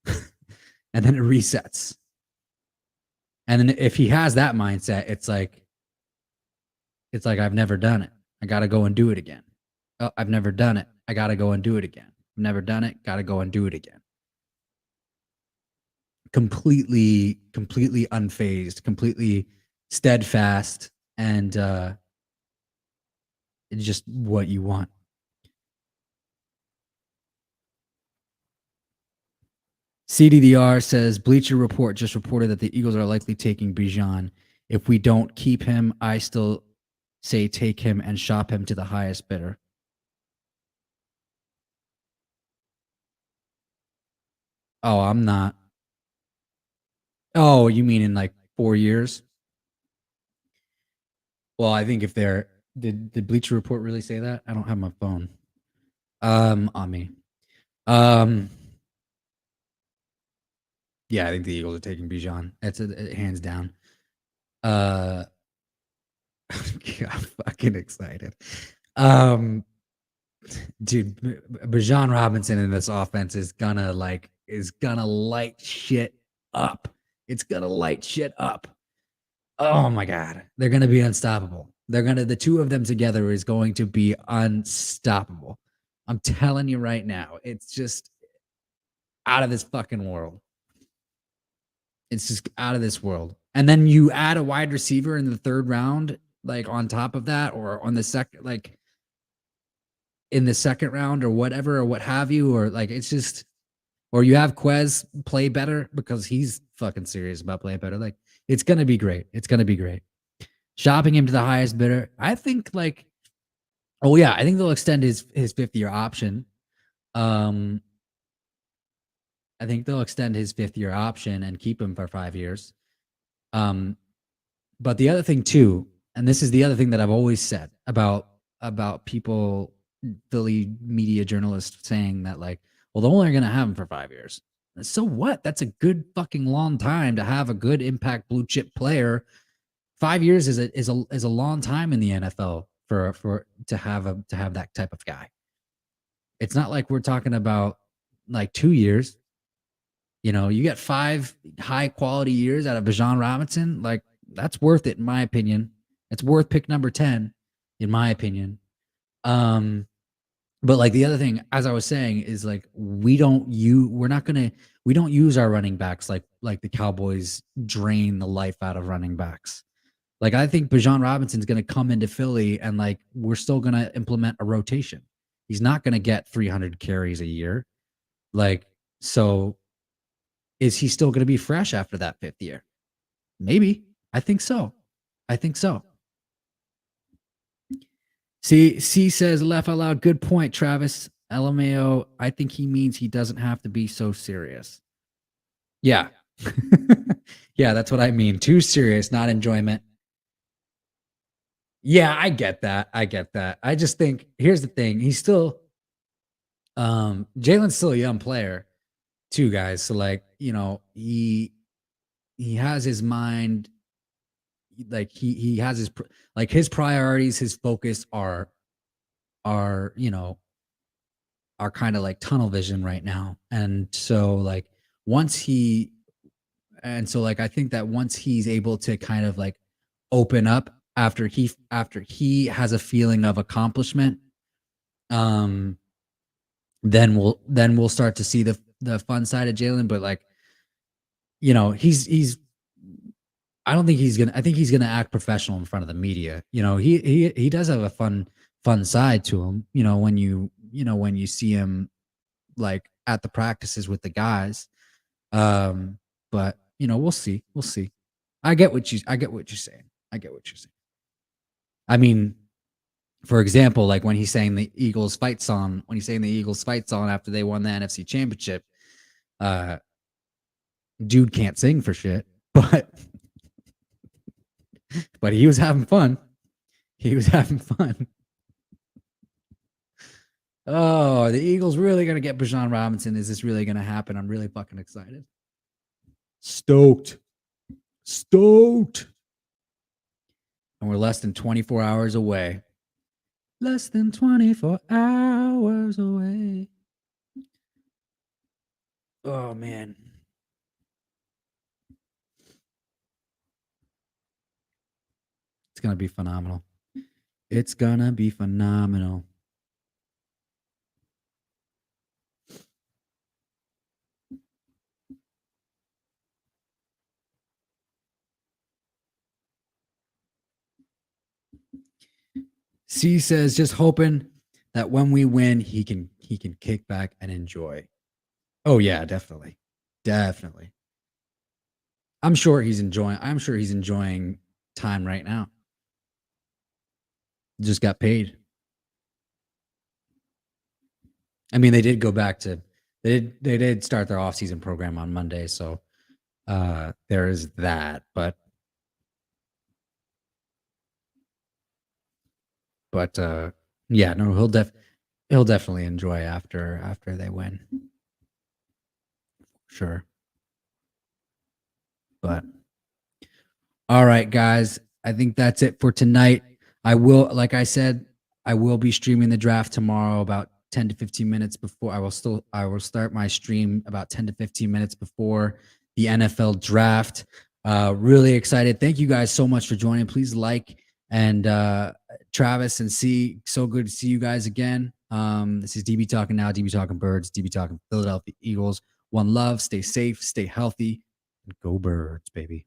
And then it resets. And then if he has that mindset, it's like I've never done it. I got to go and do it again. Oh, I've never done it. I got to go and do it again. I've never done it. Got to go and do it again. Completely unfazed, completely steadfast, and it's just what you want. CDDR says Bleacher Report just reported that the Eagles are likely taking Bijan. If we don't keep him, I still say take him and shop him to the highest bidder. Oh, I'm not. Oh, you mean in like 4 years? Well, I think if they're did Bleacher Report really say that? I don't have my phone on me. Yeah, I think the Eagles are taking Bijan. That's a hands down. I'm fucking excited. Dude, Bijan Robinson in this offense is gonna light shit up. It's gonna light shit up. Oh my god, they're gonna be unstoppable. The two of them together is going to be unstoppable. I'm telling you right now, it's just out of this fucking world. It's just out of this world. And then you add a wide receiver in the 3rd round, like on top of that, or on the second, like in the 2nd round, or whatever, or what have you, or like it's just, or you have Quez play better because he's fucking serious about playing better. Like it's gonna be great. It's gonna be great. Shopping him to the highest bidder. I think like, oh yeah, I think they'll extend his 5th-year option. I think they'll extend his 5th-year option and keep him for 5 years. But the other thing too, and this is the other thing that I've always said about people, Philly media journalists saying that like, well, they're only going to have him for 5 years. So what? That's a good fucking long time to have a good impact blue chip player. 5 years is a long time in the NFL for to have that type of guy. It's not like we're talking about like 2 years. You know, you get 5 high quality years out of Bijan Robinson, like that's worth it in my opinion. It's worth pick number 10 in my opinion. But like the other thing, as I was saying, is like we don't use our running backs like the Cowboys drain the life out of running backs. Like I think Bijan Robinson's going to come into Philly and like we're still going to implement a rotation. He's not going to get 300 carries a year. Like so is he still going to be fresh after that 5th year? Maybe. I think so. C says, laugh out loud. Good point, Travis. LMAO, I think he means he doesn't have to be so serious. Yeah. Yeah, that's what I mean. Too serious, not enjoyment. Yeah, I get that. I get that. I just think here's the thing. He's still Jalen's still a young player too, guys. So like, he has his mind like he has like his priorities, his focus are, are kind of like tunnel vision right now. And so like once he and so like I think that once he's able to kind of like open up after he has a feeling of accomplishment, um then we'll start to see the fun side of Jalen. But like, he's I don't think he's gonna I think he's gonna act professional in front of the media. He does have a fun side to him, when you see him like at the practices with the guys. Um, but we'll see. We'll see. I get what you're saying. I get what you're saying. I mean, for example, like when he's saying the Eagles fight song, after they won the NFC championship, uh, dude can't sing for shit, but he was having fun. He was having fun. Oh, the Eagles really gonna get Bijan Robinson. Is this really gonna happen? I'm really fucking excited. Stoked. Stoked. And we're less than 24 hours away. Less than 24 hours away. Oh, man. It's going to be phenomenal. It's going to be phenomenal. C says, just hoping that when we win, he can kick back and enjoy. Oh yeah, definitely. Definitely. I'm sure he's enjoying time right now. Just got paid. I mean, they did go back to they did start their off-season program on Monday, so there is that, but yeah, no, he'll definitely enjoy after they win. Sure. But all right, guys, I think that's it for tonight. Like I said, I will be streaming the draft tomorrow about 10 to 15 minutes before. I will start my stream about 10 to 15 minutes before the NFL draft. Really excited. Thank you guys so much for joining. Please like and Travis and C. So good to see you guys again. This is DB Talking Now, DB Talking Birds, DB Talking Philadelphia Eagles. One love. Stay safe, stay healthy, and go Birds, baby.